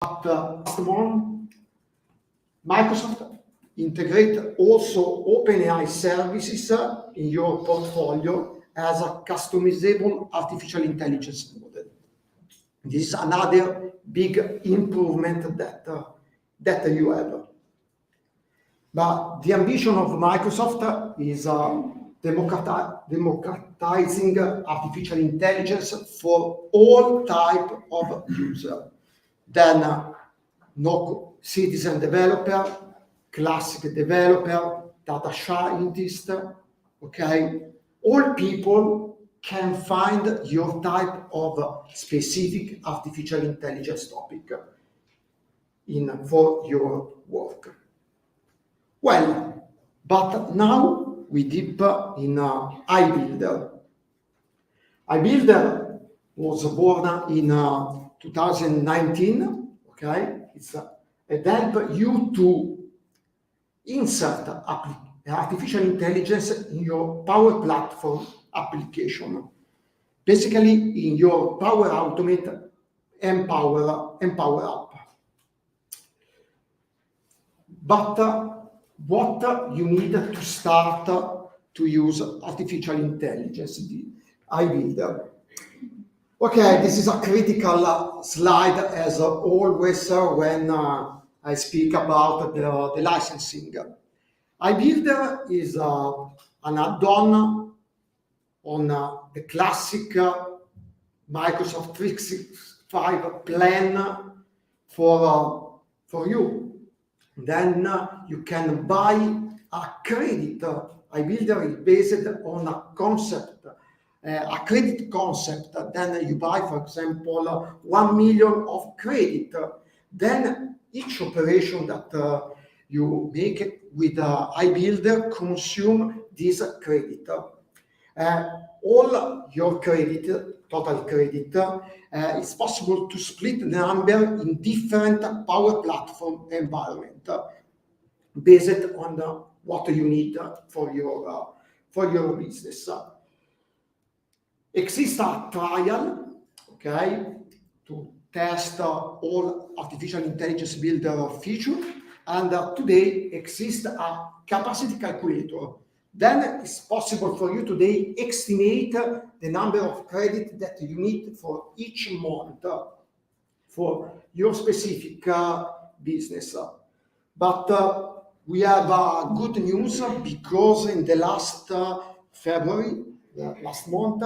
Last one, Microsoft integrate also OpenAI services in your portfolio as a customizable artificial intelligence model. This is another big improvement that you have. But the ambition of Microsoft is democratizing artificial intelligence for all type of user. Then no citizen developer, classic developer, data scientist, okay? All people can find your type of specific artificial intelligence topic for your work. Well, but now we dip in iBuilder. iBuilder was born in 2019, okay? It helps you to insert artificial intelligence in your Power Platform application, basically in your Power Automate and Power App. But what you need to start to use artificial intelligence, the iBuilder. Okay, this is a critical slide as always when I speak about the licensing. iBuilder is an add-on on the classic Microsoft 365 plan for you. Then you can buy a credit. iBuilder is based on a concept, a credit concept. Then you buy, for example, 1 million of credit. Then each operation that you make with iBuilder consume this credit. All your credit, total credit, it's possible to split the number in different Power Platform environment based on what you need for your business. Exists a trial, okay, to test all artificial intelligence builder feature, and today exists a capacity calculator. Then it's possible for you today estimate the number of credit that you need for each month for your specific business. But we have good news because in the last February, last month,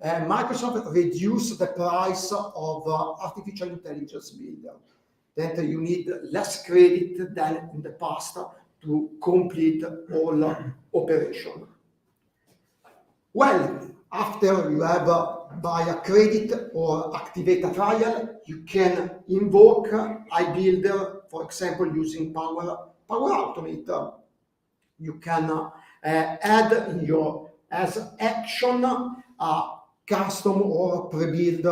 Microsoft reduced the price of artificial intelligence builder. That you need less credit than in the past to complete all operation. Well, after you have buy a credit or activate a trial, you can invoke iBuilder, for example, using Power Automate. You can add in your as action a custom or pre-built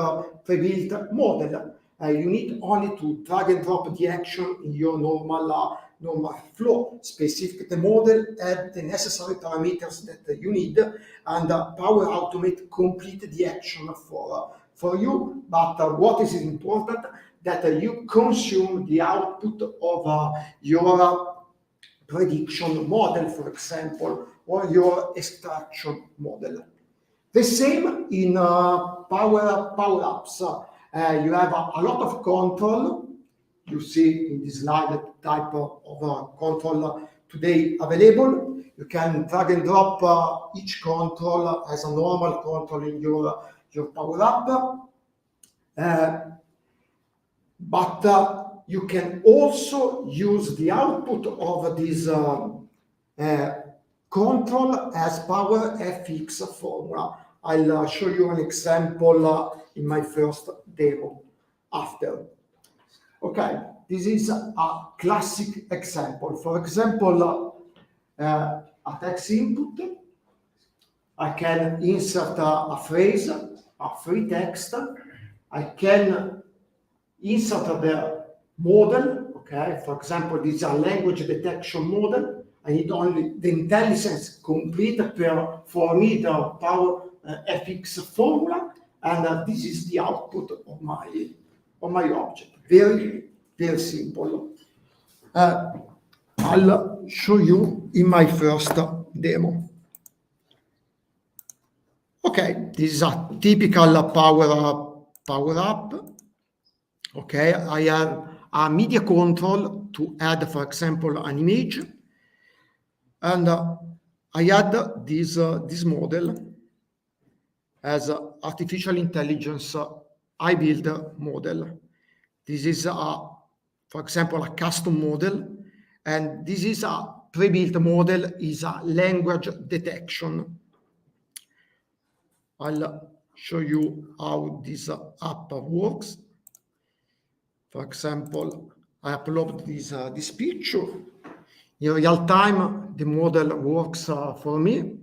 model. You need only to drag and drop the action in your normal flow, specific the model, add the necessary parameters that you need, and Power Automate complete the action for you. But what is important that you consume the output of your prediction model, for example, or your extraction model. The same in Power Apps. You have a lot of control. You see in this slide the type of control today available. You can drag and drop each control as a normal control in your Power App. But you can also use the output of this control as Power FX formula. I'll show you an example in my first demo after. Okay, this is a classic example. For example, a text input. I can insert a phrase, a free text. I can insert the model. Okay, for example, this is a language detection model. I need only the intelligence complete for me the Power FX formula, and this is the output of my object. Very very simple. I'll show you in my first demo. Okay, this is a typical power up. Okay, I have a media control to add, for example, an image, and I add this model as artificial intelligence I build model. This is for example, a custom model, and this is a pre-built model, is a language detection. I'll show you how this app works. For example, I upload this picture. In real time, the model works for me,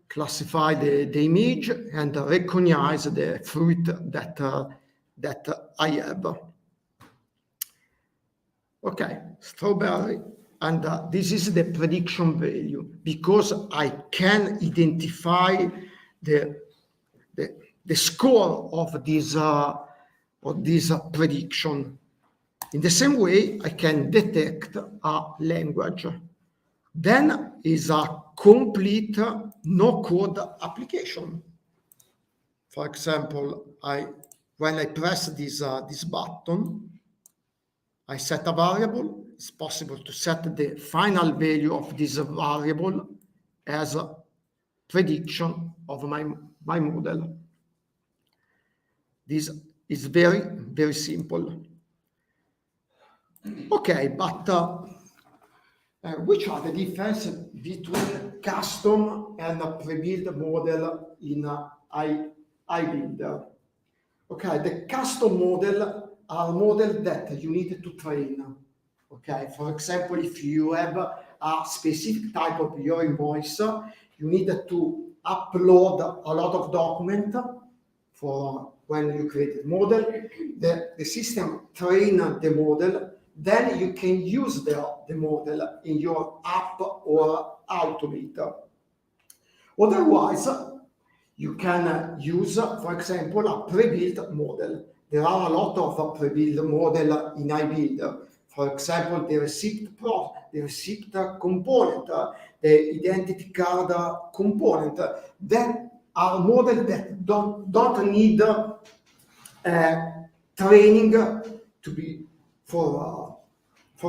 classify the image, and recognize the fruit that I have. Okay, strawberry, and this is the prediction value, because I can identify the score of this prediction. In the same way, I can detect a language. Then is a complete no-code application. For example, when I press this button, I set a variable. It's possible to set the final value of this variable as a prediction of my model. This is very, very simple. Okay, but which are the differences between custom and a pre-built model in iBuilder? Okay, the custom model are models that you need to train. Okay, for example, if you have a specific type of your invoice, you need to upload a lot of document for when you create the model. The system train the model, then you can use the model in your app or automator. Otherwise, you can use, for example, a pre-built model. There are a lot of pre-built model in iBuilder. For example, the receipt component, the identity card component. Then are models that don't need training to be for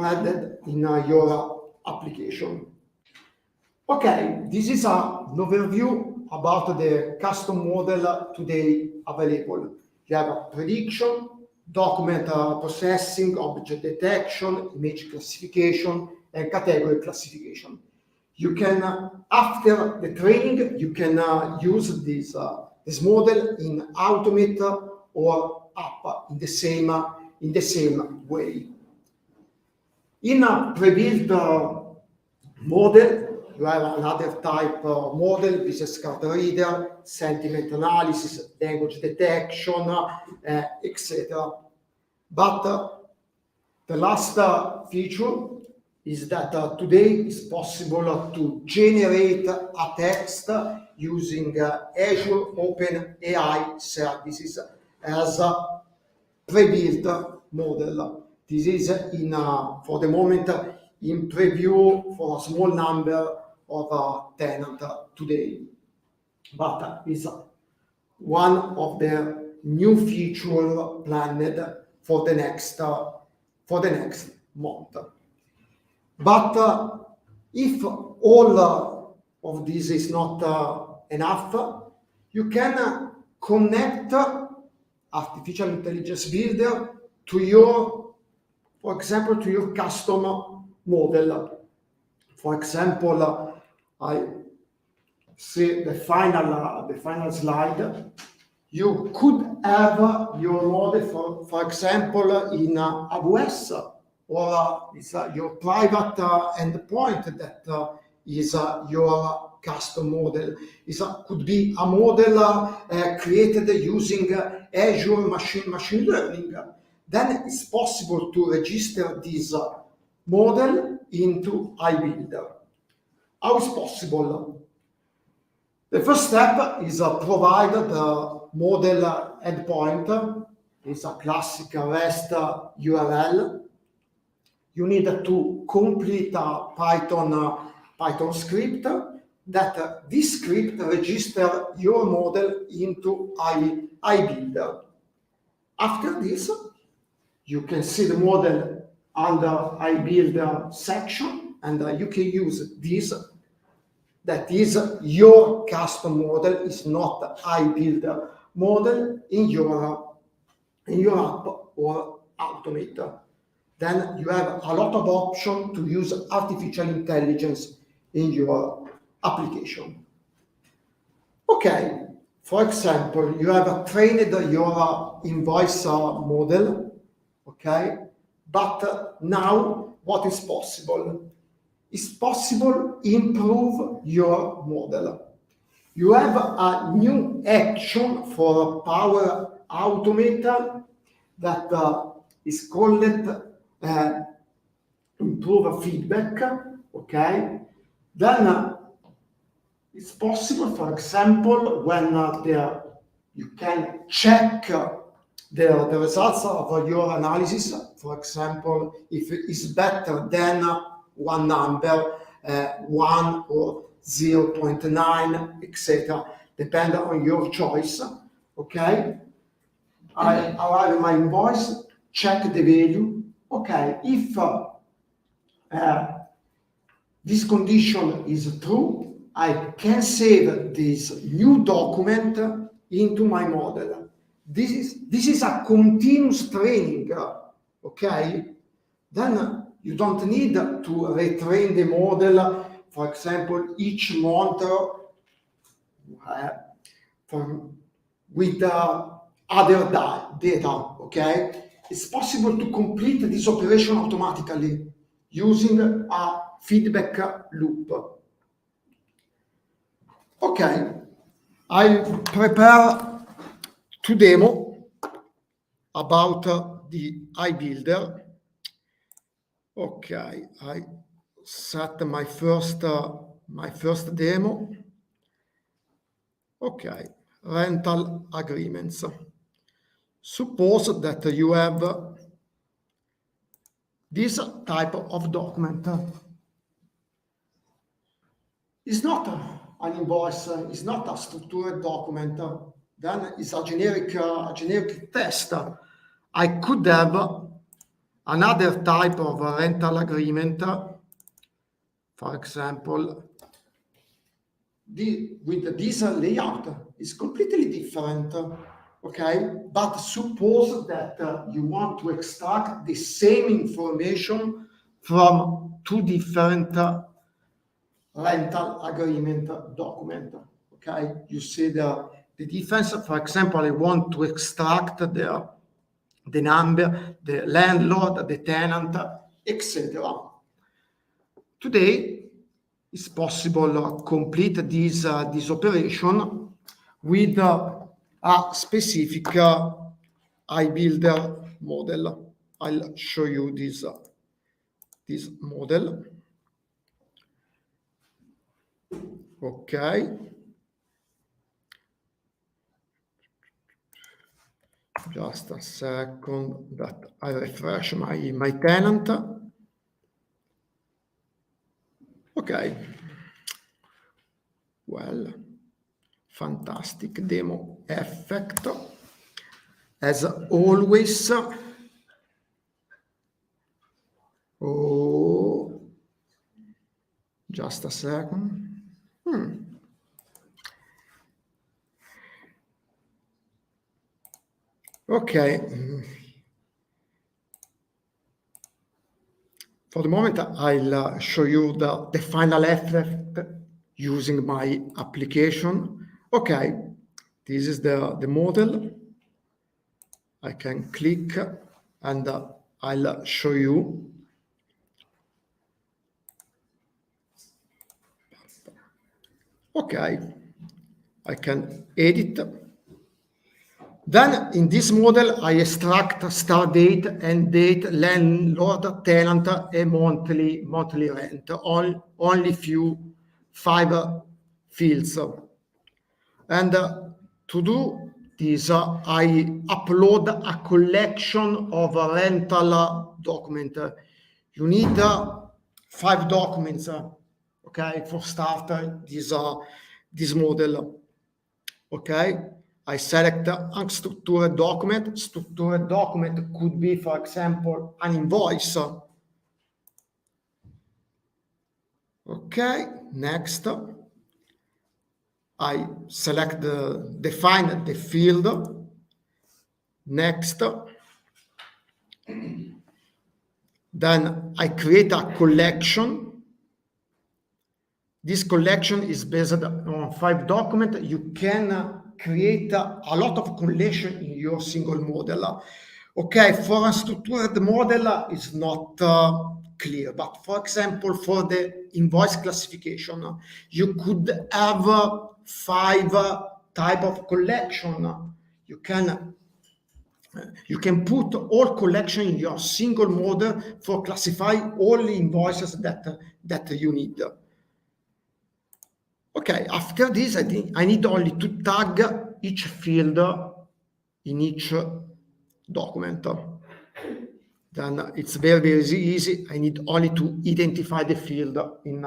added in your application. Okay, this is an overview about the custom model today available. You have a prediction, document processing, object detection, image classification, and category classification. You can, after the training, you can use this model in Automate or app in the same way. In a pre-built model, you have another type of model, business card reader, sentiment analysis, language detection, etc. But the last feature is that today it's possible to generate a text using Azure OpenAI services as a pre-built model. This is for the moment in preview for a small number of tenants today, but is one of the new features planned for the next month. But if all of this is not enough, you can connect artificial intelligence builder to your, for example, to your custom model. For example, I see the final slide. You could have your model, for example, in AWS, or it's your private endpoint that is your custom model. It could be a model created using Azure machine learning. Then it's possible to register this model into iBuilder. How is possible? The first step is provide the model endpoint. is a classic REST URL. You need to complete a Python script that this script registers your model into iBuilder. After this, you can see the model under iBuilder section, and you can use this. That is your custom model, is not iBuilder model in your app or automator. Then you have a lot of options to use artificial intelligence in your application. Okay, for example, you have trained your invoice model, okay, but now what is possible? It's possible to improve your model. You have a new action for Power Automator that is called improve feedback, okay? Then it's possible, for example, when you can check the results of your analysis, for example, if it is better than one number, 1 or 0.9, etc., depending on your choice, okay? I arrive in my invoice, check the value, okay, if this condition is true, I can save this new document into my model. This is a continuous training, okay? Then you don't need to retrain the model, for example, each month with other data, okay? It's possible to complete this operation automatically using a feedback loop. Okay, I prepare two demo about the iBuilder. Okay, I set my first demo. Okay, rental agreements. Suppose that you have this type of document. It's not an invoice, it's not a structured document, then it's a generic text. I could have another type of rental agreement, for example, with this layout is completely different, okay? But suppose that you want to extract the same information from two different rental agreement document, okay? You see the difference. For example, I want to extract the number, the landlord, the tenant, etc. Today, it's possible to complete this operation with a specific iBuilder model. I'll show you this model. Okay. Just a second that I refresh my tenant. Okay. Well, fantastic demo effect. As always. Oh, just a second. Okay. For the moment, I'll show you the final effect using my application. Okay, this is the model. I can click and I'll show you. Okay, I can edit. Then in this model, I extract start date, end date, landlord, tenant, and monthly rent. Only 5 fields. And to do this, I upload a collection of rental document. You need 5 documents, okay, for start this model. Okay, I select unstructured document. Structured document could be, for example, an invoice. Okay, next. I select define the field. Next. Then I create a collection. This collection is based on 5 documents. You can create a lot of collection in your single model. Okay, for a structured model is not clear, but for example, for the invoice classification, you could have 5 type of collection. You can put all collection in your single model for classify all the invoices that you need. Okay, after this, I think I need only to tag each field in each document. Then it's very, very easy. I need only to identify the field in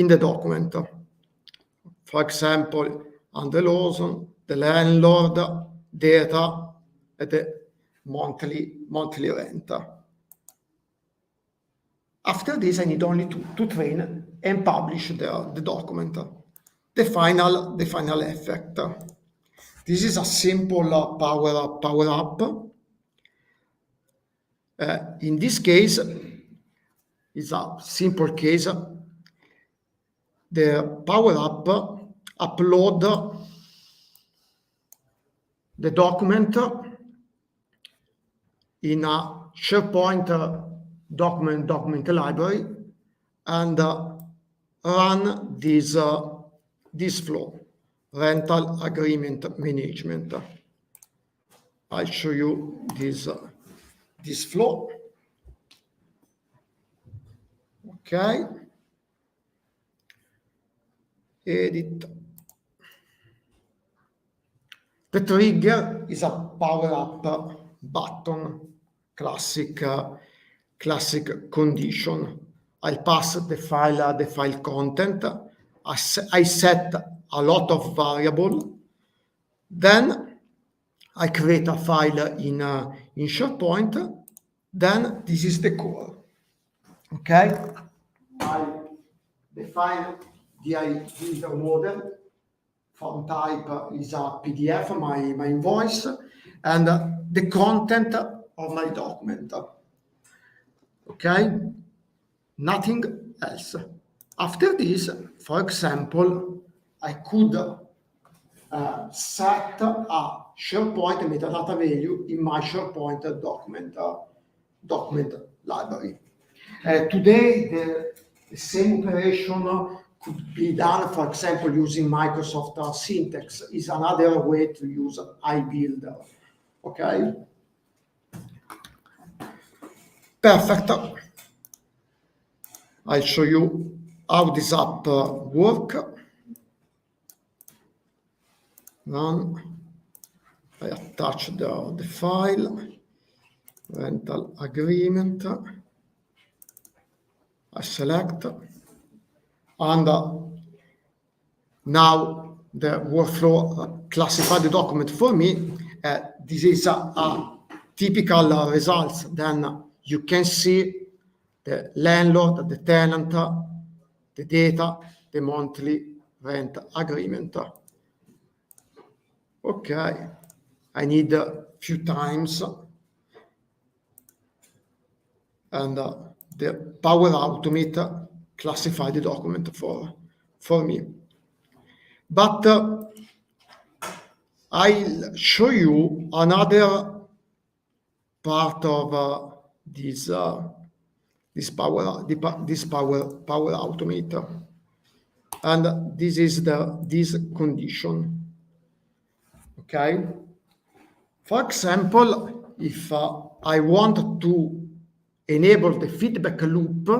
the document. For example, under Lawson, the landlord, data, and the monthly rent. After this, I need only to train and publish the document. The final effect. This is a simple power up. In this case, it's a simple case. The power up upload the document in a SharePoint document library and run this flow, rental agreement management. I'll show you this flow. Okay. Edit. The trigger is a power up button, classic condition. I'll pass the file content. I set a lot of variable. Then I create a file in SharePoint. Then this is the core. Okay. I define the user model. Font type is a PDF, my invoice, and the content of my document. Okay, nothing else. After this, for example, I could set a SharePoint metadata value in my SharePoint document library. Today, the same operation could be done, for example, using Microsoft Syntax. Is another way to use iBuilder. Okay. Perfect. I'll show you how this app works. Now I attach the file, rental agreement. I select. And now the workflow classified the document for me. This is a typical results. Then you can see the landlord, the tenant, the data, the monthly rent agreement. Okay, I need a few times, and the Power Automate classify the document for me. But I'll show you another part of this Power Automate, and this is this condition. Okay. For example, if I want to enable the feedback loop,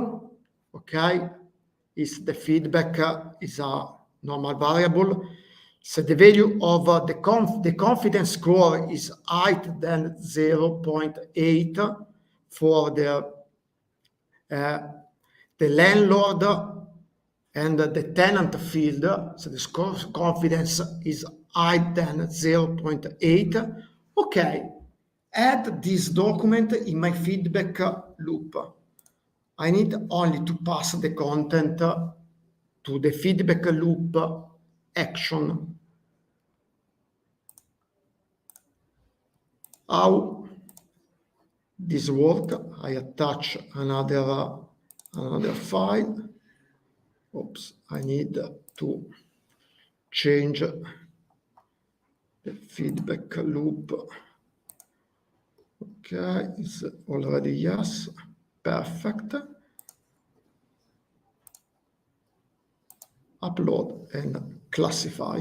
okay, is the feedback is a normal variable. So the value of the confidence score is higher than 0.8 for the landlord and the tenant field. So the score confidence is higher than 0.8. Okay, add this document in my feedback loop. I need only to pass the content to the feedback loop action. How this work? I attach another file. Oops, I need to change the feedback loop. Okay, it's already yes, perfect. Upload and classify.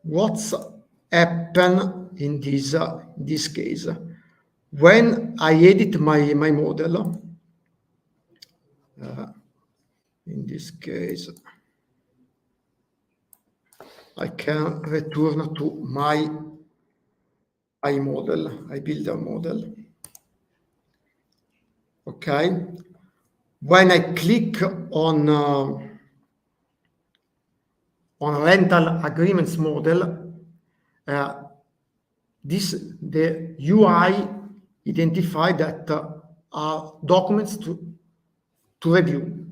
What's happen in this case? When I edit my model, in this case, I can return to my model. I build a model. Okay. When I click on rental agreements model, the UI identify that are documents to review,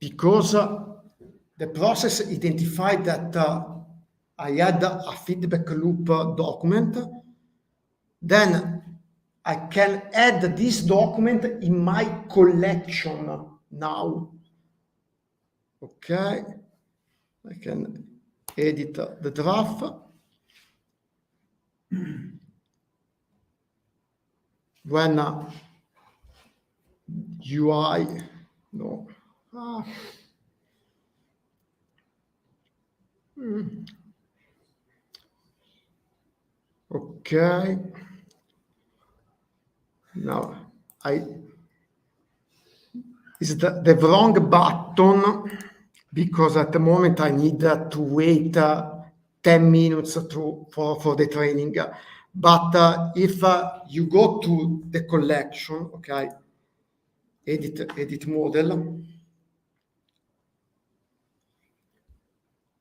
because the process identified that I had a feedback loop document. Then I can add this document in my collection now. Okay, I can edit the draft. When UI, no. Okay. Now is the wrong button, because at the moment I need to wait 10 minutes for the training. But if you go to the collection, okay, edit model.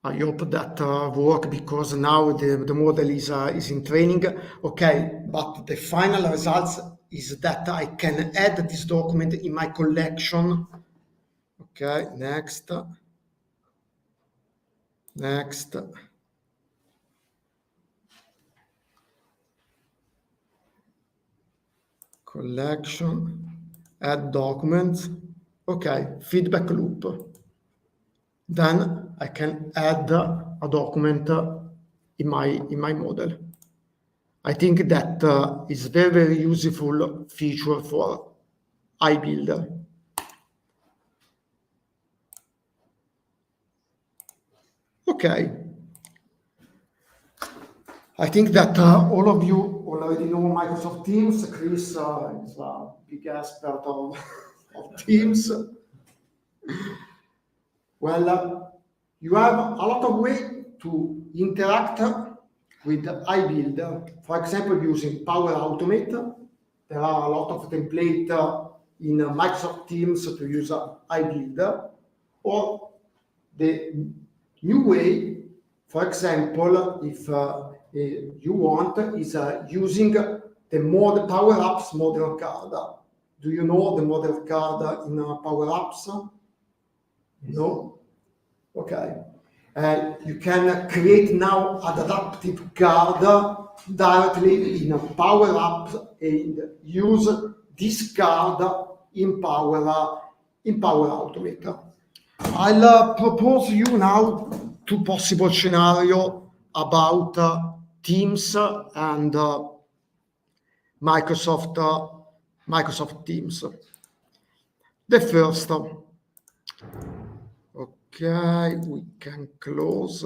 I hope that work, because now the model is in training. Okay, but the final results is that I can add this document in my collection. Okay, next. Collection, add documents. Okay, feedback loop. Then I can add a document in my model. I think that is very, very useful feature for iBuilder. Okay. I think that all of you already know Microsoft Teams. Chris is a big expert of Teams. Well, you have a lot of ways to interact with iBuilder. For example, using Power Automate. There are a lot of templates in Microsoft Teams to use iBuilder. Or the new way, for example, if you want, is using the Power Apps model card. Do you know the model card in Power Apps? No? Okay. You can create now an adaptive card directly in a Power Apps and use this card in Power Automate. I'll propose you now two possible scenarios about Teams and Microsoft Teams. The first, okay, we can close.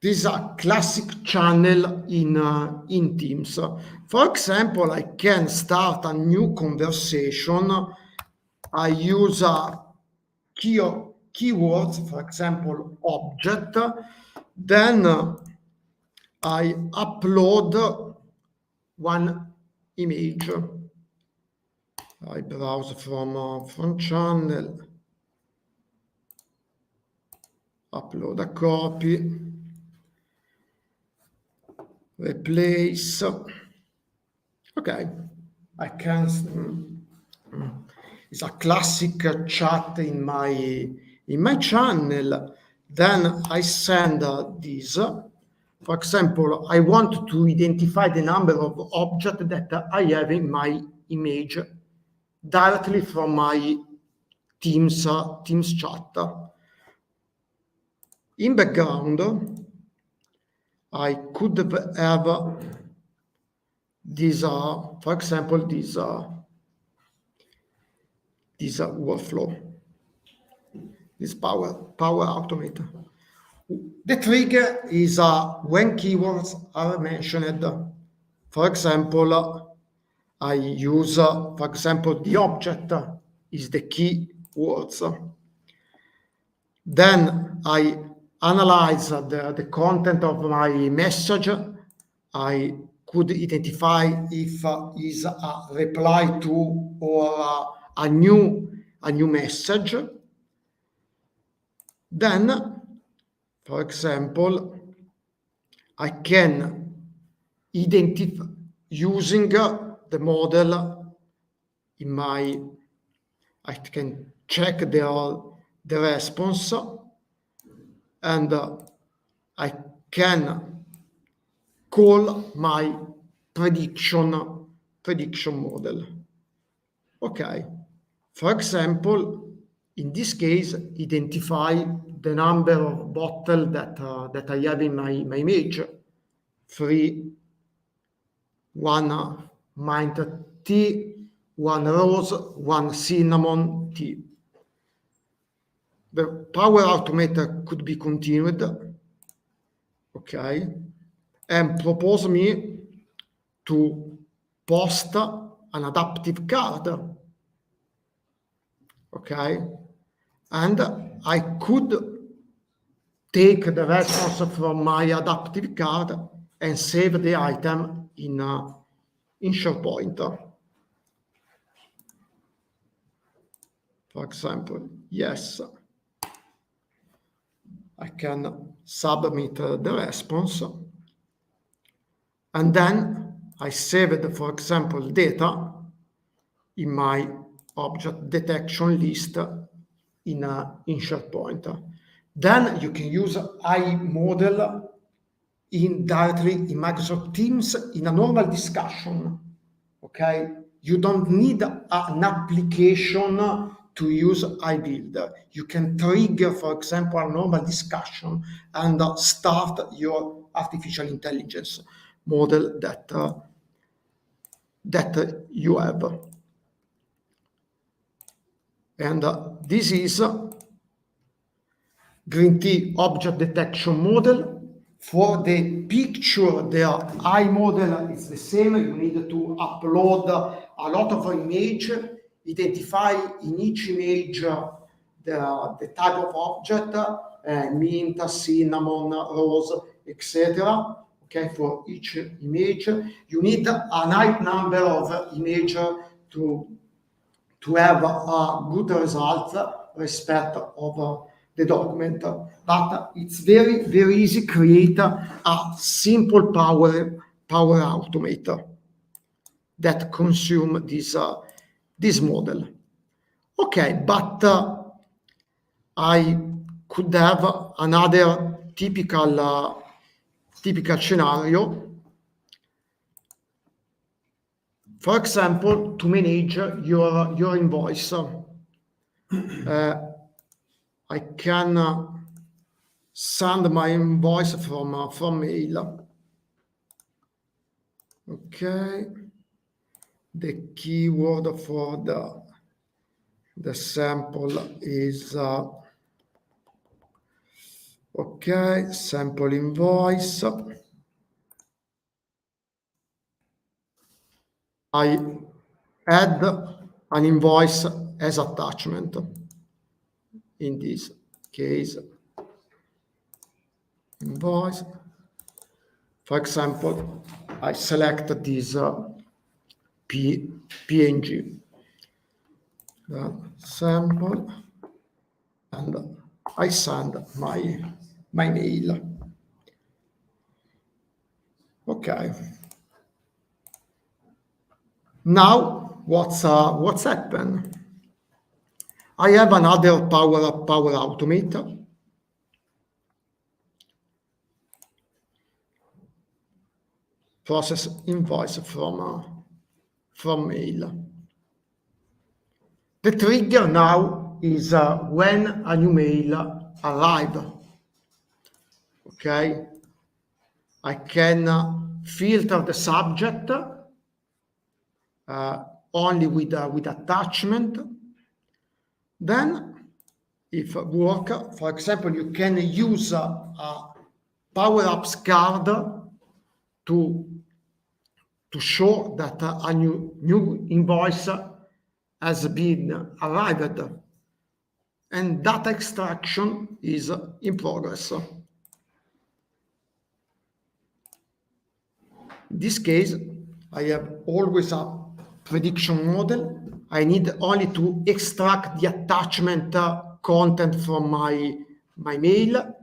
This is a classic channel in Teams. For example, I can start a new conversation. I use keywords, for example, object, then I upload one image. I browse from channel, upload a copy, replace. Okay, I can. It's a classic chat in my channel. Then I send this. For example, I want to identify the number of objects that I have in my image directly from my Teams chat. In background, I could have this, for example, this workflow, this Power Automate. The trigger is when keywords are mentioned. For example, I use, for example, the object is the keywords. Then I analyze the content of my message. I could identify if is a reply to or a new message. Then, for example, I can identify using the model in my. I can check the response, and I can call my prediction model. Okay. For example, in this case, identify the number of bottles that I have in my image. 3, 1 mint tea, 1 rose, 1 cinnamon tea. The Power Automate could be continued, okay, and propose me to post an adaptive card, okay, and I could take the response from my adaptive card and save the item in SharePoint. For example, yes, I can submit the response, and then I saved, for example, data in my object detection list in SharePoint. Then you can use iModel directly in Microsoft Teams in a normal discussion. Okay, you don't need an application to use iBuilder. You can trigger, for example, a normal discussion and start your artificial intelligence model that you have. And this is green tea object detection model. For the picture, the iModel is the same. You need to upload a lot of image, identify in each image the type of object, mint, cinnamon, rose, etc. Okay, for each image, you need a high number of image to have a good result respect of the document. But it's very, very easy to create a simple Power Automate that consume this model. Okay, but I could have another typical scenario. For example, to manage your invoice, I can send my invoice from mail. Okay, the keyword for the sample is okay, sample invoice. I add an invoice as attachment. in this case, invoice. For example, I select this PNG sample, and I send my mail. Okay. Now what's happened? I have another Power Automate. Process invoice from mail. The trigger now is when a new mail arrives. Okay, I can filter the subject only with attachment. Then, if work, for example, you can use a Power Apps card to show that a new invoice has been arrived, and data extraction is in progress. In this case, I have always a prediction model. I need only to extract the attachment content from my mail.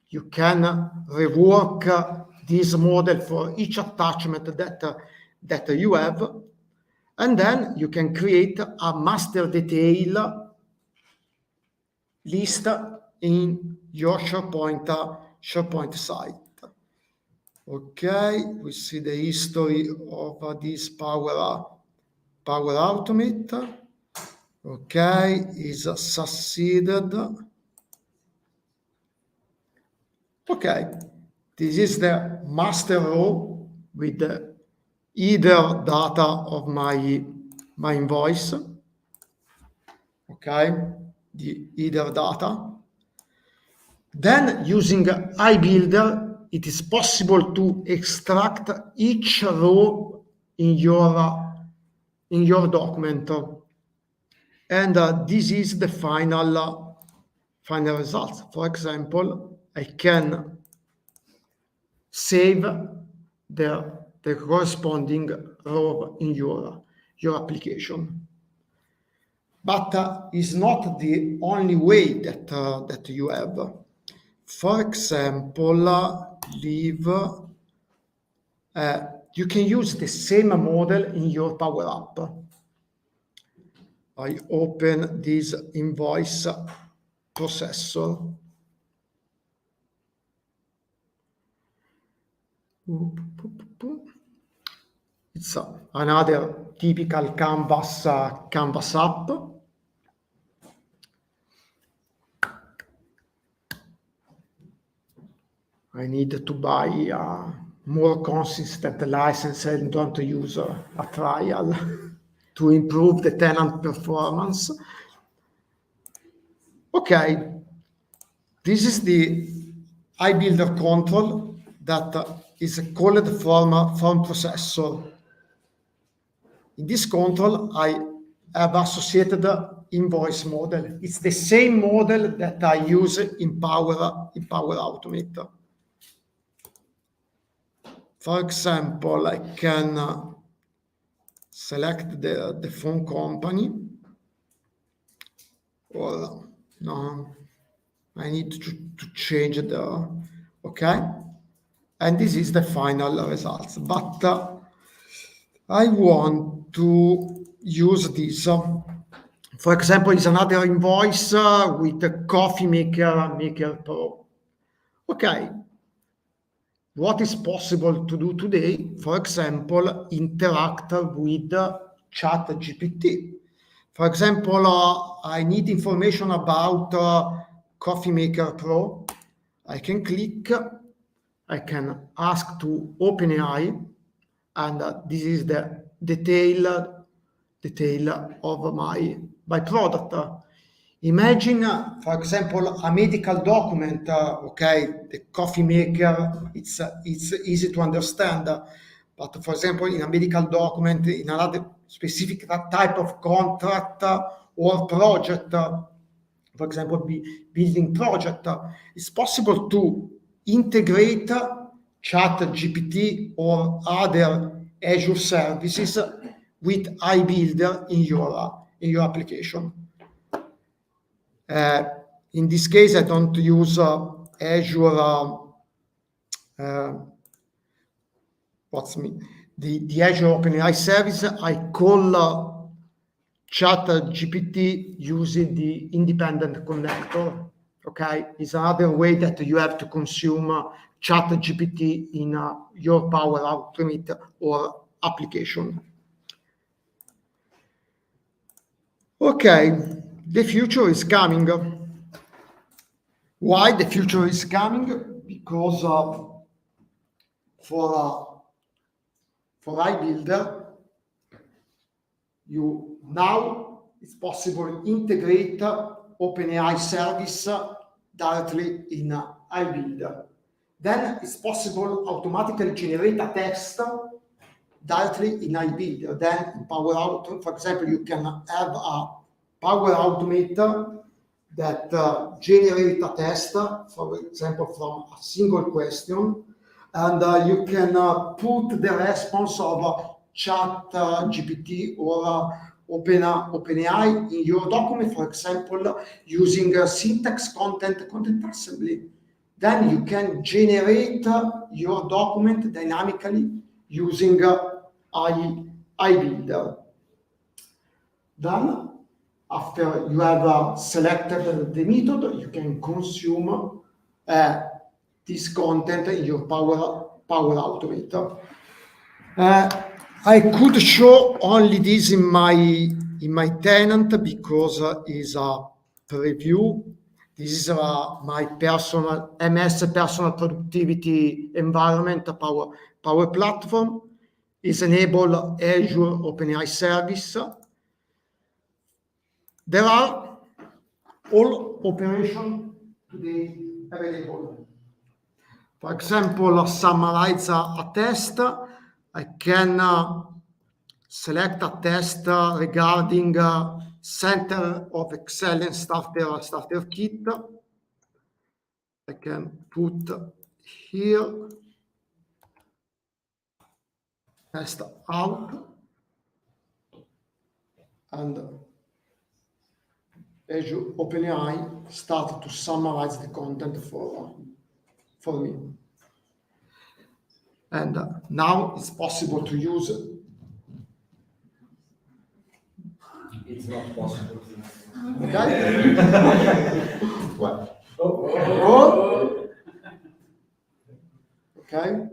You can rework this model for each attachment that you have, and then you can create a master detail list in your SharePoint site. Okay, we see the history of this Power Automate. Okay, is succeeded. Okay, this is the master row with the either data of my invoice. Okay, the either data. Then using iBuilder, it is possible to extract each row in your document, and this is the final results. For example, I can save the corresponding row in your application. But it's not the only way that you have. For example, you can use the same model in your Power App. I open this invoice processor. It's another typical Canvas app. I need to buy a more consistent license and don't use a trial to improve the tenant performance. Okay, this is the iBuilder control that is called form processor. In this control, I have associated invoice model. It's the same model that I use in Power Automate. For example, I can select the phone company, or no, I need to change okay, and this is the final results. But I want to use this. For example, it's another invoice with the Coffee Maker Pro. Okay. What is possible to do today? For example, interact with ChatGPT. For example, I need information about Coffee Maker Pro. I can click, I can ask to OpenAI, and this is the detail of my product. Imagine, for example, a medical document. Okay, the coffee maker, it's easy to understand. But for example, in a medical document, in another specific type of contract or project, for example, building project, it's possible to integrate ChatGPT or other Azure services with iBuilder in your application. In this case, I don't use Azure. The Azure OpenAI service. I call ChatGPT using the independent connector. Okay, it's another way that you have to consume ChatGPT in your Power Automate or application. Okay, the future is coming. Why the future is coming? Because for iBuilder, now it's possible to integrate OpenAI service directly in iBuilder. Then it's possible automatically generate a text directly in iBuilder. Then in Power Automate, for example, you can have a Power Automate that generate a text, for example, from a single question, and you can put the response of ChatGPT or OpenAI in your document, for example, using syntax content assembly. Then you can generate your document dynamically using iBuilder. Then, after you have selected the method, you can consume this content in your Power Automate. I could show only this in my tenant because it's a preview. This is my personal MS personal productivity environment, Power Platform. Is enable Azure OpenAI service. There are all operations today available. For example, summarize a test. I can select a test regarding Center of Excellence starter kit. I can put here test out, and Azure OpenAI start to summarize the content for me. And now it's possible to use it. It's not possible. Okay? What? Oh. Okay?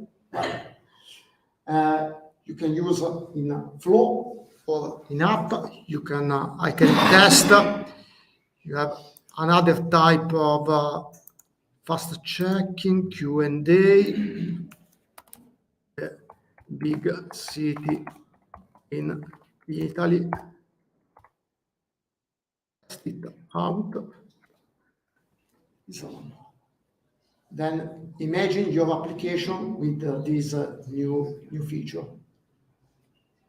You can use it in Flow or in App. I can test. You have another type of fast checking, Q&A, big city in Italy. Test it out. So, then imagine your application with this new feature.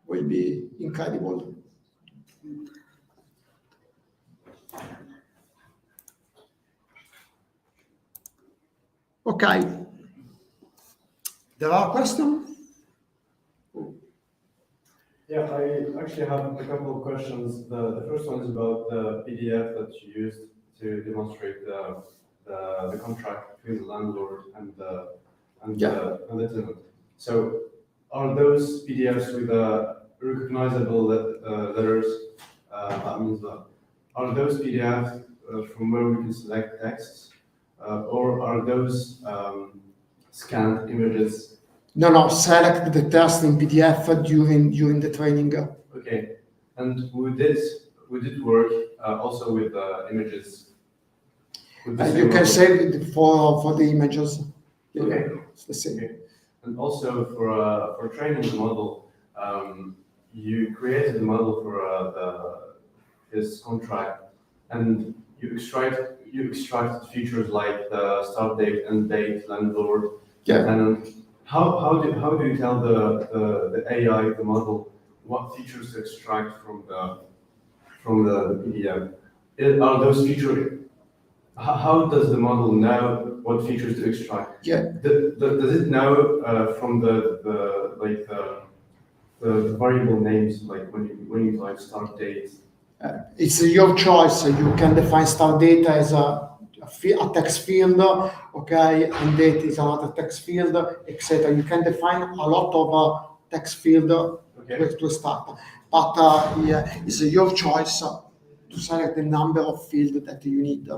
Will be incredible. Okay. There are questions? Yeah, I actually have a couple of questions. The first one is about the PDF that you used to demonstrate the contract between the landlord and the tenant. So, are those PDFs with recognizable letters? That means that are those PDFs from where we can select texts, or are those scanned images? No. Select the text in PDF during the training. Okay, and would it work also with images? You can save it for the images. Okay, it's the same. Okay. And also for training the model, you created a model for this contract, and you extract features like the start date, end date, landlord, tenant. How do you tell the AI, the model, what features to extract from the PDF? Are those features how does the model know what features to extract? Yeah. Does it know from the variable names, like when you type start date? It's your choice. You can define start data as a text field, okay, and date is another text field, etc. You can define a lot of text field to start, but yeah, it's your choice to select the number of fields that you need.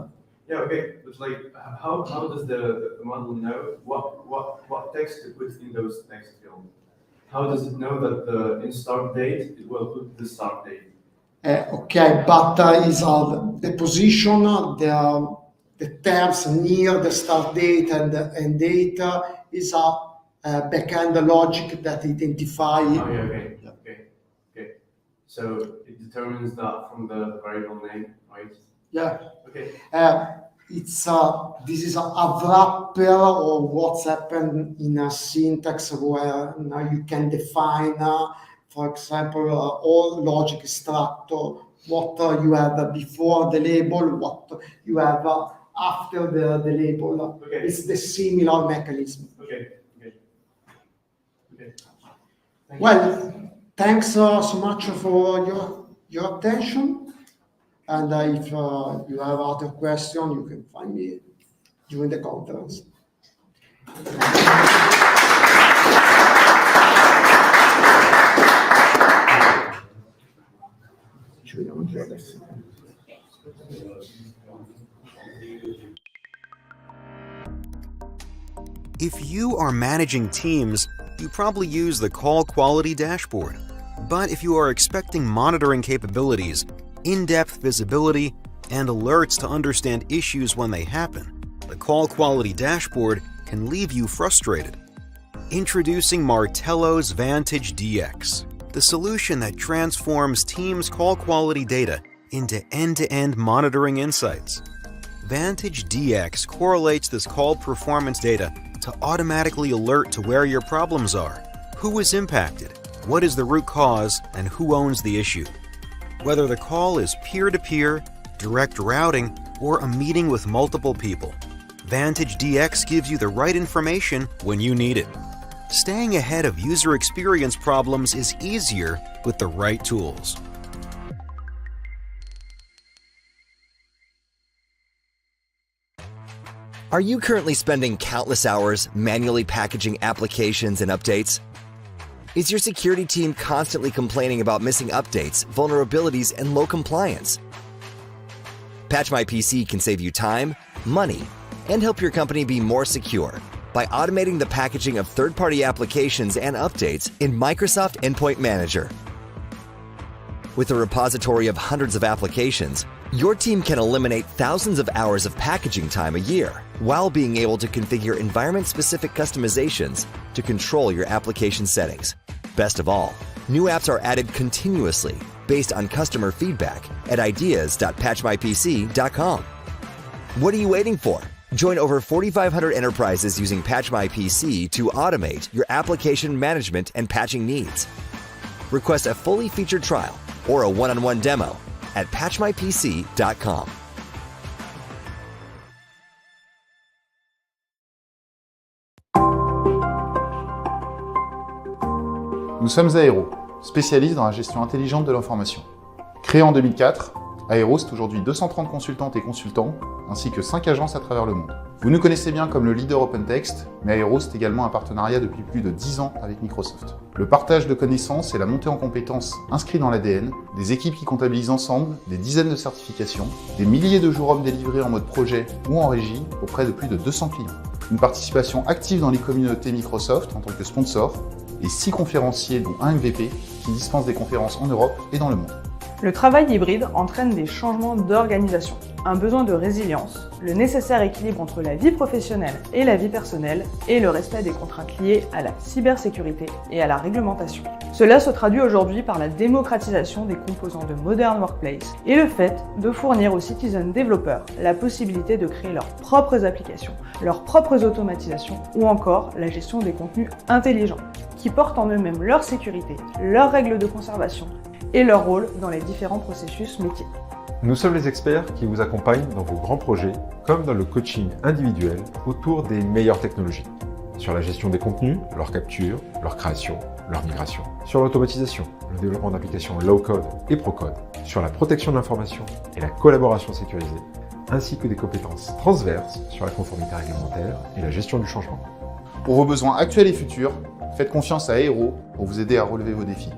Yeah, okay. It's like how does the model know what text to put in those text fields? How does it know that in start date it will put the start date? Okay, but is the position, the terms near the start date and date is a backend logic that identify. Oh, yeah, okay. So it determines that from the variable name, right? Yeah. Okay. It's this is a wrapper or what's happened in a syntax where now you can define, for example, all logic structure, what you have before the label, what you have after the label. Okay. It's the similar mechanism. Okay. Thank Well, thanks so much for your attention. And if you have other questions, you can find me during the conference. If you are managing teams, you probably use the call quality dashboard. But if you are expecting monitoring capabilities, in-depth visibility, and alerts to understand issues when they happen, the call quality dashboard can leave you frustrated. Introducing Martello's Vantage DX, the solution that transforms Teams' call quality data into end-to-end monitoring insights. Vantage DX correlates this call performance data to automatically alert to where your problems are, who is impacted, what is the root cause, and who owns the issue. Whether the call is peer-to-peer, direct routing, or a meeting with multiple people, Vantage DX gives you the right information when you need it. Staying ahead of user experience problems is easier with the right tools. Are you currently spending countless hours manually packaging applications and updates? Is your security team constantly complaining about missing updates, vulnerabilities, and low compliance? Patch My PC can save you time, money, and help your company be more secure by automating the packaging of third-party applications and updates in Microsoft Endpoint Manager. With a repository of hundreds of applications, your team can eliminate thousands of hours of packaging time a year while being able to configure environment-specific customizations to control your application settings. Best of all, new apps are added continuously based on customer feedback at ideas.patchmypc.com. What are you waiting for? Join over 4,500 enterprises using Patch My PC to automate your application management and patching needs. Request a fully featured trial or a one-on-one demo at patchmypc.com. Nous sommes Aero, spécialistes dans la gestion intelligente de l'information. Créé en 2004, Aero, c'est aujourd'hui 230 consultantes et consultants, ainsi que 5 agences à travers le monde. Vous nous connaissez bien comme le leader OpenText, mais Aero, c'est également un partenariat depuis plus de 10 ans avec Microsoft. Le partage de connaissances et la montée en compétences inscrits dans l'ADN, des équipes qui comptabilisent ensemble des dizaines de certifications, des milliers de jours hommes délivrés en mode projet ou en régie auprès de plus de 200 clients. Une participation active dans les communautés Microsoft en tant que sponsor, et 6 conférenciers dont un MVP qui dispensent des conférences en Europe et dans le monde. Le travail hybride entraîne des changements d'organisation, un besoin de résilience, le nécessaire équilibre entre la vie professionnelle et la vie personnelle et le respect des contraintes liées à la cybersécurité et à la réglementation. Cela se traduit aujourd'hui par la démocratisation des composants de Modern Workplace et le fait de fournir aux citizen développeurs la possibilité de créer leurs propres applications, leurs propres automatisations ou encore la gestion des contenus intelligents qui portent en eux-mêmes leur sécurité, leurs règles de conservation et leur rôle dans les différents processus métiers. Nous sommes les experts qui vous accompagnent dans vos grands projets, comme dans le coaching individuel autour des meilleures technologies. Sur la gestion des contenus, leur capture, leur création, leur migration. Sur l'automatisation, le développement d'applications low-code et pro-code. Sur la protection de l'information et la collaboration sécurisée, ainsi que des compétences transverses sur la conformité réglementaire et la gestion du changement. Pour vos besoins actuels et futurs, faites confiance à Aero pour vous aider à relever vos défis.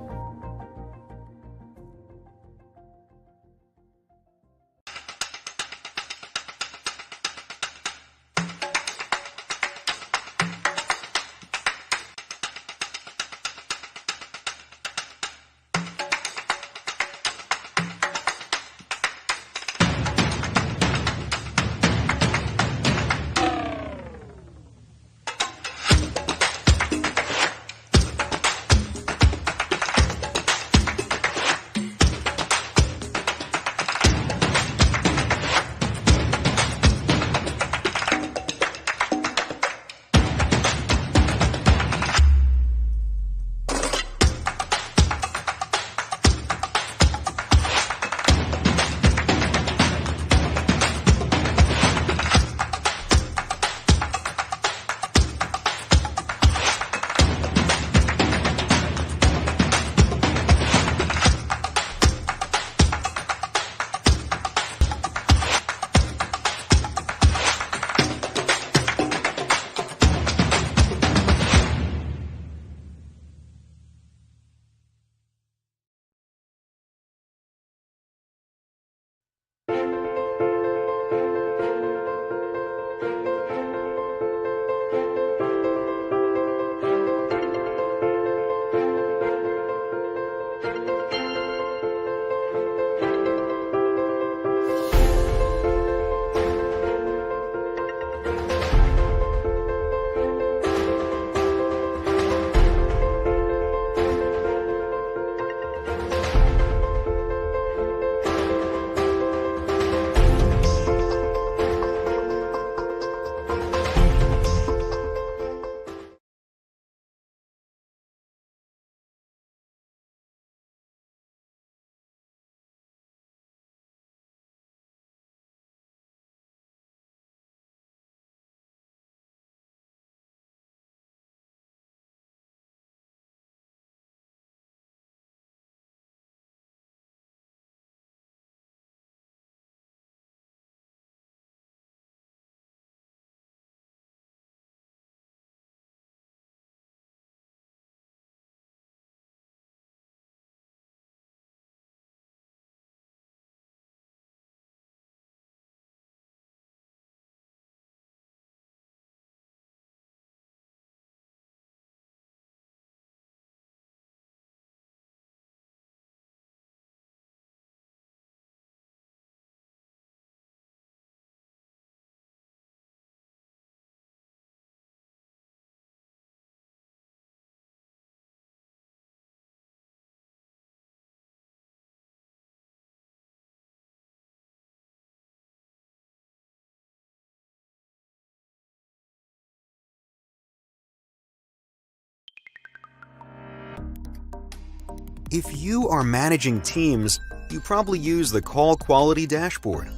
If you are managing teams, you probably use the call quality dashboard.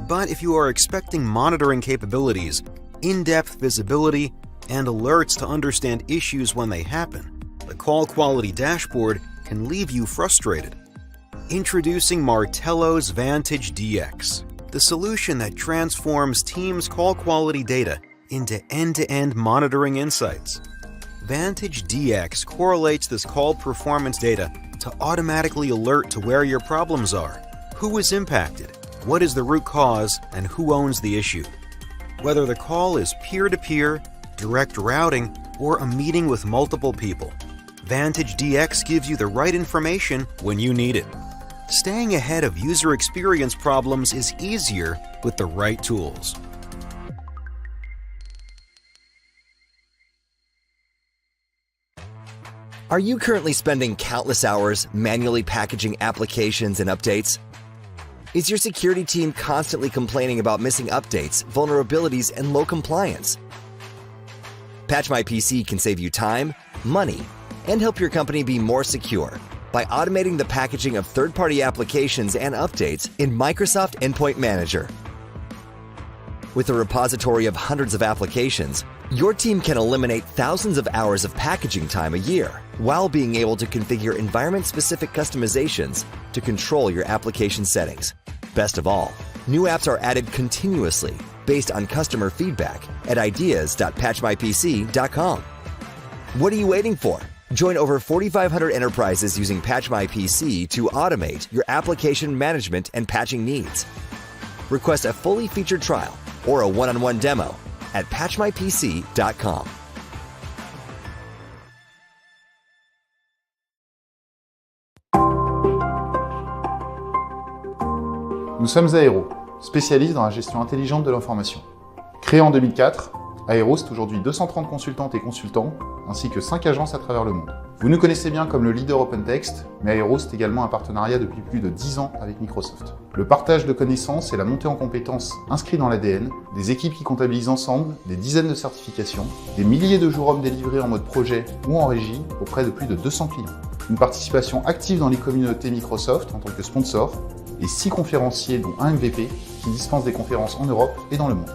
But if you are expecting monitoring capabilities, in-depth visibility, and alerts to understand issues when they happen, the call quality dashboard can leave you frustrated. Introducing Martello's Vantage DX, the solution that transforms Teams' call quality data into end-to-end monitoring insights. Vantage DX correlates this call performance data to automatically alert to where your problems are, who is impacted, what is the root cause, and who owns the issue. Whether the call is peer-to-peer, direct routing, or a meeting with multiple people, Vantage DX gives you the right information when you need it. Staying ahead of user experience problems is easier with the right tools. Are you currently spending countless hours manually packaging applications and updates? Is your security team constantly complaining about missing updates, vulnerabilities, and low compliance? Patch My PC can save you time, money, and help your company be more secure by automating the packaging of third-party applications and updates in Microsoft Endpoint Manager. With a repository of hundreds of applications, your team can eliminate thousands of hours of packaging time a year while being able to configure environment-specific customizations to control your application settings. Best of all, new apps are added continuously based on customer feedback at ideas.patchmypc.com. What are you waiting for? Join over 4,500 enterprises using PatchMyPC to automate your application management and patching needs. Request a fully featured trial or a one-on-one demo at patchmypc.com. Nous sommes Aero, spécialistes dans la gestion intelligente de l'information. Créé en 2004, Aero, c'est aujourd'hui 230 consultantes et consultants, ainsi que 5 agences à travers le monde. Vous nous connaissez bien comme le leader OpenText, mais Aero, c'est également un partenariat depuis plus de 10 ans avec Microsoft. Le partage de connaissances et la montée en compétences inscrits dans l'ADN, des équipes qui comptabilisent ensemble des dizaines de certifications, des milliers de jours hommes délivrés en mode projet ou en régie auprès de plus de 200 clients. Une participation active dans les communautés Microsoft en tant que sponsor, et 6 conférenciers dont un MVP qui dispensent des conférences en Europe et dans le monde.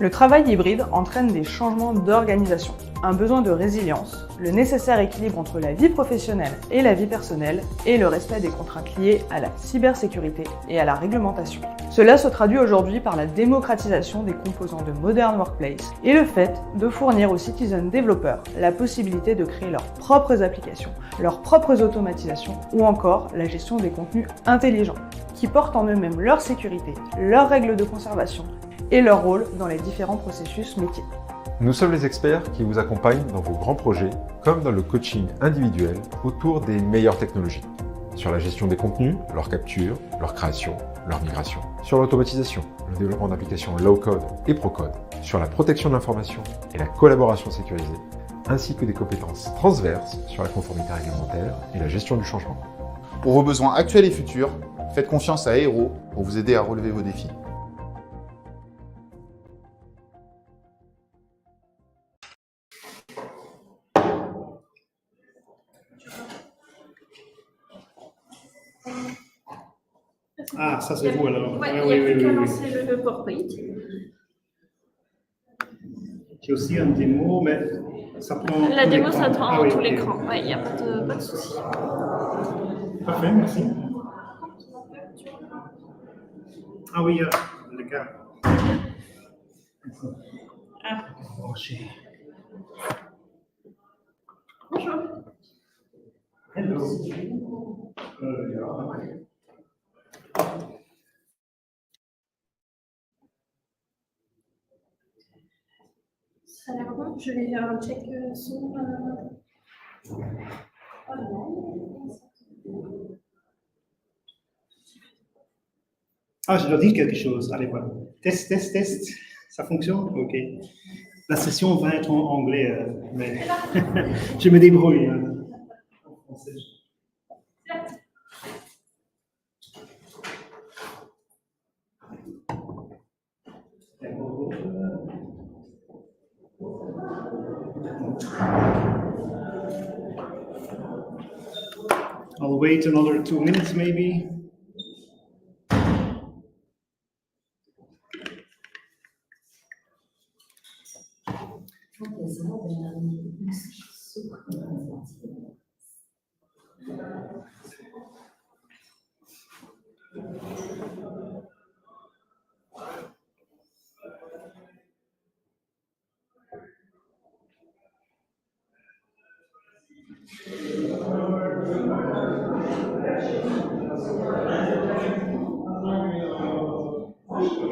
Le travail hybride entraîne des changements d'organisation, un besoin de résilience, le nécessaire équilibre entre la vie professionnelle et la vie personnelle et le respect des contraintes liées à la cybersécurité et à la réglementation. Cela se traduit aujourd'hui par la démocratisation des composants de Modern Workplace et le fait de fournir aux citizen développeurs la possibilité de créer leurs propres applications, leurs propres automatisations ou encore la gestion des contenus intelligents qui portent en eux-mêmes leur sécurité, leurs règles de conservation et leur rôle dans les différents processus métiers. Nous sommes les experts qui vous accompagnent dans vos grands projets, comme dans le coaching individuel autour des meilleures technologies. Sur la gestion des contenus, leur capture, leur création, leur migration. Sur l'automatisation, le développement d'applications low-code et pro-code. Sur la protection de l'information et la collaboration sécurisée, ainsi que des compétences transverses sur la conformité réglementaire et la gestion du changement. Pour vos besoins actuels et futurs, faites confiance à Aero pour vous aider à relever vos défis. Ah, ça c'est vous alors. Ouais, Ah, il n'y a oui, plus oui, qu'à oui, oui. lancer le PowerPoint. J'ai aussi un démo, mais ça prend. La tout démo, l'écran. ça prend Ah oui, tout ok. l'écran. Ouais, il n'y a pas de souci. Parfait, merci. Ah oui, le gars. Ah. Branché. Bonjour. Hello. Ça a l'air bon. Je vais faire un check son. Ah, je dois dire quelque chose. Allez, voilà. Test, test, test. Ça fonctionne? OK. La session va être en anglais, mais je me débrouille. En français. I'll wait another 2 minutes maybe.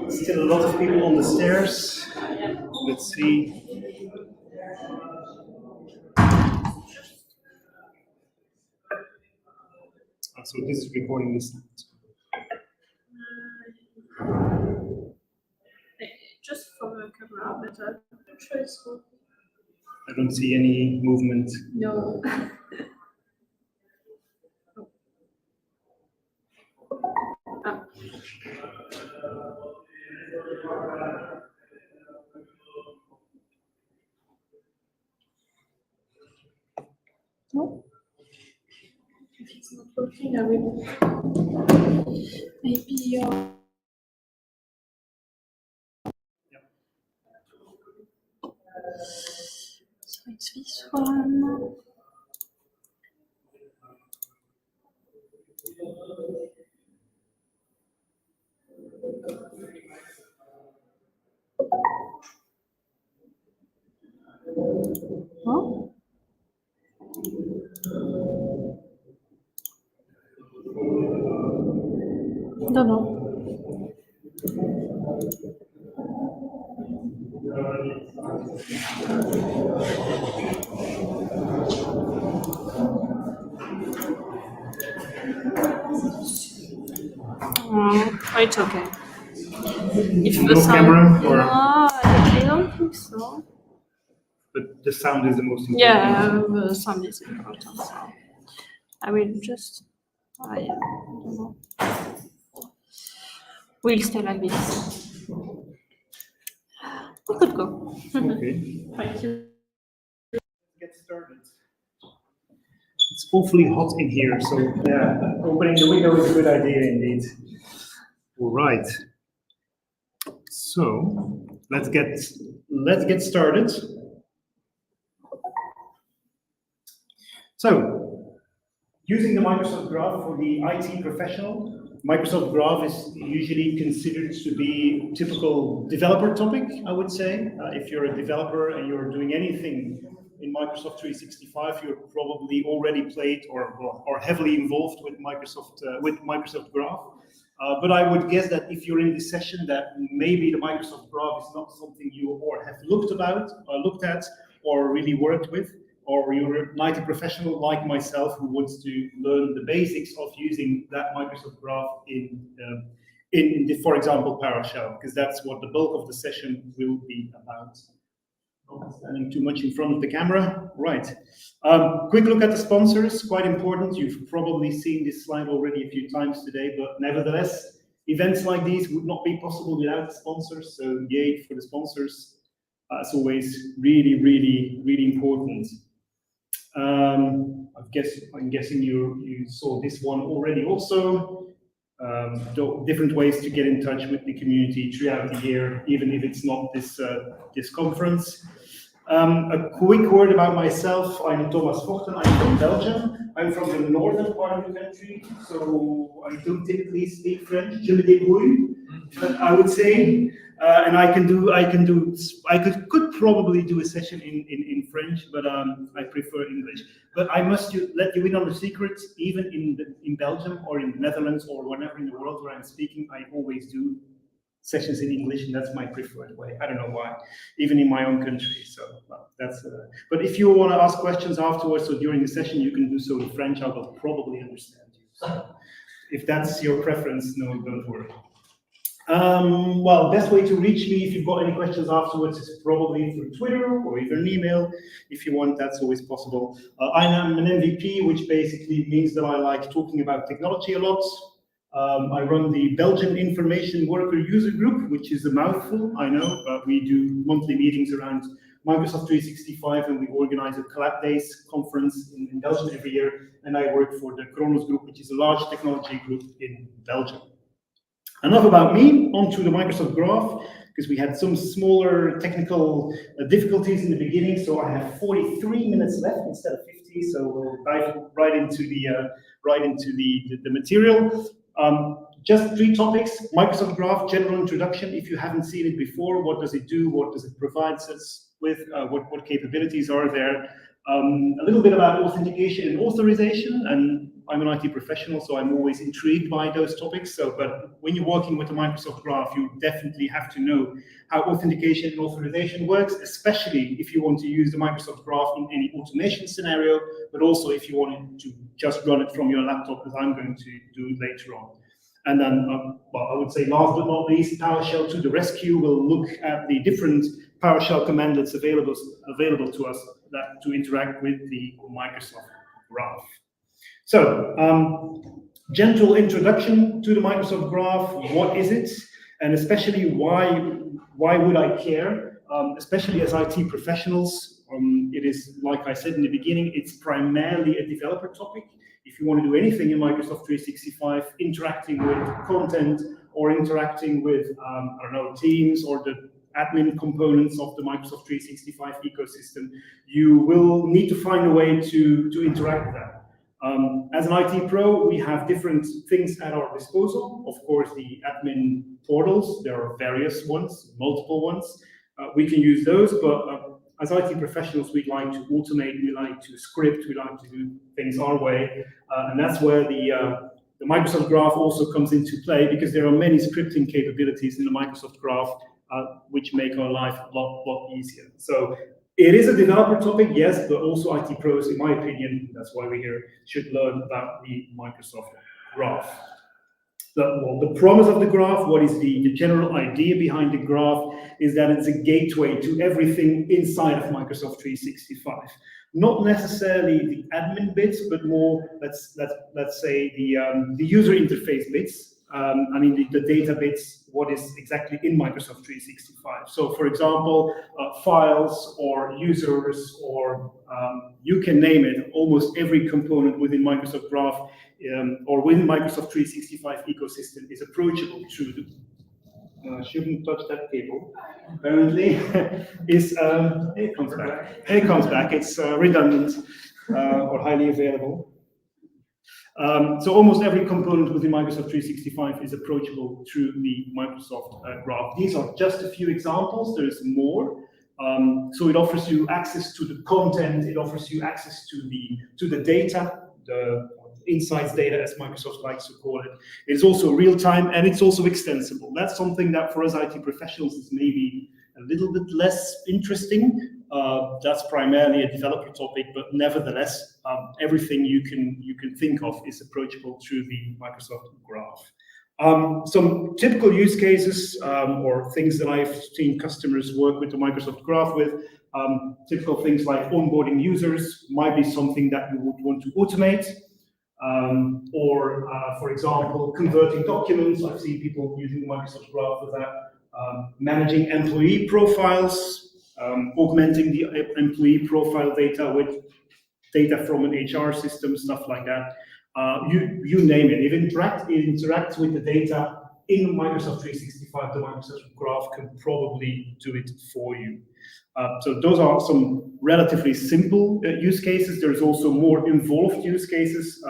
Still a lot of people on the stairs. Let's see. So this is recording this. Just from the camera, but I'm not sure it's working. I don't see any movement. No. Ah. No. If it's not familiar with maybe so it's this one. Huh? Don't know. It's okay. If the No sound, camera or- no, I don't think so. But the sound is the most important. Yeah, the sound is important. So I will just. I don't know. We'll stay like this. We could go. Okay. Thank you. Get started. It's awfully hot in here, so yeah, opening the window is a good idea indeed. All right. So let's get started. So, using the Microsoft Graph for the IT professional, Microsoft Graph is usually considered to be a typical developer topic, I would say. If you're a developer and you're doing anything in Microsoft 365, you're probably already played or heavily involved with Microsoft Graph. But I would guess that if you're in this session, that maybe the Microsoft Graph is not something you or have looked at, or really worked with, or you're an IT professional like myself who wants to learn the basics of using that Microsoft Graph for example, PowerShell, because that's what the bulk of the session will be about. Not standing too much in front of the camera. Right. Quick look at the sponsors, quite important. You've probably seen this slide already a few times today, but nevertheless, events like these would not be possible without the sponsors. So yay for the sponsors. It's always really, really, really important. I'm guessing you saw this one already also. Different ways to get in touch with the community throughout the year, even if it's not this conference. A quick word about myself. I'm Thomas Vochten. I'm from Belgium. I'm from the northern part of the country, so I don't typically speak French. Je me débrouille, I would say, and I could probably do a session in French, but I prefer English. But I must let you in on the secret. Even in Belgium or in the Netherlands or wherever in the world where I'm speaking, I always do sessions in English, and that's my preferred way. I don't know why, even in my own country. So that's. But if you want to ask questions afterwards or during the session, you can do so in French. I will probably understand you. So if that's your preference, no, don't worry. Well, best way to reach me if you've got any questions afterwards is probably through Twitter or even an email. If you want, that's always possible. I am an MVP, which basically means that I like talking about technology a lot. I run the Belgian Information Worker User Group, which is a mouthful, I know, but we do monthly meetings around Microsoft 365, and we organize a Collab Days conference in Belgium every year. And I work for the Kronos Group, which is a large technology group in Belgium. Enough about me, on to the Microsoft Graph, because we had some smaller technical difficulties in the beginning, so I have 43 minutes left instead of 50, so we'll dive right into the material. Just 3 topics: Microsoft Graph, general introduction. If you haven't seen it before, what does it do? What does it provide us with? What capabilities are there? A little bit about authentication and authorization, and I'm an IT professional, so I'm always intrigued by those topics. But when you're working with the Microsoft Graph, you definitely have to know how authentication and authorization works, especially if you want to use the Microsoft Graph in any automation scenario, but also if you wanted to just run it from your laptop, as I'm going to do later on. And then, well, I would say last but not least, PowerShell to the rescue. We'll look at the different PowerShell command that's available to us to interact with the Microsoft Graph. So, gentle introduction to the Microsoft Graph. What is it? And especially why would I care? Especially as IT professionals, it is, like I said in the beginning, it's primarily a developer topic. If you want to do anything in Microsoft 365, interacting with content or interacting with, I don't know, Teams or the admin components of the Microsoft 365 ecosystem, you will need to find a way to interact with that. As an IT pro, we have different things at our disposal. Of course, the admin portals, there are various ones, multiple ones. We can use those, but as IT professionals, we like to automate, we like to script, we like to do things our way. And that's where the Microsoft Graph also comes into play, because there are many scripting capabilities in the Microsoft Graph which make our life a lot easier. So it is a developer topic, yes, but also IT pros, in my opinion, that's why we're here, should learn about the Microsoft Graph. The promise of the graph, what is the general idea behind the graph, is that it's a gateway to everything inside of Microsoft 365. Not necessarily the admin bits, but more, let's say, the user interface bits. I mean, the data bits, what is exactly in Microsoft 365. So, for example, files or users or you can name it, almost every component within Microsoft Graph or within Microsoft 365 ecosystem is approachable through the shouldn't touch that cable. Apparently, it comes back. It comes back. It's redundant or highly available. So almost every component within Microsoft 365 is approachable through the Microsoft Graph. These are just a few examples. There is more. So it offers you access to the content. It offers you access to the data, the insights data, as Microsoft likes to call it. It's also real time, and it's also extensible. That's something that for us IT professionals is maybe a little bit less interesting. That's primarily a developer topic, but nevertheless, everything you can think of is approachable through the Microsoft Graph. Some typical use cases or things that I've seen customers work with the Microsoft Graph with, typical things like onboarding users might be something that you would want to automate. Or, for example, converting documents. I've seen people using the Microsoft Graph for that. Managing employee profiles, augmenting the employee profile data with data from an HR system, stuff like that. You name it. It interacts with the data in Microsoft 365. The Microsoft Graph can probably do it for you. So those are some relatively simple use cases. There's also more involved use cases.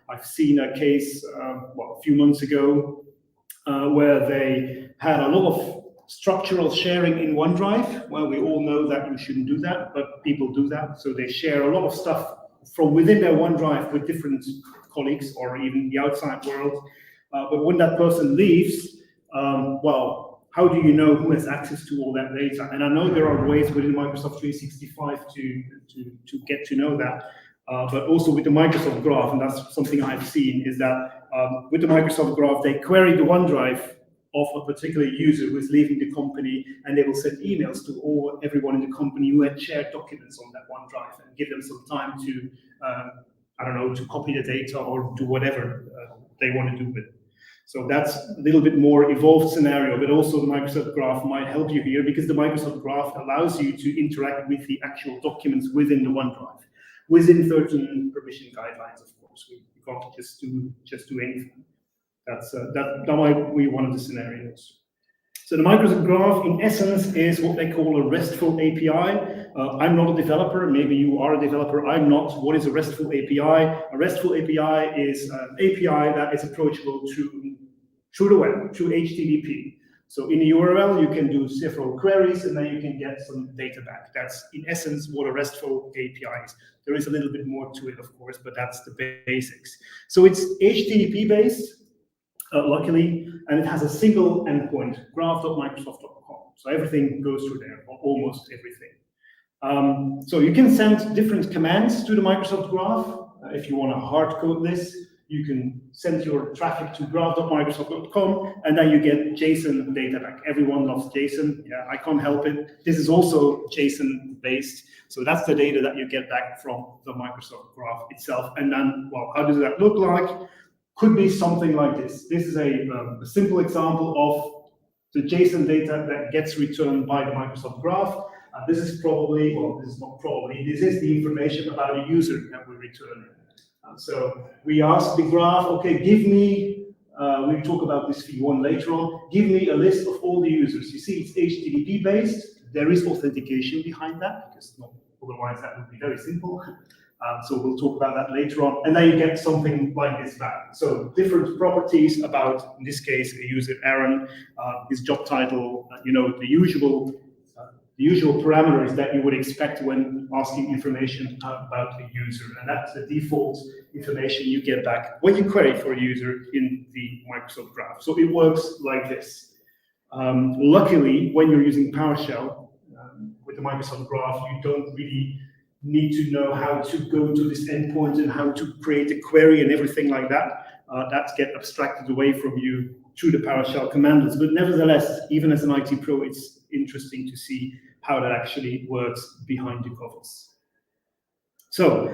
I've seen a case a few months ago where they had a lot of structural sharing in OneDrive. Well, we all know that you shouldn't do that, but people do that. So they share a lot of stuff from within their OneDrive with different colleagues or even the outside world. But when that person leaves, how do you know who has access to all that data? And I know there are ways within Microsoft 365 to get to know that, but also with the Microsoft Graph, and that's something I've seen, is that with the Microsoft Graph, they query the OneDrive of a particular user who is leaving the company, and they will send emails to everyone in the company who had shared documents on that OneDrive and give them some time to, I don't know, to copy the data or do whatever they want to do with it. So that's a little bit more evolved scenario, but also the Microsoft Graph might help you here because the Microsoft Graph allows you to interact with the actual documents within the OneDrive, within certain permission guidelines, of course. We can't just do anything. That might be one of the scenarios. So the Microsoft Graph, in essence, is what they call a RESTful API. I'm not a developer. Maybe you are a developer. I'm not. What is a RESTful API? A RESTful API is an API that is approachable through the web, through HTTP. So in the URL, you can do several queries, and then you can get some data back. That's, in essence, what a RESTful API is. There is a little bit more to it, of course, but that's the basics. So it's HTTP-based. Luckily, and it has a single endpoint, graph.microsoft.com. So everything goes through there, or almost everything. So you can send different commands to the Microsoft Graph. If you want to hard code this, you can send your traffic to graph.microsoft.com, and then you get JSON data back. Everyone loves JSON. Yeah, I can't help it. This is also JSON-based. So that's the data that you get back from the Microsoft Graph itself. And then, well, how does that look like? Could be something like this. This is a simple example of the JSON data that gets returned by the Microsoft Graph. This is probably, well, this is not probably, this is the information about a user that we're returning. So we ask the graph, okay, give me, we'll talk about this V1 later on, give me a list of all the users. You see, it's HTTP based. There is authentication behind that, because otherwise that would be very simple. So we'll talk about that later on. And then you get something like this back. So different properties about, in this case, a user Aaron, his job title, the usual parameters that you would expect when asking information about the user. And that's the default information you get back when you query for a user in the Microsoft Graph. So it works like this. Luckily, when you're using PowerShell with the Microsoft Graph, you don't really need to know how to go to this endpoint and how to create a query and everything like that. That gets abstracted away from you through the PowerShell commands. But nevertheless, even as an IT pro, it's interesting to see how that actually works behind the covers. So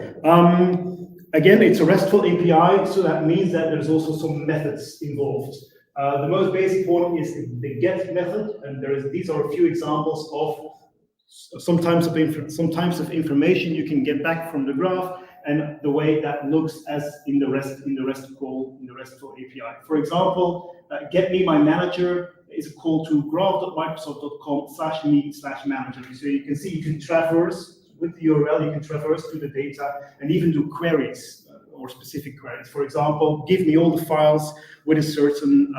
again, it's a RESTful API, so that means that there's also some methods involved. The most basic one is the get method, and these are a few examples of some types of information you can get back from the graph, and the way that looks as in the RESTful API. For example, get me my manager is a call to graph.microsoft.com/me/manager. So you can see you can traverse with the URL, you can traverse through the data and even do queries or specific queries. For example, give me all the files with a certain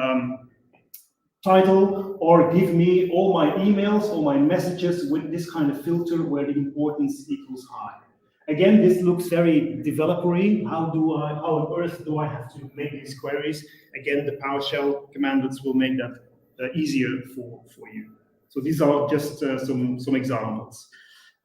title, or give me all my emails, all my messages with this kind of filter where the importance equals high. Again, this looks very developer-y. How on earth do I have to make these queries? Again, the PowerShell commandlets will make that easier for you. So these are just some examples.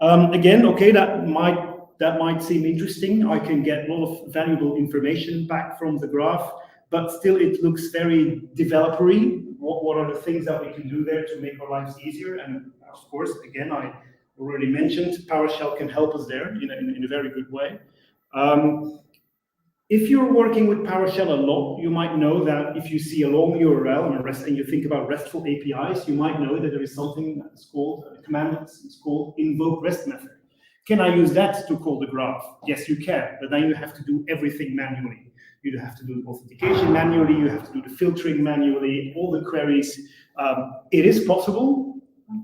Again, okay, that might seem interesting. I can get a lot of valuable information back from the graph, but still it looks very developer-y. What are the things that we can do there to make our lives easier? And of course, again, I already mentioned PowerShell can help us there in a very good way. If you're working with PowerShell a lot, you might know that if you see a long URL and you think about RESTful APIs, you might know that there is something that's called a command that's called invoke REST method. Can I use that to call the graph? Yes, you can, but then you have to do everything manually. You have to do the authentication manually, you have to do the filtering manually, all the queries. It is possible,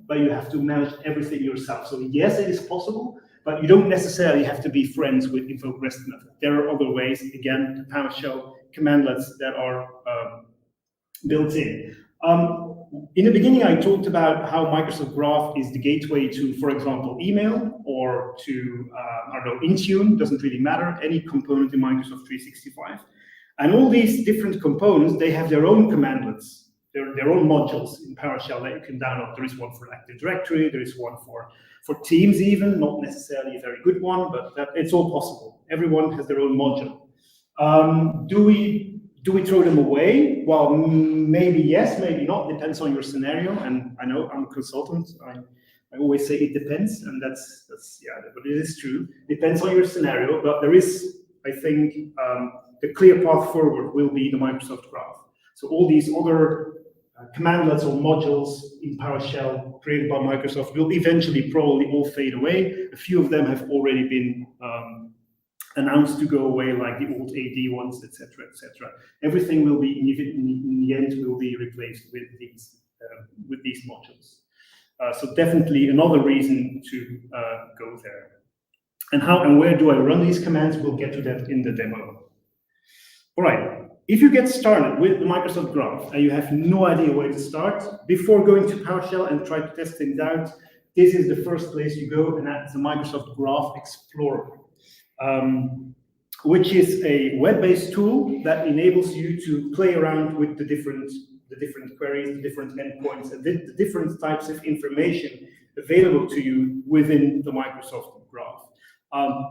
but you have to manage everything yourself. So yes, it is possible, but you don't necessarily have to be friends with invoke REST method. There are other ways, again, the PowerShell commandlets that are built in. In the beginning, I talked about how Microsoft Graph is the gateway to, for example, email or to, I don't know, Intune, doesn't really matter, any component in Microsoft 365. And all these different components, they have their own commandlets, their own modules in PowerShell that you can download. There is one for Active Directory, there is one for Teams even, not necessarily a very good one, but it's all possible. Everyone has their own module. Do we throw them away? Well, maybe yes, maybe not. Depends on your scenario. And I know I'm a consultant. I always say it depends, and that's yeah, but it is true. Depends on your scenario. But there is, I think, the clear path forward will be the Microsoft Graph. So all these other commandlets or modules in PowerShell created by Microsoft will eventually probably all fade away. A few of them have already been announced to go away, like the old AD ones, etc., etc. Everything will be in the end will be replaced with these modules. So definitely another reason to go there. And how and where do I run these commands? We'll get to that in the demo. All right. If you get started with the Microsoft Graph and you have no idea where to start, before going to PowerShell and try to test things out, this is the first place you go, and that's the Microsoft Graph Explorer. Which is a web-based tool that enables you to play around with the different queries, the different endpoints, and the different types of information available to you within the Microsoft Graph.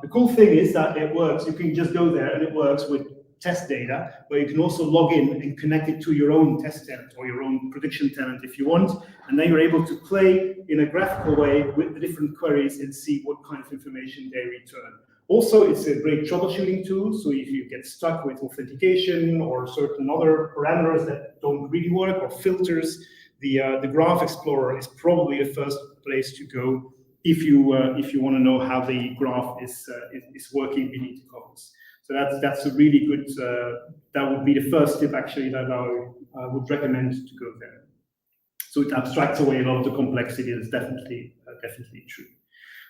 The cool thing is that it works. You can just go there and it works with test data, but you can also log in and connect it to your own test tenant or your own prediction tenant if you want, and then you're able to play in a graphical way with the different queries and see what kind of information they return. Also, it's a great troubleshooting tool, so if you get stuck with authentication or certain other parameters that don't really work or filters, the Graph Explorer is probably the first place to go if you want to know how the graph is working beneath the covers. So that's a really good, that would be the first tip actually that I would recommend to go there. So it abstracts away a lot of the complexity. That's definitely true.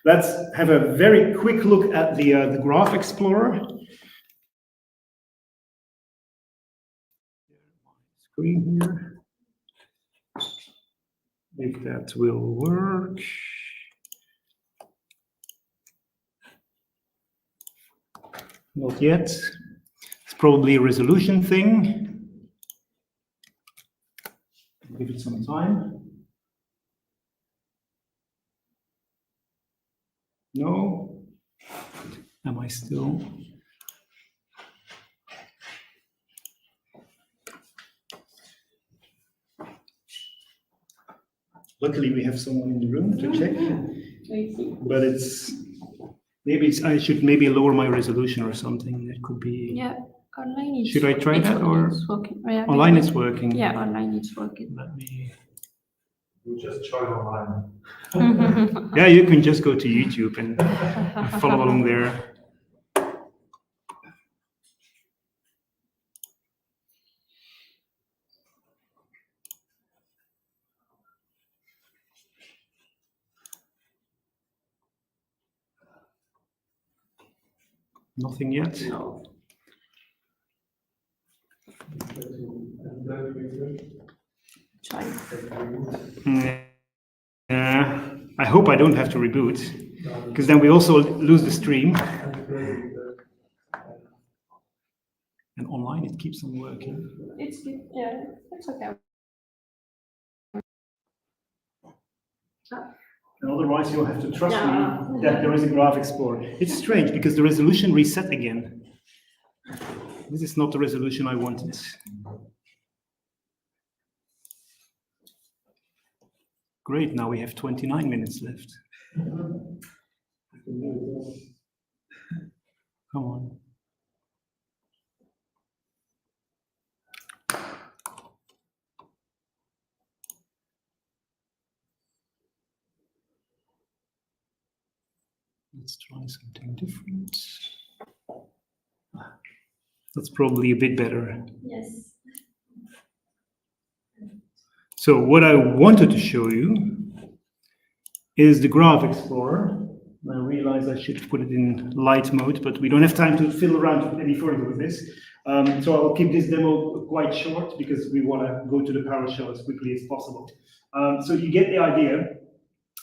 Let's have a very quick look at the Graph Explorer. Screen here. If that will work. Not yet. It's probably a resolution thing. Give it some time. No? Am I still? Luckily, we have someone in the room to check. But maybe I should lower my resolution or something. That could be. Yeah, online is. Should I try that or? It's working. Yeah, online it's working. Yeah, online it's working. Let me. You just try online. Yeah, you can just go to YouTube and follow along there. Nothing yet? No. Try. I hope I don't have to reboot, because then we also lose the stream. And online it keeps on working. It's okay. And otherwise you'll have to trust me that there is a Graph Explorer. It's strange because the resolution reset again. This is not the resolution I wanted. Great, now we have 29 minutes left. Come on. Let's try something different. That's probably a bit better. Yes. So what I wanted to show you is the Graph Explorer. I realize I should put it in light mode, but we don't have time to fiddle around any further with this. So I'll keep this demo quite short because we want to go to the PowerShell as quickly as possible. So you get the idea.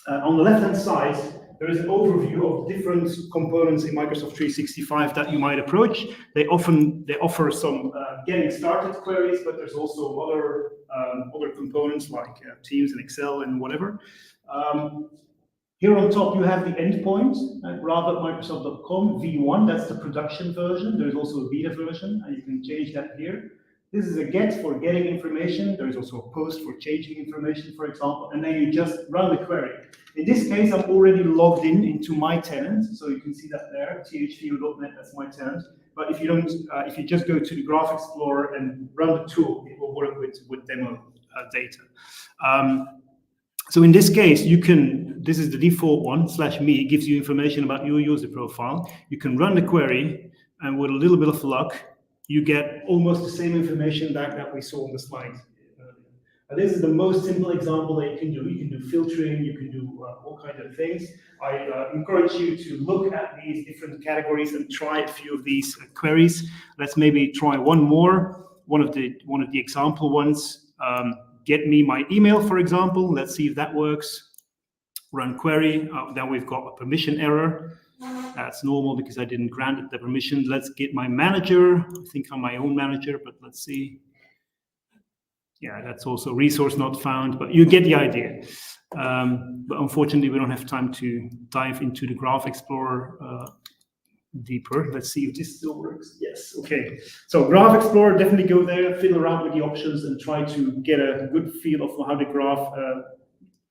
On the left-hand side, there is an overview of different components in Microsoft 365 that you might approach. They offer some getting started queries, but there's also other components like Teams and Excel and whatever. Here on top, you have the endpoint, graph.microsoft.com v1. That's the production version. There's also a beta version, and you can change that here. This is a get for getting information. There is also a post for changing information, for example, and then you just run the query. In this case, I'm already logged into my tenant, so you can see that there, thview.net, that's my tenant. But if you don't, if you just go to the Graph Explorer and run the tool, it will work with demo data. So in this case, you can, this is the default one, /me, it gives you information about your user profile. You can run the query, and with a little bit of luck, you get almost the same information back that we saw on the slide. And this is the most simple example that you can do. You can do filtering, you can do all kinds of things. I encourage you to look at these different categories and try a few of these queries. Let's maybe try one more. One of the example ones. Get me my email, for example. Let's see if that works. Run query. Now we've got a permission error. That's normal because I didn't grant it the permission. Let's get my manager. I think I'm my own manager, but let's see. Yeah, that's also resource not found, but you get the idea. But unfortunately, we don't have time to dive into the Graph Explorer deeper. Let's see if this still works. Yes, okay. So Graph Explorer, definitely go there, fiddle around with the options and try to get a good feel of how the graph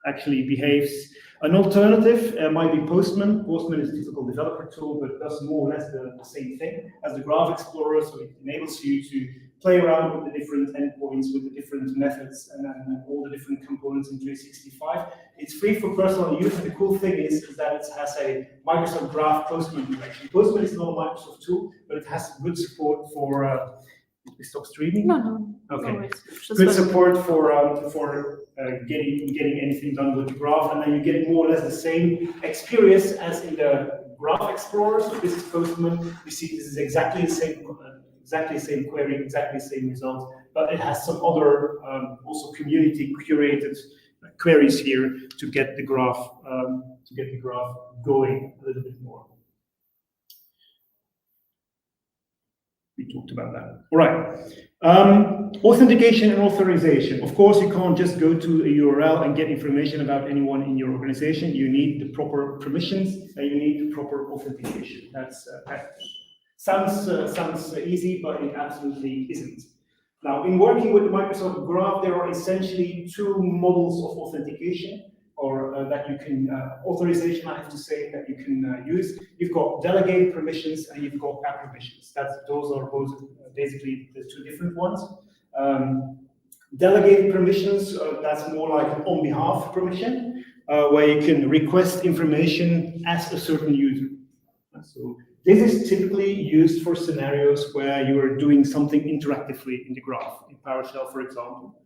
actually behaves. An alternative might be Postman. Postman is a typical developer tool, but does more or less the same thing as the Graph Explorer. So it enables you to play around with the different endpoints, with the different methods, and then all the different components in 365. It's free for personal use, and the cool thing is that it has a Microsoft Graph Postman integration. Postman is not a Microsoft tool, but it has good support for. Did we stop streaming? No. Okay. No, it's just Good support for getting anything done with the graph, and then you get more or less the same experience as in the Graph Explorer. So this is Postman. You see, this is exactly the same query, exactly the same result, but it has some other also community curated queries here to get the graph going a little bit more. We talked about that. All right. Authentication and authorization. Of course, you can't just go to a URL and get information about anyone in your organization. You need the proper permissions and you need the proper authentication. That sounds easy, but it absolutely isn't. Now, in working with Microsoft Graph, there are essentially two models of authentication, or that you can, authorization, I have to say, that you can use. You've got delegated permissions and you've got app permissions. Those are both basically the two different ones. Delegated permissions, that's more like an on behalf permission, where you can request information as a certain user. So this is typically used for scenarios where you are doing something interactively in the graph, in PowerShell, for example.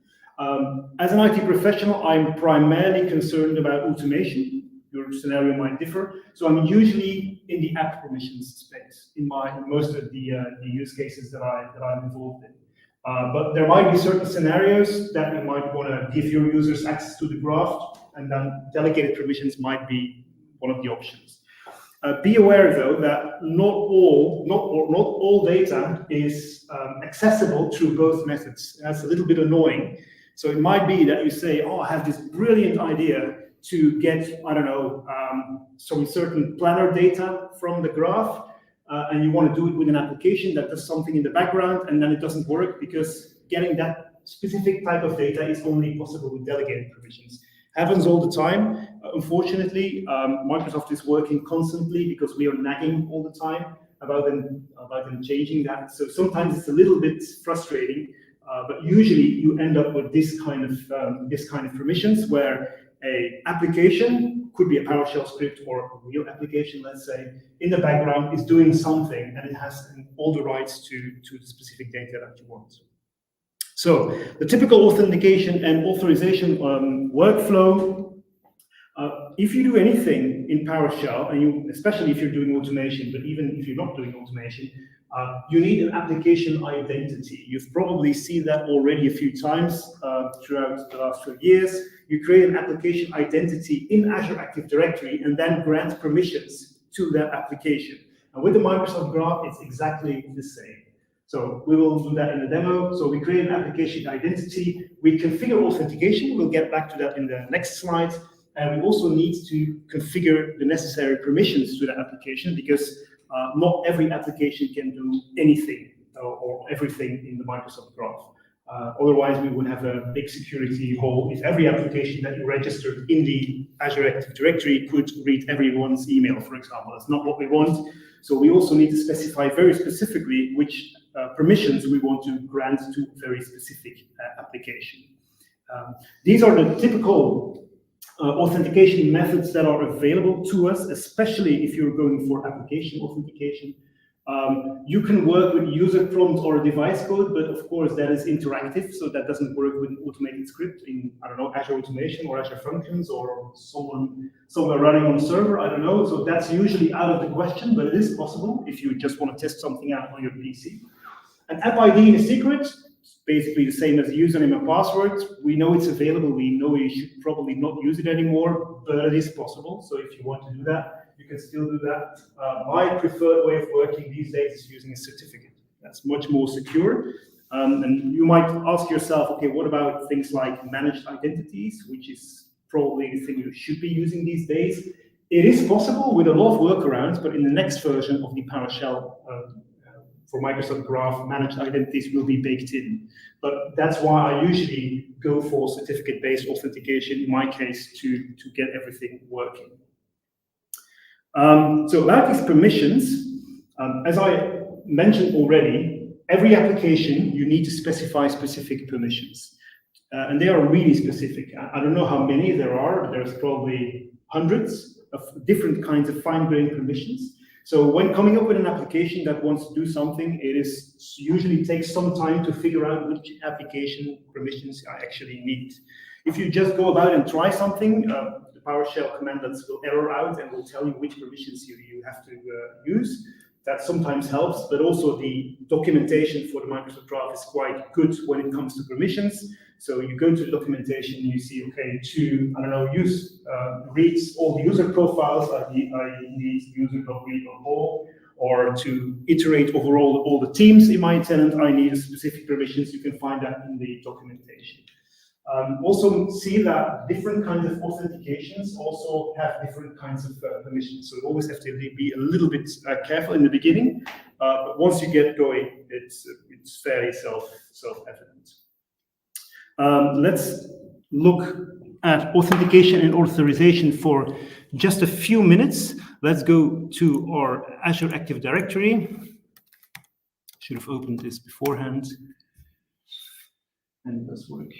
As an IT professional, I'm primarily concerned about automation. Your scenario might differ. So I'm usually in the app permissions space in most of the use cases that I'm involved in. But there might be certain scenarios that you might want to give your users access to the graph, and then delegated permissions might be one of the options. Be aware, though, that not all data is accessible through both methods. That's a little bit annoying. So it might be that you say, oh, I have this brilliant idea to get, I don't know, some certain planner data from the graph, and you want to do it with an application that does something in the background, and then it doesn't work because getting that specific type of data is only possible with delegated permissions. Happens all the time. Unfortunately, Microsoft is working constantly because we are nagging all the time about them changing that. So sometimes it's a little bit frustrating, but usually you end up with this kind of permissions where a application, could be a PowerShell script or a real application, let's say, in the background is doing something and it has all the rights to the specific data that you want. So the typical authentication and authorization workflow, if you do anything in PowerShell, and especially if you're doing automation, but even if you're not doing automation, you need an application identity. You've probably seen that already a few times throughout the last 2 years. You create an application identity in Azure Active Directory and then grant permissions to that application. And with the Microsoft Graph, it's exactly the same. So we will do that in the demo. So we create an application identity. We configure authentication. We'll get back to that in the next slide. And we also need to configure the necessary permissions to that application because not every application can do anything or everything in the Microsoft Graph. Otherwise, we would have a big security hole if every application that you registered in the Azure Active Directory could read everyone's email, for example. That's not what we want. So we also need to specify very specifically which permissions we want to grant to very specific application. These are the typical authentication methods that are available to us, especially if you're going for application authentication. You can work with user prompt or device code, but of course that is interactive, so that doesn't work with an automated script in, I don't know, Azure Automation or Azure Functions or somewhere running on a server, I don't know. So that's usually out of the question, but it is possible if you just want to test something out on your PC. An app ID in a secret, it's basically the same as a username and password. We know it's available. We know you should probably not use it anymore, but it is possible. So if you want to do that, you can still do that. My preferred way of working these days is using a certificate. That's much more secure. And you might ask yourself, okay, what about things like managed identities, which is probably the thing you should be using these days. It is possible with a lot of workarounds, but in the next version of the PowerShell for Microsoft Graph, managed identities will be baked in. But that's why I usually go for certificate-based authentication, in my case, to get everything working. So about these permissions, as I mentioned already, every application, you need to specify specific permissions. And they are really specific. I don't know how many there are, but there's probably hundreds of different kinds of fine-grained permissions. So when coming up with an application that wants to do something, it usually takes some time to figure out which application permissions I actually need. If you just go about and try something, the PowerShell commandlets will error out and will tell you which permissions you have to use. That sometimes helps, but also the documentation for the Microsoft Graph is quite good when it comes to permissions. So you go to the documentation, you see, okay, reads all the user profiles, I need user.read.all, or to iterate over all the teams in my tenant, I need specific permissions. You can find that in the documentation. Also see that different kinds of authentications also have different kinds of permissions. So you always have to be a little bit careful in the beginning, but once you get going, it's fairly self-evident. Let's look at authentication and authorization for just a few minutes. Let's go to our Azure Active Directory. Should have opened this beforehand, and it does work.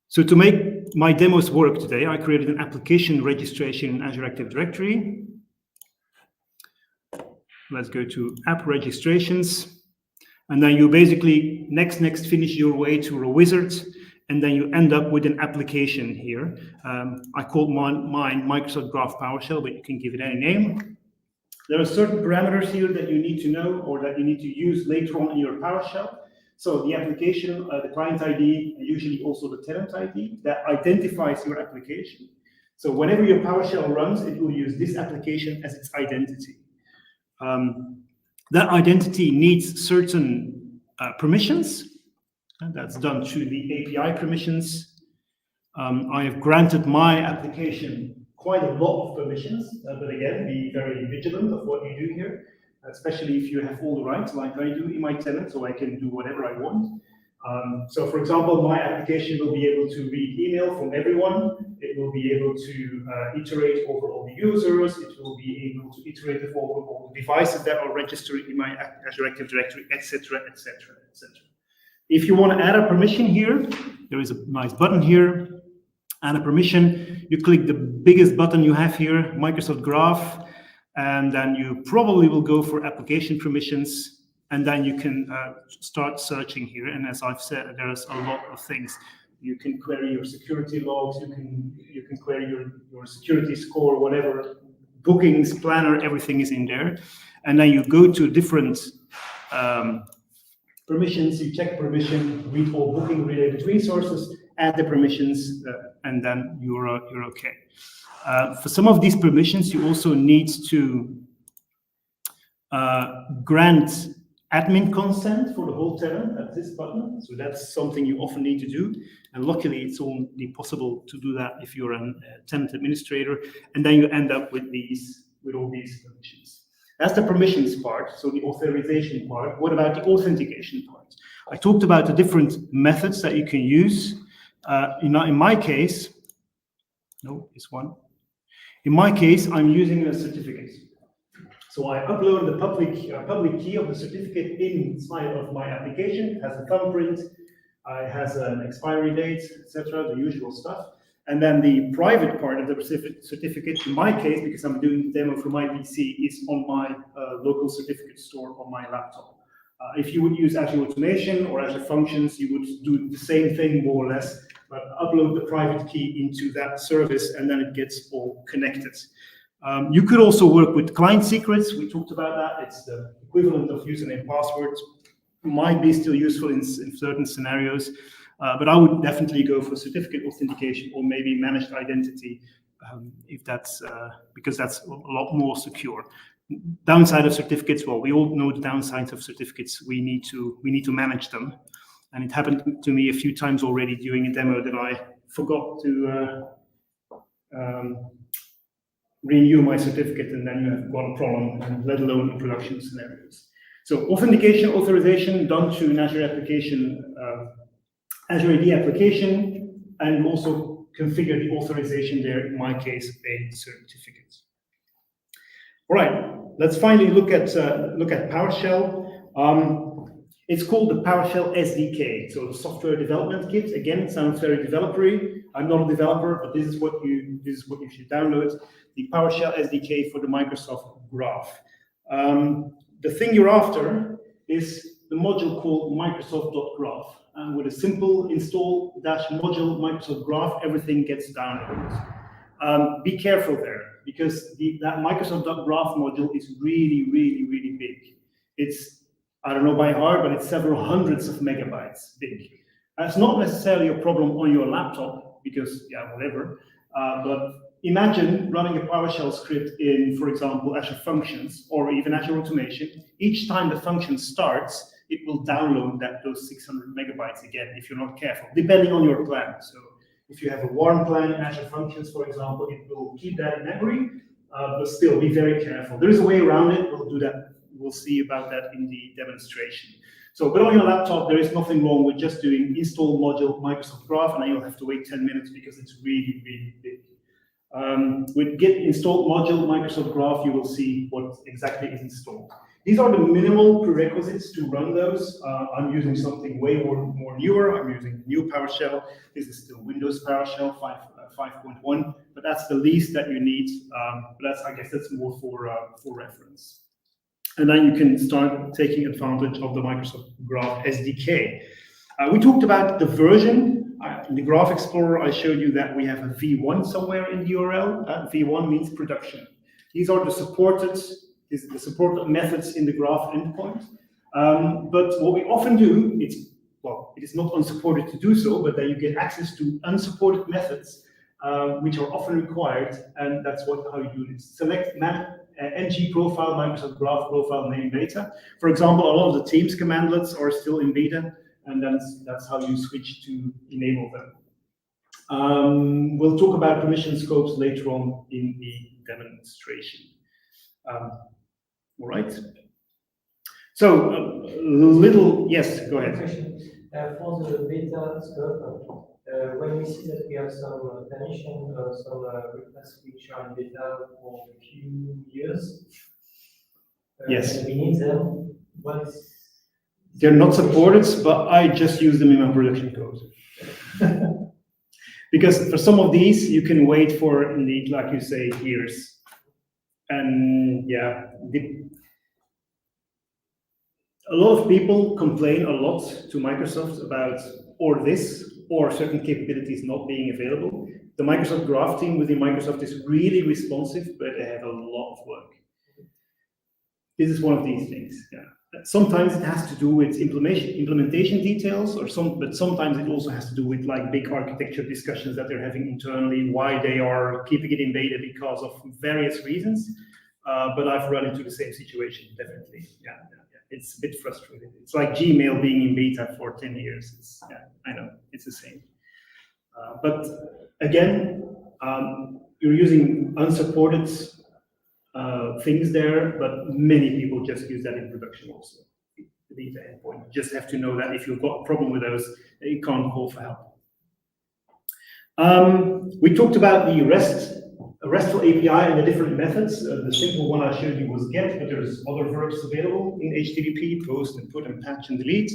So to make my demos work today, I created an application registration in Azure Active Directory. Let's go to app registrations. And then you basically next finish your way to a wizard, and then you end up with an application here. I called mine Microsoft Graph PowerShell, but you can give it any name. There are certain parameters here that you need to know or that you need to use later on in your PowerShell. So the application, the client ID, and usually also the tenant ID, that identifies your application. So whenever your PowerShell runs, it will use this application as its identity. That identity needs certain permissions, and that's done through the API permissions. I have granted my application quite a lot of permissions, but again, be very vigilant of what you do here, especially if you have all the rights like I do in my tenant, so I can do whatever I want. So for example, my application will be able to read email from everyone. It will be able to iterate over all the users. It will be able to iterate over all the devices that are registered in my Azure Active Directory, etc., etc., etc. If you want to add a permission here, there is a nice button here, add a permission. You click the biggest button you have here, Microsoft Graph, and then you probably will go for application permissions. And then you can start searching here. And as I've said, there's a lot of things. You can query your security logs. You can query your security score, whatever, bookings, planner, everything is in there. And then you go to different permissions. You check permission, read all booking related resources, add the permissions, and then you're okay. For some of these permissions, you also need to grant admin consent for the whole tenant at this button. So that's something you often need to do. And luckily, it's only possible to do that if you're a tenant administrator. And then you end up with all these permissions. That's the permissions part, so the authorization part. What about the authentication part? I talked about the different methods that you can use. In my case, no, this one. In my case, I'm using a certificate. So I upload the public key of the certificate inside of my application. It has a thumbprint, it has an expiry date, etc., the usual stuff. And then the private part of the certificate, in my case, because I'm doing the demo for my PC, is on my local certificate store on my laptop. If you would use Azure Automation or Azure Functions, you would do the same thing more or less, but upload the private key into that service, and then it gets all connected. You could also work with client secrets. We talked about that. It's the equivalent of username and passwords. Might be still useful in certain scenarios, but I would definitely go for certificate authentication or maybe managed identity, if that's because that's a lot more secure. Downside of certificates, well, we all know the downsides of certificates. We need to manage them, and it happened to me a few times already during a demo that I forgot to renew my certificate, and then you have got a problem, and let alone in production scenarios. So authentication, authorization done through an Azure application, Azure AD application, and also configure the authorization there, in my case, a certificate. All right, let's finally look at PowerShell. It's called the PowerShell SDK, so the software development kit. Again, it sounds very developer-y. I'm not a developer, but this is what you should download: the PowerShell SDK for the Microsoft Graph. The thing you're after is the module called Microsoft.graph, and with a simple install -module Microsoft Graph, everything gets downloaded. Be careful there, because that Microsoft.graph module is really, really, really big. It's, I don't know by heart, but it's several hundreds of megabytes big. That's not necessarily a problem on your laptop, because, yeah, whatever. But imagine running a PowerShell script in, for example, Azure Functions or even Azure Automation. Each time the function starts, it will download those 600 megabytes again, if you're not careful, depending on your plan. So if you have a warm plan in Azure Functions, for example, it will keep that in memory, but still be very careful. There is a way around it. We'll do that. We'll see about that in the demonstration. So, but on your laptop, there is nothing wrong with just doing install module Microsoft Graph, and then you'll have to wait 10 minutes because it's really, really big. With git install module Microsoft Graph, you will see what exactly is installed. These are the minimal prerequisites to run those. I'm using something way more newer. I'm using new PowerShell. This is still Windows PowerShell 5.1, but that's the least that you need. But I guess that's more for reference. And then you can start taking advantage of the Microsoft Graph SDK. We talked about the version. In the Graph Explorer, I showed you that we have a V1 somewhere in the URL. V1 means production. These are the supported methods in the Graph endpoint. But what we often do, it is not unsupported to do so, but then you get access to unsupported methods, which are often required, and that's how you do this. Select ng profile, Microsoft Graph profile name beta. For example, a lot of the Teams commandlets are still in beta, and that's how you switch to enable them. We'll talk about permission scopes later on in the demonstration. All right. So, yes, go ahead. For the beta scope, when we see that we have some permission, some requests which are in beta for a few years, yes, and we need them. They're not supported, but I just use them in my production code. Because for some of these, you can wait for, indeed, like you say, years. And yeah, a lot of people complain a lot to Microsoft about or this or certain capabilities not being available. The Microsoft Graph team within Microsoft is really responsive, but they have a lot of work. This is one of these things. Yeah. Sometimes it has to do with implementation details, but sometimes it also has to do with like big architecture discussions that they're having internally, why they are keeping it in beta because of various reasons. But I've run into the same situation, definitely. Yeah. It's a bit frustrating. It's like Gmail being in beta for 10 years. I know, it's the same. But again, you're using unsupported things there, but many people just use that in production also. The beta endpoint. You just have to know that if you've got a problem with those, you can't call for help. We talked about the RESTful API and the different methods. The simple one I showed you was get, but there's other verbs available in HTTP, post and put and patch and delete.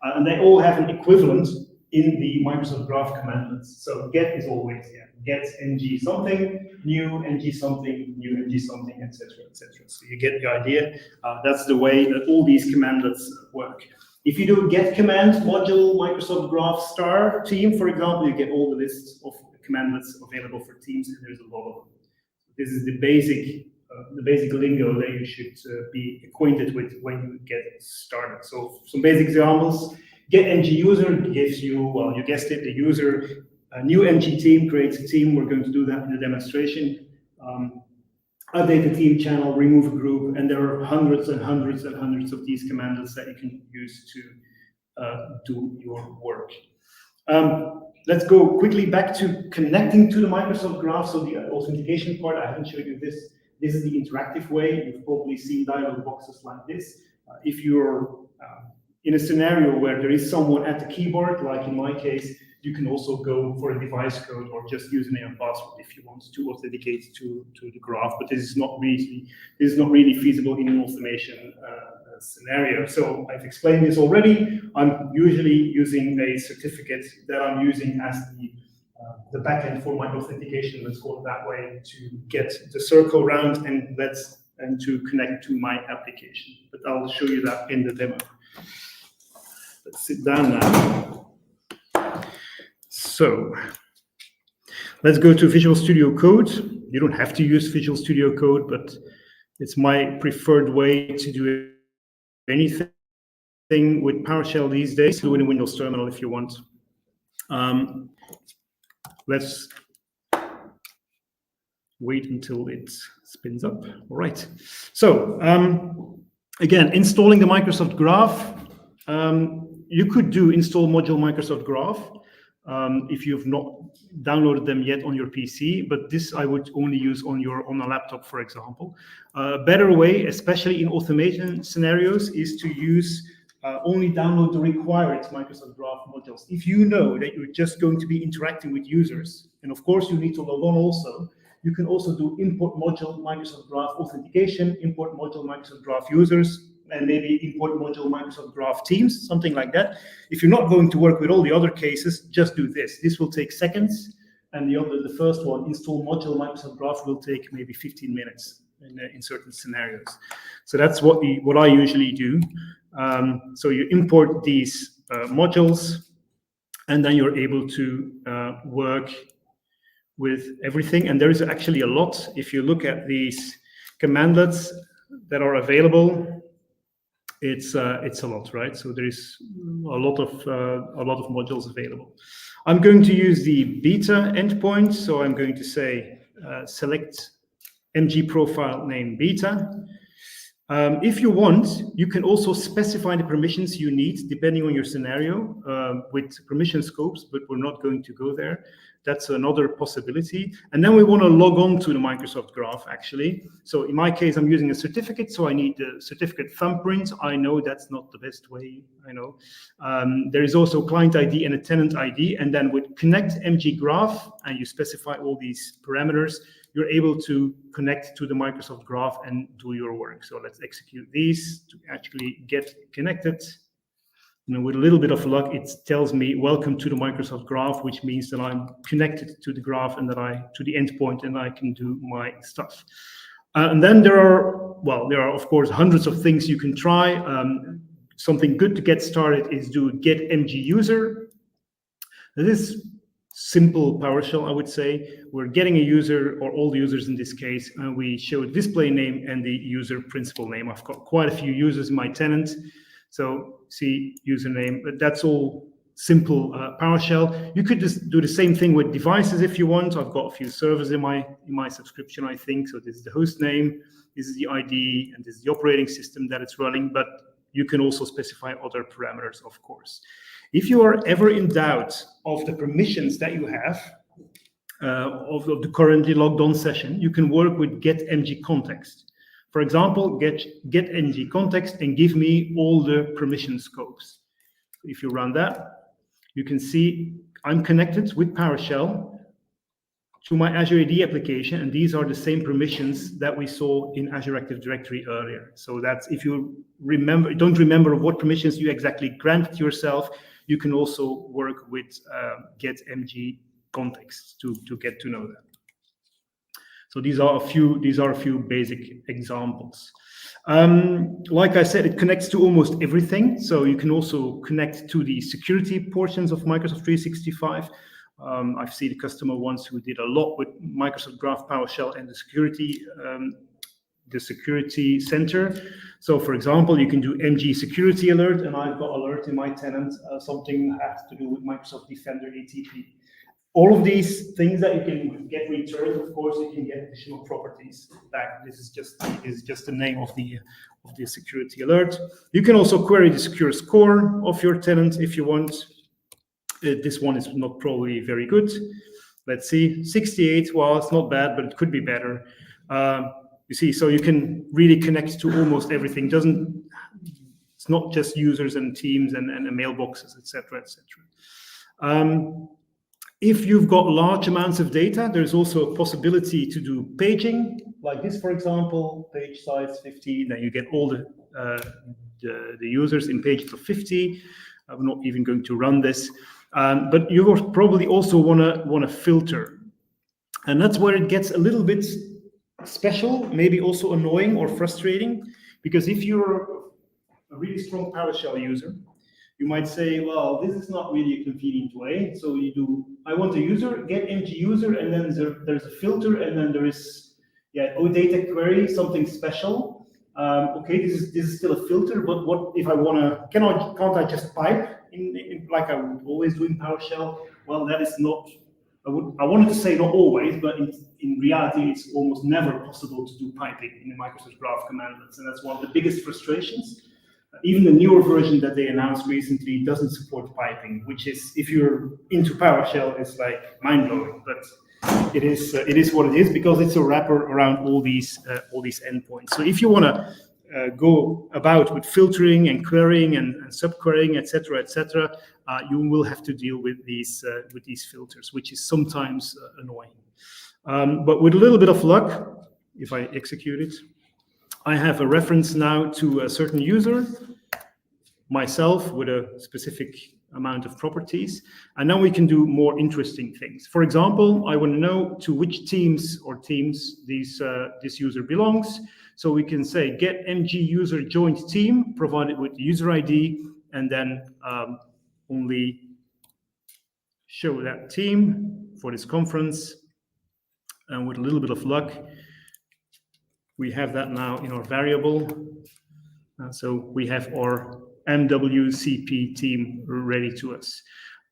And they all have an equivalent in the Microsoft Graph commandlets. So get is always get ng something, new ng something, new ng something, etc., etc. So you get the idea. That's the way that all these commandlets work. If you do get command module Microsoft Graph star team, for example, you get all the lists of commandlets available for Teams, and there's a lot of them. This is the basic lingo that you should be acquainted with when you get started. So some basic examples: get ng user gives you, well, you guessed it, the user. A new ng team creates a team. We're going to do that in the demonstration. Update the team channel, remove a group, and there are hundreds and hundreds and hundreds of these commandlets that you can use to do your work. Let's go quickly back to connecting to the Microsoft Graph. So the authentication part, I haven't showed you this. This is the interactive way. You've probably seen dialog boxes like this. If you're in a scenario where there is someone at the keyboard, like in my case, you can also go for a device code or just username and password if you want to authenticate to the graph. But this is not really feasible in an automation scenario. So I've explained this already. I'm usually using a certificate that I'm using as the backend for my authentication, let's call it that way, to get the circle round and to connect to my application. But I'll show you that in the demo. Let's sit down now. So let's go to Visual Studio Code. You don't have to use Visual Studio Code, but it's my preferred way to do anything with PowerShell these days. Do it in Windows Terminal if you want. Let's wait until it spins up. All right. So again, installing the Microsoft Graph. You could do install module Microsoft Graph if you've not downloaded them yet on your PC, but this I would only use on a laptop, for example. A better way, especially in automation scenarios, is to use only download the required Microsoft Graph modules. If you know that you're just going to be interacting with users, and of course you need to log on also, you can also do import module Microsoft Graph authentication, import module Microsoft Graph users, and maybe import module Microsoft Graph Teams, something like that. If you're not going to work with all the other cases, just do this. This will take seconds, and the first one, install module Microsoft Graph, will take maybe 15 minutes in certain scenarios. So that's what I usually do. So you import these modules, and then you're able to work with everything. And there is actually a lot. If you look at these commandlets that are available, it's a lot, right? So there is a lot of modules available. I'm going to use the beta endpoint. So I'm going to say select MG profile name beta. If you want, you can also specify the permissions you need depending on your scenario with permission scopes, but we're not going to go there. That's another possibility. And then we want to log on to the Microsoft Graph, actually. So in my case, I'm using a certificate, so I need the certificate thumbprint. I know that's not the best way, I know. There is also client ID and a tenant ID. And then with connect MG Graph, and you specify all these parameters, you're able to connect to the Microsoft Graph and do your work. So let's execute these to actually get connected. With a little bit of luck, it tells me welcome to the Microsoft Graph, which means that I'm connected to the graph and to the endpoint, and I can do my stuff. And then there are of course hundreds of things you can try. Something good to get started is do get MG user. This is simple PowerShell, I would say. We're getting a user, or all the users in this case, and we show display name and the user principal name. I've got quite a few users in my tenant. So see username, but that's all simple PowerShell. You could just do the same thing with devices if you want. I've got a few servers in my subscription, I think. So this is the host name, this is the ID, and this is the operating system that it's running, but you can also specify other parameters, of course. If you are ever in doubt of the permissions that you have of the currently logged on session, you can work with get MG context. For example, get MG context and give me all the permission scopes. If you run that, you can see I'm connected with PowerShell to my Azure AD application, and these are the same permissions that we saw in Azure Active Directory earlier. So that's, if you don't remember what permissions you exactly granted yourself, you can also work with get MG context to get to know that. So these are a few basic examples. Like I said, it connects to almost everything. So you can also connect to the security portions of Microsoft 365. I've seen the customer ones who did a lot with Microsoft Graph PowerShell and the security center. So for example, you can do MG security alert, and I've got alert in my tenant, something has to do with Microsoft Defender ATP. All of these things that you can get returned, of course, you can get additional properties back. This is just the name of the security alert. You can also query the secure score of your tenant if you want. This one is not probably very good. Let's see, 68. Well, it's not bad, but it could be better. You see, so you can really connect to almost everything. It's not just users and teams and mailboxes, etc., etc. If you've got large amounts of data, there's also a possibility to do paging, like this, for example, page size 15, then you get all the the users in pages of 50. I'm not even going to run this, but you will probably also want to filter, and that's where it gets a little bit special, maybe also annoying or frustrating, because if you're a really strong PowerShell user, you might say, well, this is not really a convenient way. So you do, I want a user, get mg user, and then there's a filter, and then there is, OData query, something special. Okay, this is still a filter, but what if I can't I just pipe in like I would always do in PowerShell? Well, that is not, I wanted to say not always, but in reality, it's almost never possible to do piping in the Microsoft Graph commandlets, and that's one of the biggest frustrations. Even the newer version that they announced recently doesn't support piping, which is, if you're into PowerShell, it's like mind-blowing. But it is what it is, because it's a wrapper around all these endpoints. So if you want to go about with filtering and querying and subquerying, etc., you will have to deal with these filters, which is sometimes annoying. But with a little bit of luck, if I execute it, I have a reference now to a certain user, myself, with a specific amount of properties, and now we can do more interesting things. For example, I want to know to which teams this user belongs, so we can say get mg user joined team provided with user ID, and then only show that team for this conference, and with a little bit of luck, we have that now in our variable. So we have our MWCP team ready to us.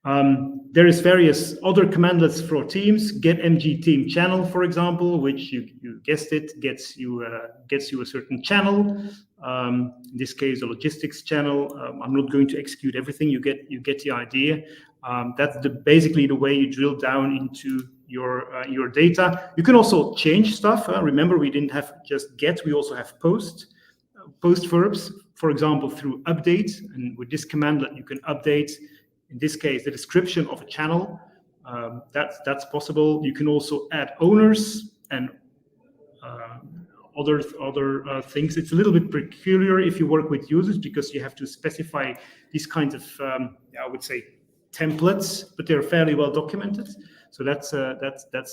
There is various other commandlets for teams. Get mg team channel, for example, which you guessed it, gets you a certain channel. In this case, a logistics channel. I'm not going to execute everything. You get the idea. That's basically the way you drill down into your data. You can also change stuff. Remember, we didn't have just get, we also have post verbs, for example, through update. And with this commandlet, you can update, in this case, the description of a channel. That's possible. You can also add owners and other things. It's a little bit peculiar if you work with users, because you have to specify these kinds of, I would say, templates, but they're fairly well documented. So that's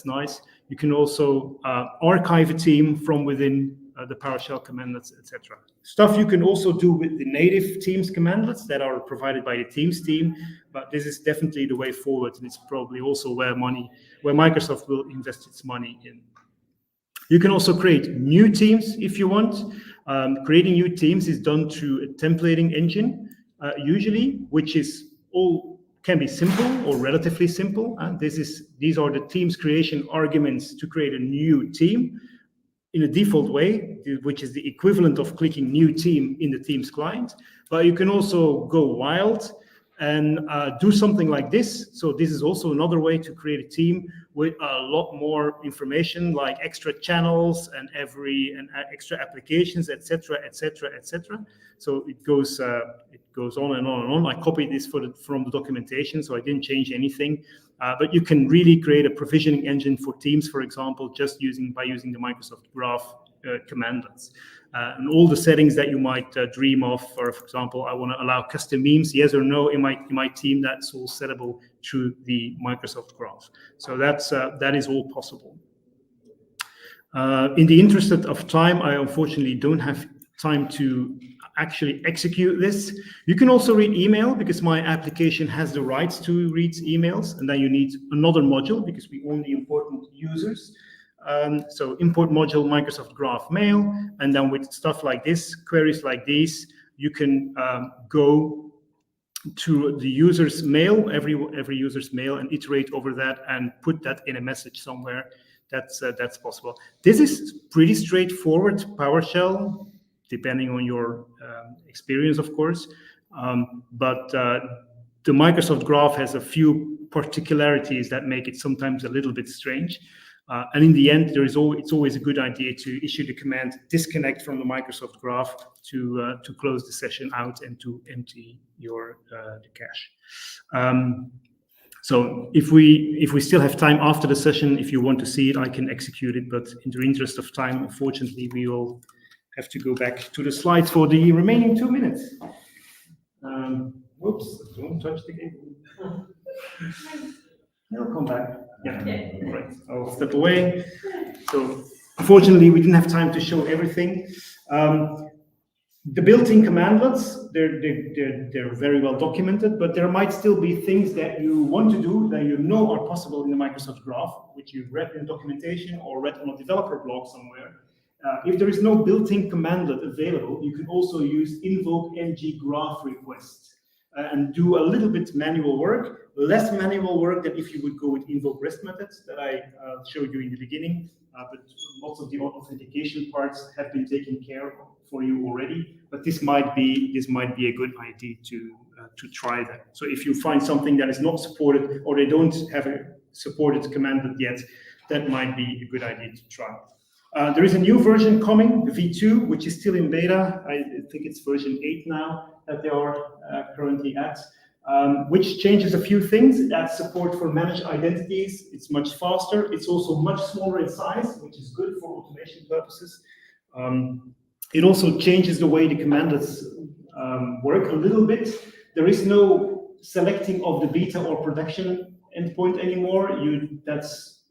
nice. You can also archive a team from within the PowerShell commandlets, etc. Stuff you can also do with the native Teams commandlets that are provided by the Teams team, but this is definitely the way forward, and it's probably also where Microsoft will invest its money in. You can also create new teams if you want. Creating new teams is done through a templating engine, usually, which is can be simple or relatively simple. These are the Teams creation arguments to create a new team in a default way, which is the equivalent of clicking new team in the Teams client. But you can also go wild and do something like this. So this is also another way to create a team with a lot more information, like extra channels and extra applications, etc., etc., etc. So it goes on and on and on. I copied this from the documentation, so I didn't change anything. But you can really create a provisioning engine for Teams, for example, just by using the Microsoft Graph commandlets. And all the settings that you might dream of. For example, I want to allow custom memes, yes or no, in my team. That's all settable through the Microsoft Graph. So that is all possible. In the interest of time, I unfortunately don't have time to actually execute this. You can also read email, because my application has the right to read emails, and then you need another module because we only import users. So import module Microsoft Graph Mail, and then with stuff like this, queries like these, you can go to the user's mail, every user's mail, and iterate over that and put that in a message somewhere. That's possible. This is pretty straightforward PowerShell, depending on your experience, of course. But the Microsoft Graph has a few particularities that make it sometimes a little bit strange. And in the end, it's always a good idea to issue the command disconnect from the Microsoft Graph to close the session out and to empty the cache. So if we still have time after the session, if you want to see it, I can execute it. But in the interest of time, unfortunately, we will have to go back to the slides for the remaining 2 minutes. Whoops, don't touch the cable. It'll come back. Yeah, right. I'll step away. So unfortunately, we didn't have time to show everything. The built-in commandlets, they're very well documented, but there might still be things that you want to do that you know are possible in the Microsoft Graph, which you've read in documentation or read on a developer blog somewhere. If there is no built-in commandlet available, you can also use invoke nggraph request and do a little bit manual work, less manual work than if you would go with invoke REST methods that I showed you in the beginning, but lots of the authentication parts have been taken care of for you already. But this might be a good idea to try that. So if you find something that is not supported or they don't have a supported commandlet yet, that might be a good idea to try. There is a new version coming, the V2, which is still in beta. I think it's version 8 now that they are currently at, which changes a few things. It adds support for managed identities. It's much faster. It's also much smaller in size, which is good for automation purposes. It also changes the way the commandlets work a little bit. There is no selecting of the beta or production endpoint anymore. That's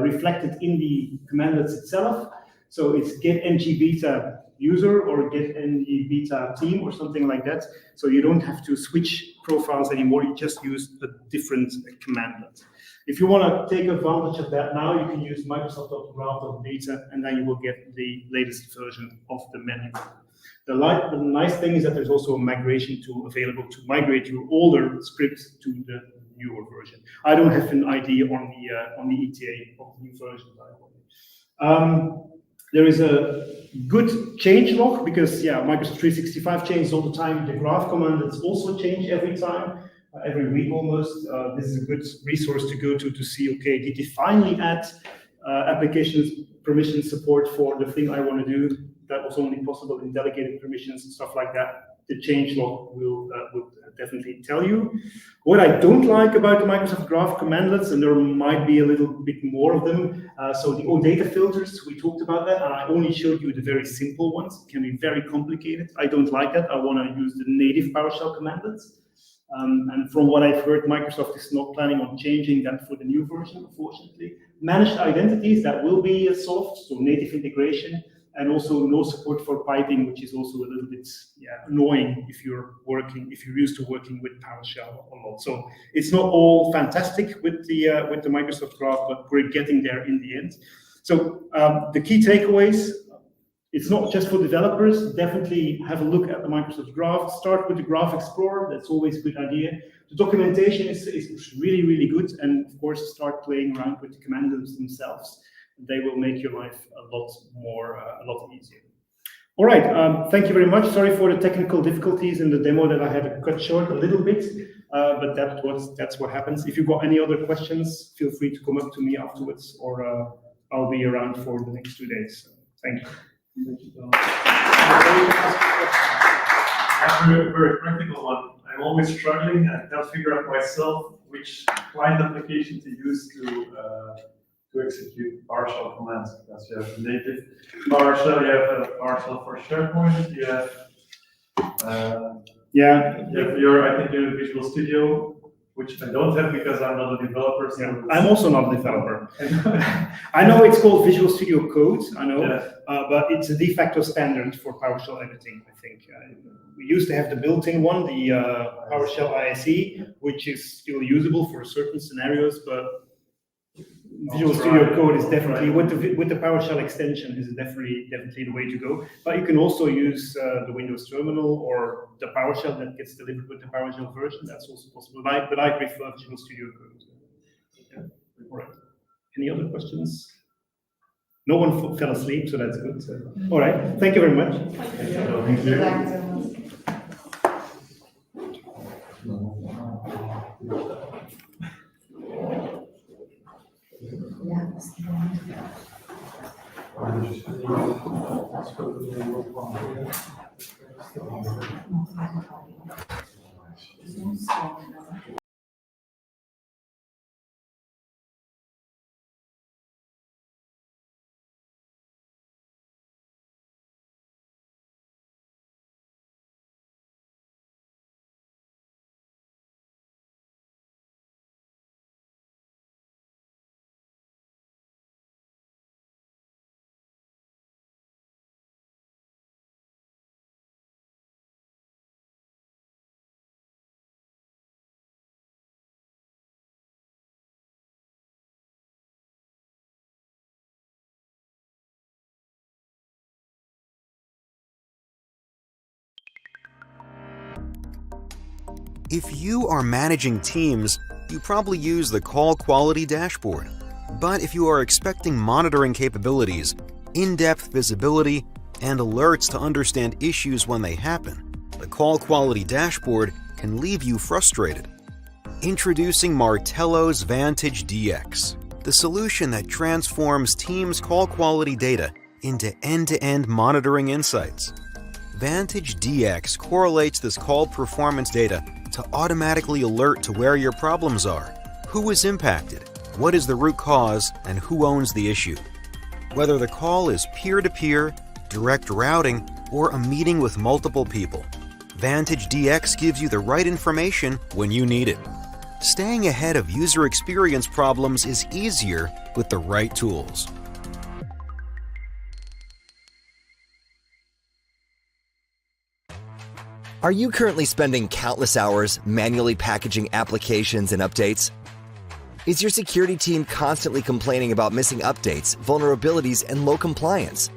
reflected in the commandlets itself. So it's get ng beta user or get ng beta team or something like that. So you don't have to switch profiles anymore. You just use a different commandlet. If you want to take advantage of that now, you can use Microsoft.graph.beta, and then you will get the latest version of the menu. The nice thing is that there's also a migration tool available to migrate your older scripts to the newer version. I don't have an idea on the ETA of the new version. There is a good change log because Microsoft 365 changes all the time. The graph commandlets also change every time, every week almost. This is a good resource to go to see, okay, did you finally add applications permission support for the thing I want to do? That was only possible in delegated permissions and stuff like that. The change log will definitely tell you. What I don't like about the Microsoft Graph commandlets, and there might be a little bit more of them, so the OData filters, we talked about that, and I only showed you the very simple ones. It can be very complicated. I don't like that. I want to use the native PowerShell commandlets. And from what I've heard, Microsoft is not planning on changing that for the new version, unfortunately. Managed identities, that will be solved, so native integration, and also no support for piping, which is also a little bit annoying if you're used to working with PowerShell a lot. So it's not all fantastic with the Microsoft Graph, but we're getting there in the end. So the key takeaways: it's not just for developers. Definitely have a look at the Microsoft Graph. Start with the Graph Explorer. That's always a good idea. The documentation is really, really good, and of course, start playing around with the commandlets themselves. They will make your life a lot easier. All right, thank you very much. Sorry for the technical difficulties in the demo that I had to cut short a little bit, but that's what happens. If you've got any other questions, feel free to come up to me afterwards, or I'll be around for the next 2 days. Thank you. A very practical one. I'm always struggling. I can't figure out myself which client application to use to execute PowerShell commands, because you have native PowerShell, you have PowerShell for SharePoint, you have I think you have Visual Studio, which I don't have because I'm not a developer. So I'm also not a developer. I know it's called Visual Studio Code, I know, but it's a de facto standard for PowerShell editing, I think. We used to have the built-in one, the PowerShell ISE, which is still usable for certain scenarios, but Visual Studio Code is definitely, with the PowerShell extension, is definitely the way to go. But you can also use the Windows Terminal or the PowerShell that gets delivered with the PowerShell version. That's also possible. But I prefer Visual Studio Code. Yeah. All right. Any other questions? No one fell asleep, so that's good. All right. Thank you very much. Thank you. If you are managing teams, you probably use the call quality dashboard. But if you are expecting monitoring capabilities, in-depth visibility, and alerts to understand issues when they happen, the call quality dashboard can leave you frustrated. Introducing Martello's Vantage DX, the solution that transforms Teams' call quality data into end-to-end monitoring insights. Vantage DX correlates this call performance data to automatically alert to where your problems are, who is impacted, what is the root cause, and who owns the issue. Whether the call is peer-to-peer, direct routing, or a meeting with multiple people, Vantage DX gives you the right information when you need it. Staying ahead of user experience problems is easier with the right tools. Are you currently spending countless hours manually packaging applications and updates? Is your security team constantly complaining about missing updates, vulnerabilities, and low compliance?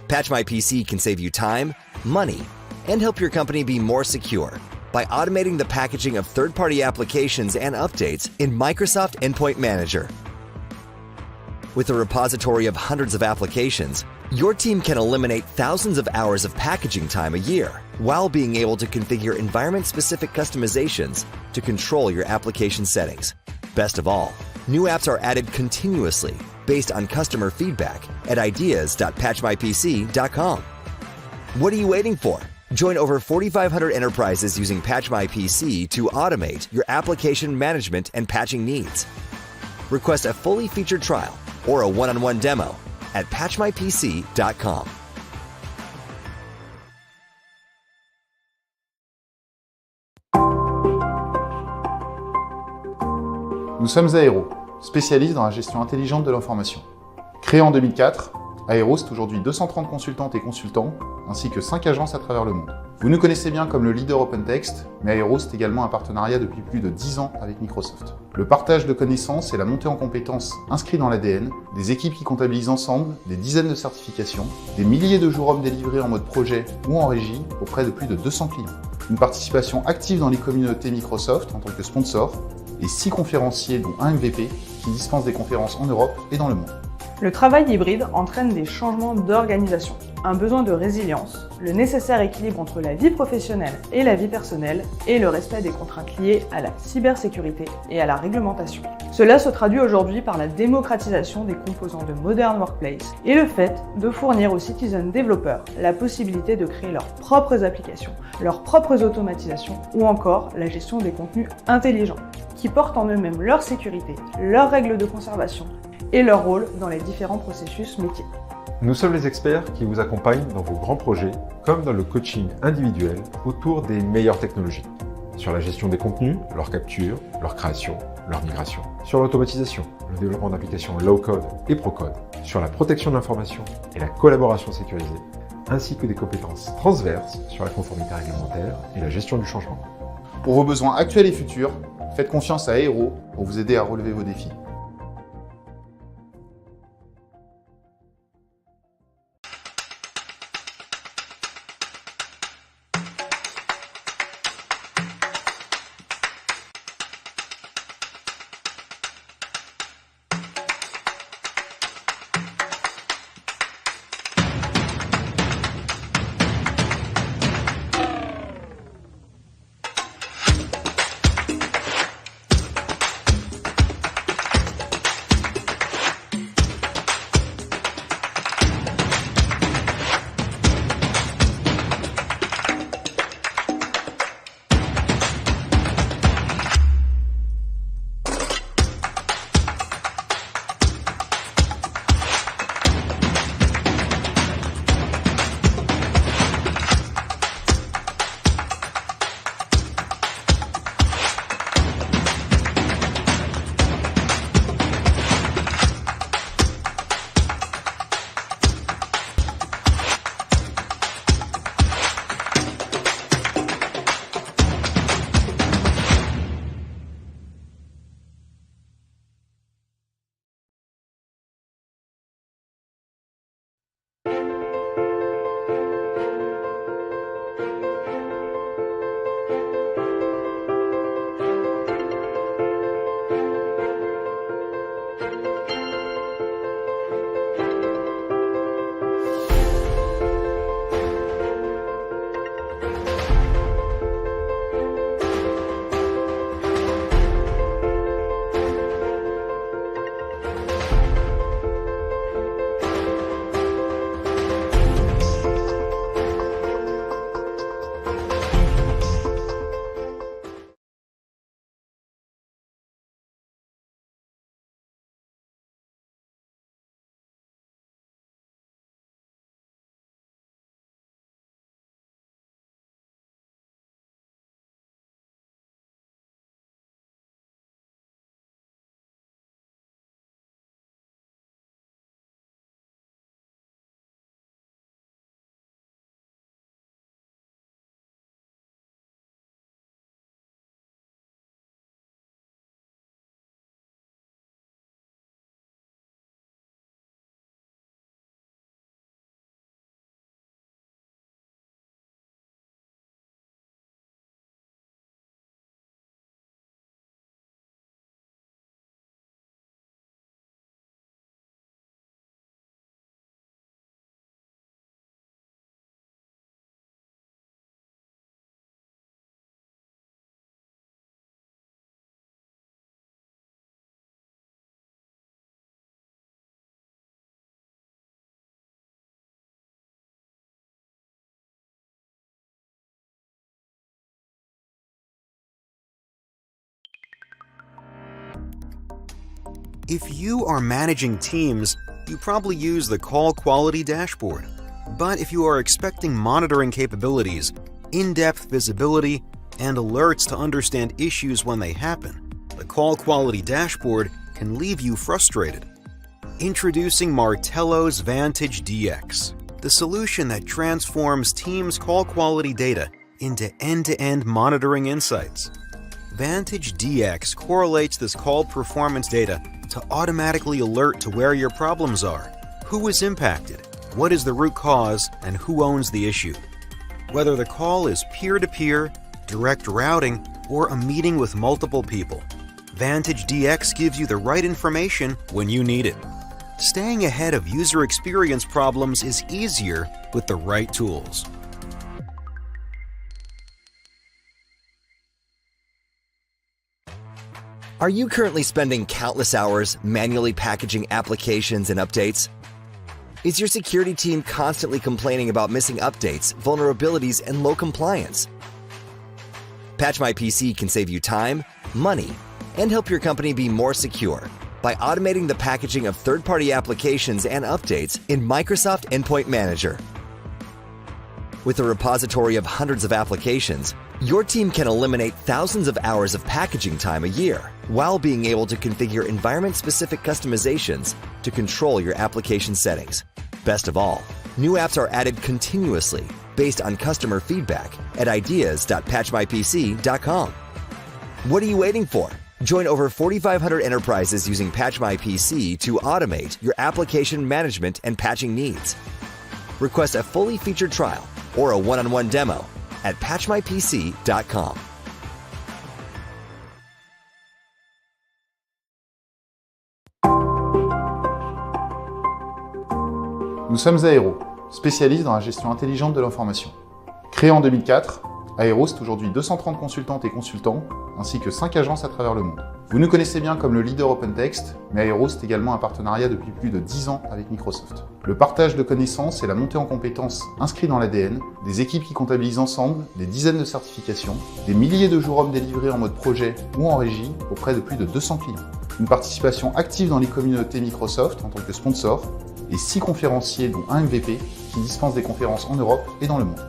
Patch My PC can save you time, money, and help your company be more secure by automating the packaging of third-party applications and updates in Microsoft Endpoint Manager. With a repository of hundreds of applications, your team can eliminate thousands of hours of packaging time a year while being able to configure environment-specific customizations to control your application settings. Best of all, new apps are added continuously based on customer feedback at ideas.patchmypc.com. What are you waiting for? Join over 4,500 enterprises using Patch My PC to automate your application management and patching needs. Request a fully featured trial or a one-on-one demo at patchmypc.com. Nous sommes Aero, spécialistes dans la gestion intelligente de l'information. Créé en 2004, Aero, c'est aujourd'hui 230 consultantes et consultants, ainsi que 5 agences à travers le monde. Vous nous connaissez bien comme le leader OpenText, mais Aero, c'est également un partenariat depuis plus de 10 ans avec Microsoft. Le partage de connaissances et la montée en compétences inscrits dans l'ADN, des équipes qui comptabilisent ensemble des dizaines de certifications, des milliers de jours hommes délivrés en mode projet ou en régie auprès de plus de 200 clients. Une participation active dans les communautés Microsoft en tant que sponsor, et 6 conférenciers dont un MVP qui dispensent des conférences en Europe et dans le monde. Le travail hybride entraîne des changements d'organisation, un besoin de résilience, le nécessaire équilibre entre la vie professionnelle et la vie personnelle et le respect des contraintes liées à la cybersécurité et à la réglementation. Cela se traduit aujourd'hui par la démocratisation des composants de Modern Workplace et le fait de fournir aux citizen développeurs la possibilité de créer leurs propres applications, leurs propres automatisations ou encore la gestion des contenus intelligents qui portent en eux-mêmes leur sécurité, leurs règles de conservation et leur rôle dans les différents processus métiers. Nous sommes les experts qui vous accompagnent dans vos grands projets, comme dans le coaching individuel autour des meilleures technologies. Sur la gestion des contenus, leur capture, leur création, leur migration. Sur l'automatisation, le développement d'applications low-code et pro-code. Sur la protection de l'information et la collaboration sécurisée, ainsi que des compétences transverses sur la conformité réglementaire et la gestion du changement. Pour vos besoins actuels et futurs, faites confiance à Aero pour vous aider à relever vos défis. If you are managing teams, you probably use the call quality dashboard. But if you are expecting monitoring capabilities, in-depth visibility, and alerts to understand issues when they happen, the call quality dashboard can leave you frustrated. Introducing Martello's Vantage DX, the solution that transforms Teams' call quality data into end-to-end monitoring insights. Vantage DX correlates this call performance data to automatically alert to where your problems are, who is impacted, what is the root cause, and who owns the issue. Whether the call is peer-to-peer, direct routing, or a meeting with multiple people, Vantage DX gives you the right information when you need it. Staying ahead of user experience problems is easier with the right tools. Are you currently spending countless hours manually packaging applications and updates? Is your security team constantly complaining about missing updates, vulnerabilities, and low compliance? Patch My PC can save you time, money, and help your company be more secure by automating the packaging of third-party applications and updates in Microsoft Endpoint Manager. With a repository of hundreds of applications, your team can eliminate thousands of hours of packaging time a year while being able to configure environment-specific customizations to control your application settings. Best of all, new apps are added continuously based on customer feedback at ideas.patchmypc.com. What are you waiting for? Join over 4,500 enterprises using Patch My PC to automate your application management and patching needs. Request a fully featured trial or a one-on-one demo at patchmypc.com. Nous sommes Aero, spécialistes dans la gestion intelligente de l'information. Créé en 2004, Aero, c'est aujourd'hui 230 consultantes et consultants, ainsi que 5 agences à travers le monde. Vous nous connaissez bien comme le leader OpenText, mais Aero, c'est également un partenariat depuis plus de 10 ans avec Microsoft. Le partage de connaissances et la montée en compétences inscrits dans l'ADN, des équipes qui comptabilisent ensemble des dizaines de certifications, des milliers de jours hommes délivrés en mode projet ou en régie auprès de plus de 200 clients. Une participation active dans les communautés Microsoft en tant que sponsor, et 6 conférenciers dont un MVP qui dispensent des conférences en Europe et dans le monde.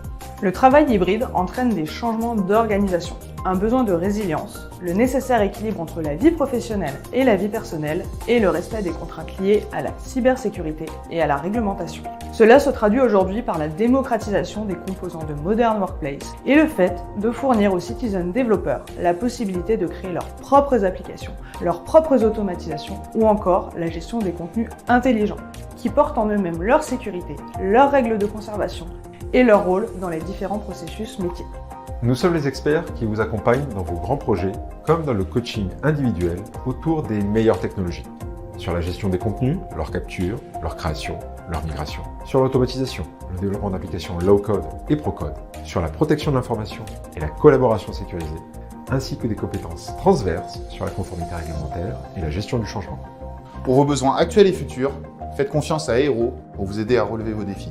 Le travail hybride entraîne des changements d'organisation, un besoin de résilience, le nécessaire équilibre entre la vie professionnelle et la vie personnelle et le respect des contraintes liées à la cybersécurité et à la réglementation. Cela se traduit aujourd'hui par la démocratisation des composants de Modern Workplace et le fait de fournir aux citizen développeurs la possibilité de créer leurs propres applications, leurs propres automatisations ou encore la gestion des contenus intelligents qui portent en eux-mêmes leur sécurité, leurs règles de conservation et leur rôle dans les différents processus métiers. Nous sommes les experts qui vous accompagnent dans vos grands projets, comme dans le coaching individuel autour des meilleures technologies. Sur la gestion des contenus, leur capture, leur création, leur migration. Sur l'automatisation, le développement d'applications low-code et pro-code. Sur la protection de l'information et la collaboration sécurisée, ainsi que des compétences transverses sur la conformité réglementaire et la gestion du changement. Pour vos besoins actuels et futurs, faites confiance à Aero pour vous aider à relever vos défis.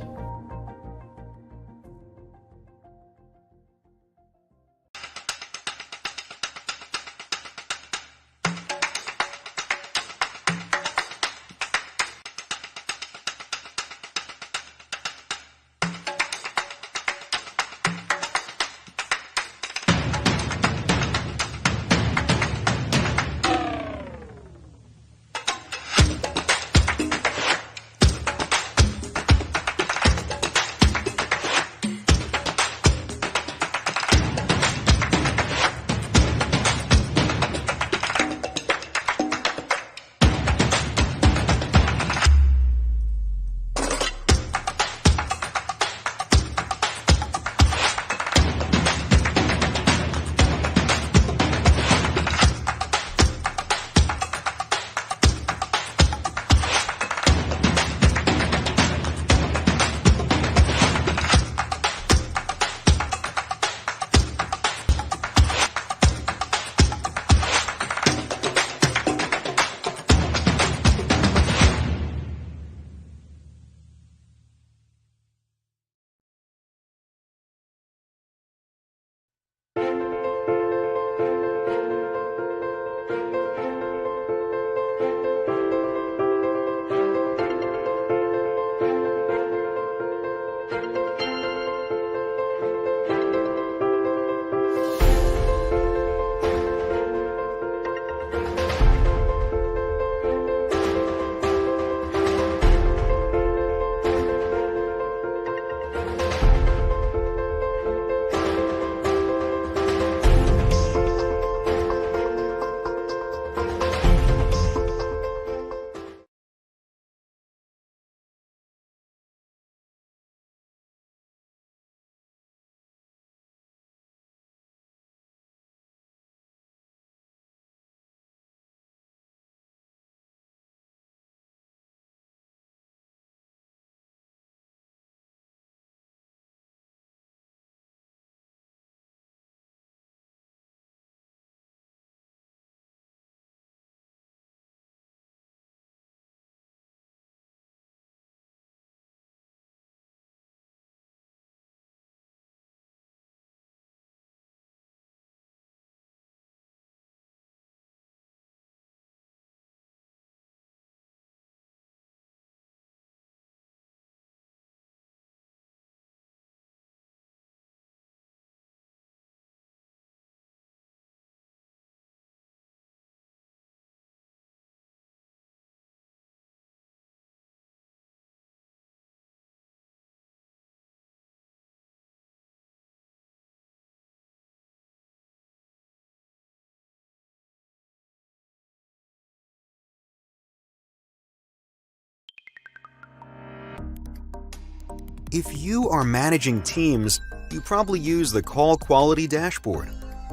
If you are managing teams, you probably use the call quality dashboard.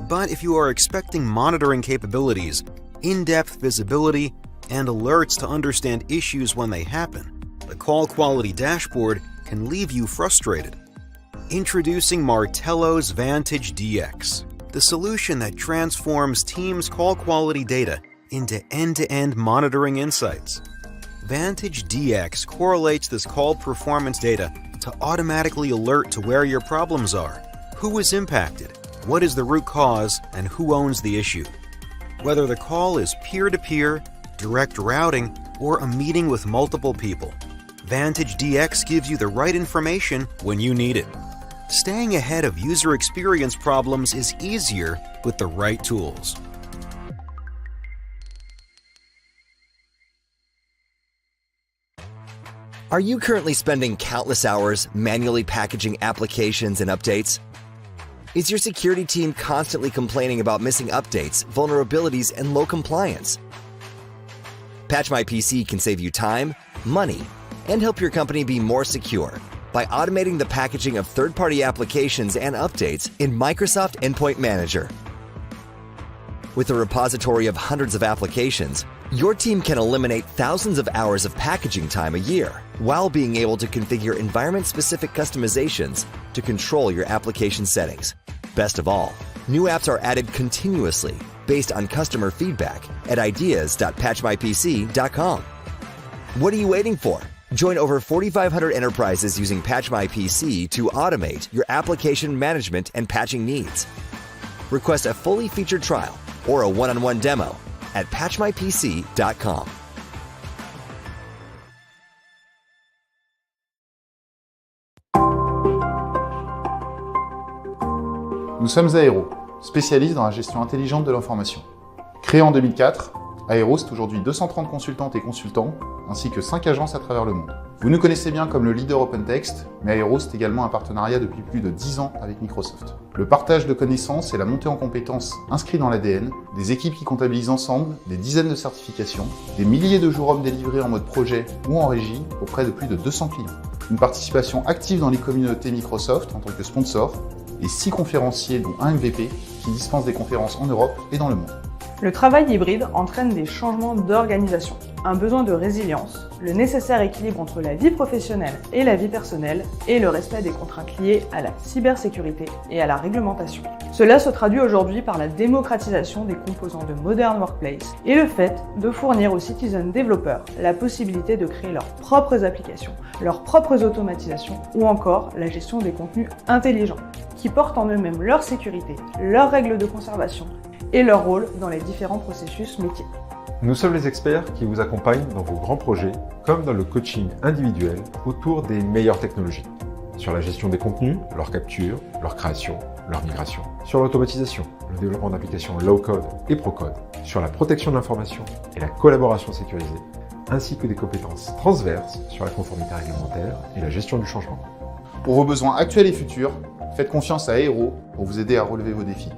But if you are expecting monitoring capabilities, in-depth visibility, and alerts to understand issues when they happen, the call quality dashboard can leave you frustrated. Introducing Martello's Vantage DX, the solution that transforms Teams' call quality data into end-to-end monitoring insights. Vantage DX correlates this call performance data to automatically alert to where your problems are, who is impacted, what is the root cause, and who owns the issue. Whether the call is peer-to-peer, direct routing, or a meeting with multiple people, Vantage DX gives you the right information when you need it. Staying ahead of user experience problems is easier with the right tools. Are you currently spending countless hours manually packaging applications and updates? Is your security team constantly complaining about missing updates, vulnerabilities, and low compliance? Patch My PC can save you time, money, and help your company be more secure by automating the packaging of third-party applications and updates in Microsoft Endpoint Manager. With a repository of hundreds of applications, your team can eliminate thousands of hours of packaging time a year while being able to configure environment-specific customizations to control your application settings. Best of all, new apps are added continuously based on customer feedback at ideas.patchmypc.com. What are you waiting for? Join over 4,500 enterprises using Patch My PC to automate your application management and patching needs. Request a fully featured trial or a one-on-one demo at patchmypc.com. Nous sommes Aero, spécialistes dans la gestion intelligente de l'information. Créé en 2004, Aero, c'est aujourd'hui 230 consultantes et consultants, ainsi que 5 agences à travers le monde. Vous nous connaissez bien comme le leader OpenText, mais Aero, c'est également un partenariat depuis plus de 10 ans avec Microsoft. Le partage de connaissances et la montée en compétences inscrits dans l'ADN, des équipes qui comptabilisent ensemble des dizaines de certifications, des milliers de jours hommes délivrés en mode projet ou en régie auprès de plus de 200 clients. Une participation active dans les communautés Microsoft en tant que sponsor, et 6 conférenciers dont un MVP qui dispensent des conférences en Europe et dans le monde. Le travail hybride entraîne des changements d'organisation, un besoin de résilience, le nécessaire équilibre entre la vie professionnelle et la vie personnelle et le respect des contraintes liées à la cybersécurité et à la réglementation. Cela se traduit aujourd'hui par la démocratisation des composants de Modern Workplace et le fait de fournir aux citizen développeurs la possibilité de créer leurs propres applications, leurs propres automatisations ou encore la gestion des contenus intelligents qui portent en eux-mêmes leur sécurité, leurs règles de conservation et leur rôle dans les différents processus métiers. Nous sommes les experts qui vous accompagnent dans vos grands projets, comme dans le coaching individuel autour des meilleures technologies. Sur la gestion des contenus, leur capture, leur création, leur migration. Sur l'automatisation, le développement d'applications low-code et pro-code. Sur la protection de l'information et la collaboration sécurisée, ainsi que des compétences transverses sur la conformité réglementaire et la gestion du changement. Pour vos besoins actuels et futurs, faites confiance à Aero pour vous aider à relever vos défis.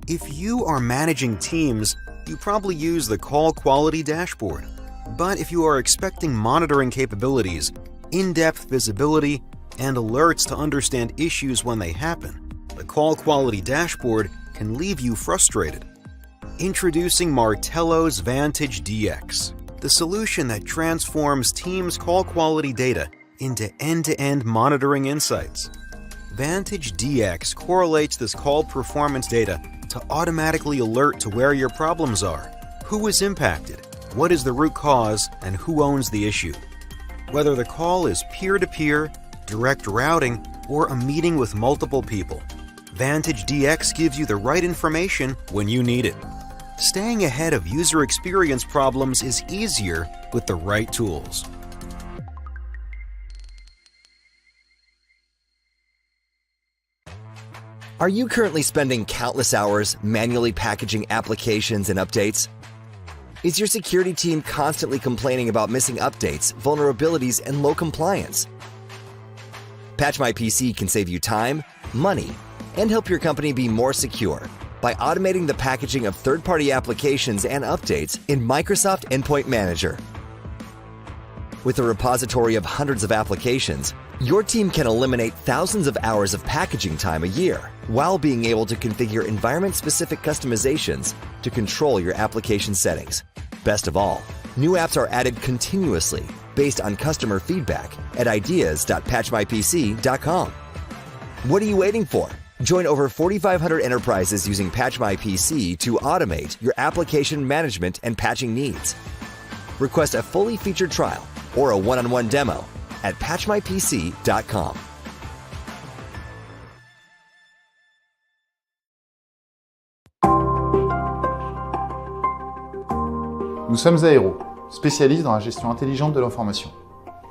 If you are managing teams, you probably use the call quality dashboard. But if you are expecting monitoring capabilities, in-depth visibility, and alerts to understand issues when they happen, the call quality dashboard can leave you frustrated. Introducing Martello's Vantage DX, the solution that transforms Teams' call quality data into end-to-end monitoring insights. Vantage DX correlates this call performance data to automatically alert to where your problems are, who is impacted, what is the root cause, and who owns the issue. Whether the call is peer-to-peer, direct routing, or a meeting with multiple people, Vantage DX gives you the right information when you need it. Staying ahead of user experience problems is easier with the right tools. Are you currently spending countless hours manually packaging applications and updates? Is your security team constantly complaining about missing updates, vulnerabilities, and low compliance? Patch My PC can save you time, money, and help your company be more secure by automating the packaging of third-party applications and updates in Microsoft Endpoint Manager. With a repository of hundreds of applications, your team can eliminate thousands of hours of packaging time a year while being able to configure environment-specific customizations to control your application settings. Best of all, new apps are added continuously based on customer feedback at ideas.patchmypc.com. What are you waiting for? Join over 4,500 enterprises using Patch My PC to automate your application management and patching needs. Request a fully featured trial or a one-on-one demo at patchmypc.com. Nous sommes Aero, spécialistes dans la gestion intelligente de l'information.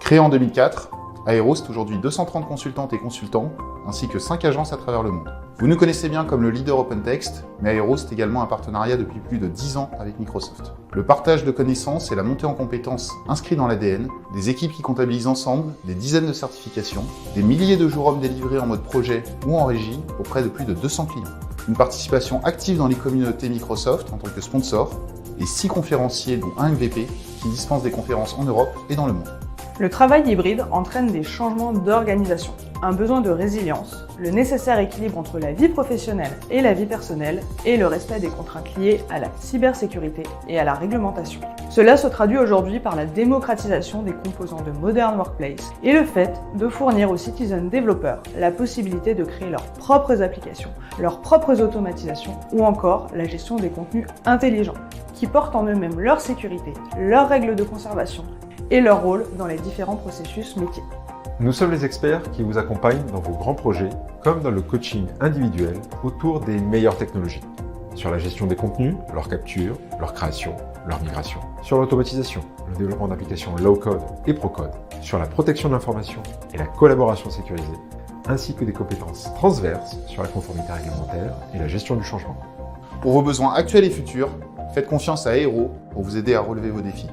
Créé en 2004, Aero, c'est aujourd'hui 230 consultantes et consultants, ainsi que 5 agences à travers le monde. Vous nous connaissez bien comme le leader OpenText, mais Aero, c'est également un partenariat depuis plus de 10 ans avec Microsoft. Le partage de connaissances et la montée en compétences inscrits dans l'ADN, des équipes qui comptabilisent ensemble des dizaines de certifications, des milliers de jours hommes délivrés en mode projet ou en régie auprès de plus de 200 clients. Une participation active dans les communautés Microsoft en tant que sponsor, et 6 conférenciers dont un MVP qui dispensent des conférences en Europe et dans le monde. Le travail hybride entraîne des changements d'organisation, un besoin de résilience, le nécessaire équilibre entre la vie professionnelle et la vie personnelle et le respect des contraintes liées à la cybersécurité et à la réglementation. Cela se traduit aujourd'hui par la démocratisation des composants de Modern Workplace et le fait de fournir aux citizen développeurs la possibilité de créer leurs propres applications, leurs propres automatisations ou encore la gestion des contenus intelligents qui portent en eux-mêmes leur sécurité, leurs règles de conservation et leur rôle dans les différents processus métiers. Nous sommes les experts qui vous accompagnent dans vos grands projets, comme dans le coaching individuel autour des meilleures technologies. Sur la gestion des contenus, leur capture, leur création, leur migration. Sur l'automatisation, le développement d'applications low-code et pro-code. Sur la protection de l'information et la collaboration sécurisée, ainsi que des compétences transverses sur la conformité réglementaire et la gestion du changement. Pour vos besoins actuels et futurs, faites confiance à Aero pour vous aider à relever vos défis.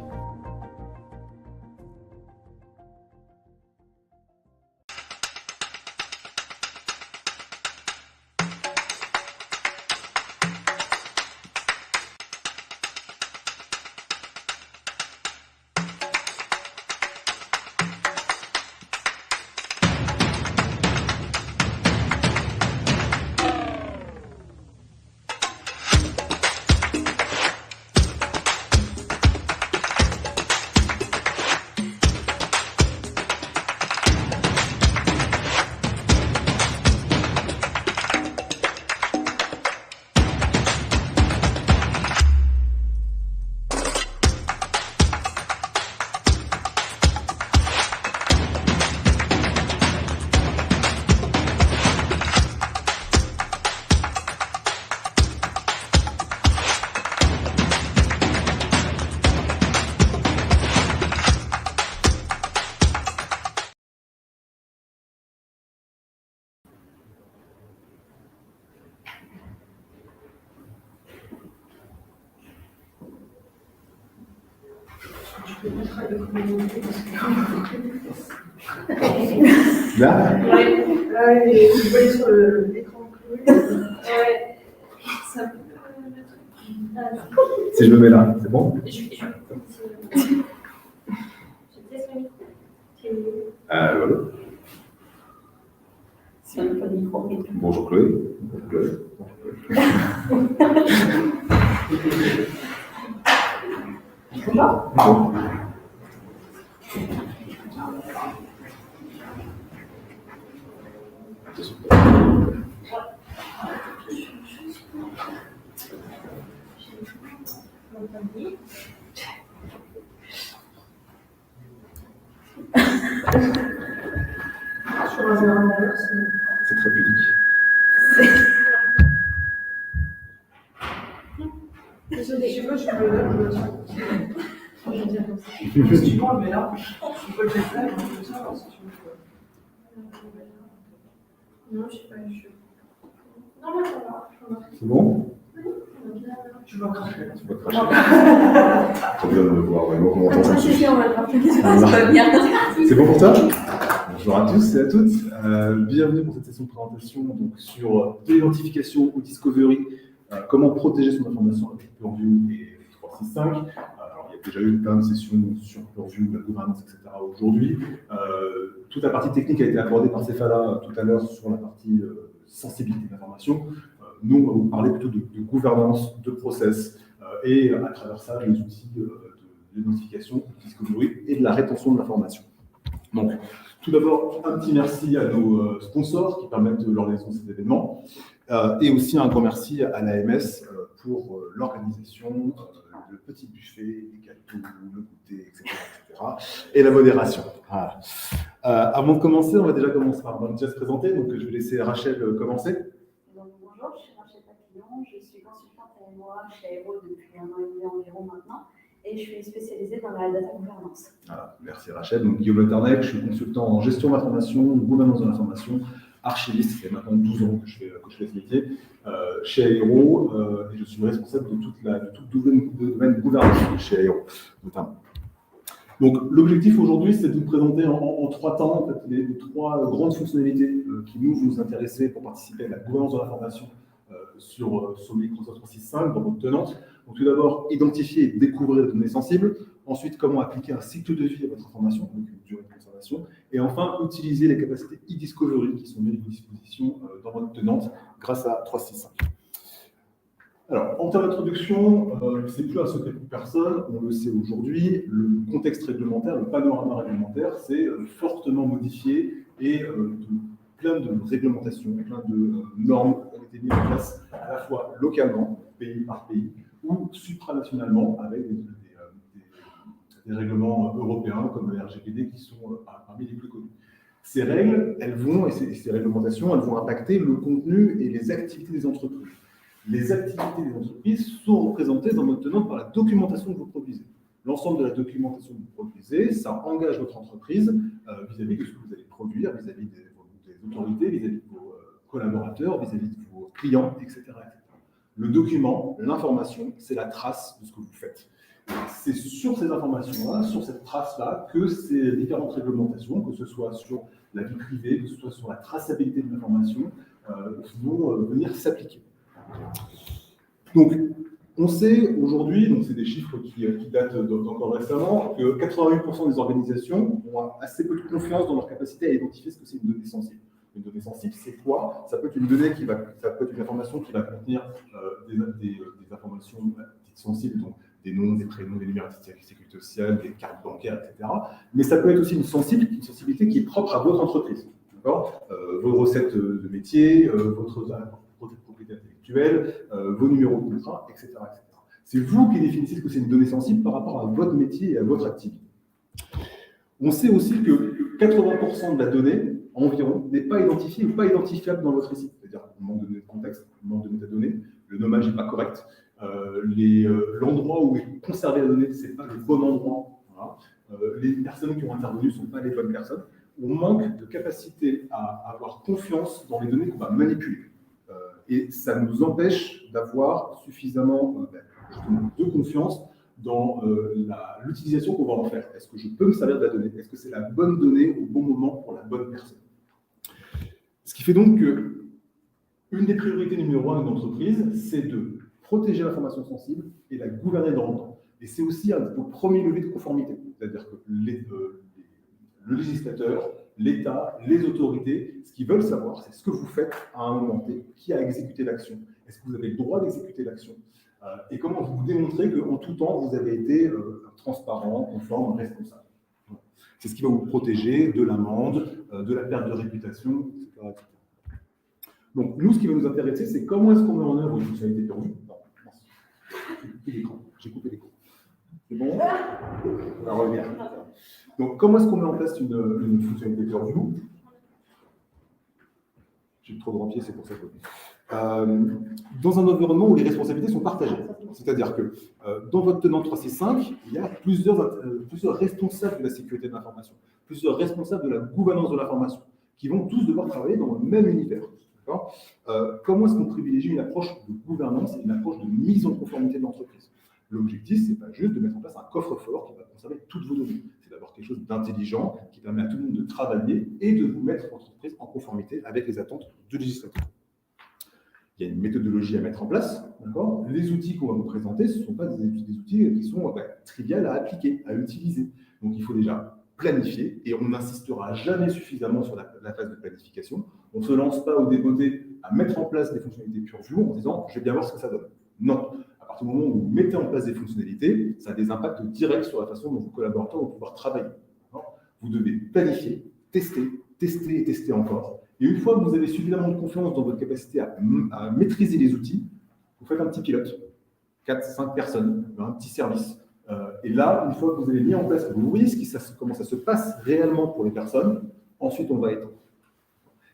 Là, et vous voyez sur l'écran. Ouais. Ça peut Si je me mets là, c'est bon? Voilà. Bonjour Chloé. Bonjour Chloé. Bon. C'est très pudique. Désolée, je veux, je peux le je veux dire comme ça. Si tu prends, mais là, tu peux le faire, comme ça, alors, si tu veux. Non, je sais pas, Non, là, ça va. C'est bon? Tu vas cracher. Tu vas cracher. C'est bien de me voir, vraiment, comment on t'entend. On va le rappeler, c'est pas bien. C'est bon pour toi? Bonjour à tous et à toutes. Bienvenue pour cette session de présentation donc, sur de l'identification au discovery, comment protéger son information avec Purview et 365. Alors, il y a déjà eu plein de sessions sur Purview, la gouvernance, etc. aujourd'hui. Toute la partie technique a été abordée par Céphala tout à l'heure sur la partie sensibilité de l'information. Nous, on va vous parler plutôt de gouvernance, de process, et à travers ça, les outils de l'identification, du discovery et de la rétention de l'information. Donc, tout d'abord, un petit merci à nos sponsors qui permettent l'organisation de cet événement, et aussi un grand merci à l'AMS pour l'organisation, le petit buffet, les gâteaux, le goûter, etc., et la modération. Voilà. Avant de commencer, on va déjà se présenter, donc je vais laisser Rachel commencer. Donc, bonjour, je suis Rachel Papillon, je suis consultante AMOA chez Aero depuis 1 an et demi environ maintenant, et je suis spécialisée dans la data gouvernance. Voilà, merci Rachel. Donc, Guillaume Le Ternec, je suis consultant en gestion de l'information, gouvernance de l'information, archiviste, ça fait maintenant 12 ans que je fais ce métier, chez Aero, et je suis responsable de tout domaine de gouvernance chez Aero, notamment. Donc, l'objectif aujourd'hui, c'est de vous présenter en 3 temps en fait, les 3 grandes fonctionnalités qui nous intéressaient pour participer à la gouvernance de l'information sur Microsoft 365 dans votre tenante. Donc, tout d'abord, identifier et découvrir les données sensibles. Ensuite, comment appliquer un cycle de vie à votre information, donc une durée de conservation. Et enfin, utiliser les capacités e-discovery qui sont mises à votre disposition dans votre tenante grâce à 365. Alors, en termes d'introduction, c'est plus un secret pour personne, on le sait aujourd'hui, le contexte réglementaire, le panorama réglementaire, c'est fortement modifié et plein de réglementations, plein de normes ont été mises en place à la fois localement, pays par pays, ou supranationalement avec des règlements européens comme le RGPD qui sont parmi les plus connus. Ces règles, elles vont, et ces réglementations, elles vont impacter le contenu et les activités des entreprises. Les activités des entreprises sont représentées dans votre tenante par la documentation que vous produisez. L'ensemble de la documentation que vous produisez, ça engage votre entreprise vis-à-vis de ce que vous allez produire, vis-à-vis des autorités, vis-à-vis de vos collaborateurs, vis-à-vis de vos clients, etc., etc. Le document, l'information, c'est la trace de ce que vous faites. C'est sur ces informations-là, sur cette trace-là, que ces différentes réglementations, que ce soit sur la vie privée, que ce soit sur la traçabilité de l'information, vont venir s'appliquer. Donc, on sait aujourd'hui, donc c'est des chiffres qui datent d'encore récemment, que 88% des organisations ont assez peu de confiance dans leur capacité à identifier ce que c'est une donnée sensible. Une donnée sensible, c'est quoi? Ça peut être une donnée ça peut être une information qui va contenir des informations dites sensibles, donc des noms, des prénoms, des numéros de sécurité sociale, des cartes bancaires, etc. Mais ça peut être aussi une sensibilité qui est propre à votre entreprise. Vos recettes de métier, votre propriété intellectuelle, vos numéros de contrat, etc., etc. C'est vous qui définissez ce que c'est une donnée sensible par rapport à votre métier et à votre activité. On sait aussi que 80% de la donnée, environ, n'est pas identifiée ou pas identifiable dans votre site. C'est-à-dire qu'il manque de données de contexte, il manque de métadonnées, le nommage n'est pas correct, l'endroit où est conservée la donnée, ce n'est pas le bon endroit. Voilà. Les personnes qui ont intervenu ne sont pas les bonnes personnes. On manque de capacité à avoir confiance dans les données qu'on va manipuler. Et ça nous empêche d'avoir suffisamment de confiance dans l'utilisation qu'on va en faire. Est-ce que je peux me servir de la donnée? Est-ce que c'est la bonne donnée au bon moment pour la bonne personne? Ce qui fait donc que Une des priorités numéro 1 d'une entreprise, c'est de protéger l'information sensible et la gouverner dans le temps. Et c'est aussi un de nos premiers leviers de conformité. C'est-à-dire que le législateur, l'État, les autorités, ce qu'ils veulent savoir, c'est ce que vous faites à un moment T, qui a exécuté l'action, est-ce que vous avez le droit d'exécuter l'action, et comment vous démontrez qu'en tout temps, vous avez été transparent, conforme, responsable. C'est ce qui va vous protéger de l'amende, de la perte de réputation, etc., etc. Donc, nous, ce qui va nous intéresser, c'est comment est-ce qu'on met en œuvre une fonctionnalité perdue. Non, j'ai coupé l'écran. C'est bon? On va revenir. Donc, comment est-ce qu'on met en place une fonctionnalité perdue? J'ai trop de rempiers, c'est pour ça que... dans un environnement où les responsabilités sont partagées. C'est-à-dire que dans votre tenant 365, il y a plusieurs responsables de la sécurité de l'information, plusieurs responsables de la gouvernance de l'information, qui vont tous devoir travailler dans le même univers. Comment est-ce qu'on privilégie une approche de gouvernance et une approche de mise en conformité de l'entreprise? L'objectif, ce n'est pas juste de mettre en place un coffre-fort qui va conserver toutes vos données. C'est d'avoir quelque chose d'intelligent qui permet à tout le monde de travailler et de vous mettre votre entreprise en conformité avec les attentes du législateur. Il y a une méthodologie à mettre en place. Les outils qu'on va vous présenter, ce ne sont pas des outils qui sont triviales à appliquer, à utiliser. Donc il faut déjà planifier, et on n'insistera jamais suffisamment sur la phase de planification. On ne se lance pas au débeauté à mettre en place des fonctionnalités pure view en disant « je vais bien voir ce que ça donne ». Non. À partir du moment où vous mettez en place des fonctionnalités, ça a des impacts directs sur la façon dont vos collaborateurs vont pouvoir travailler. Vous devez planifier, tester et tester encore. Et une fois que vous avez suffisamment de confiance dans votre capacité à maîtriser les outils, vous faites un petit pilote, 4-5 personnes, un petit service. Et là, une fois que vous avez mis en place, vous voyez comment ça se passe réellement pour les personnes, ensuite on va étendre.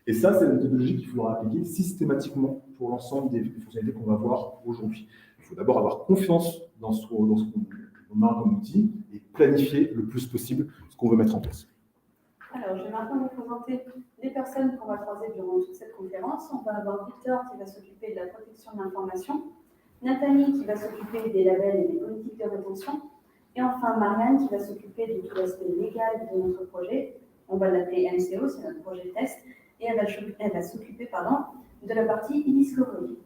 Et ça, c'est la méthodologie qu'il faudra appliquer systématiquement pour l'ensemble des fonctionnalités qu'on va voir aujourd'hui. Il faut d'abord avoir confiance dans ce qu'on a comme outil et planifier le plus possible ce qu'on veut mettre en place. Alors, je vais maintenant vous présenter les personnes qu'on va croiser durant toute cette conférence. On va avoir Victor qui va s'occuper de la protection de l'information, Nathalie qui va s'occuper des labels et des politiques de rétention, et enfin Marianne qui va s'occuper de tout l'aspect légal de notre projet. On va l'appeler MCO, c'est notre projet de test, et elle va s'occuper de la partie e-discovery.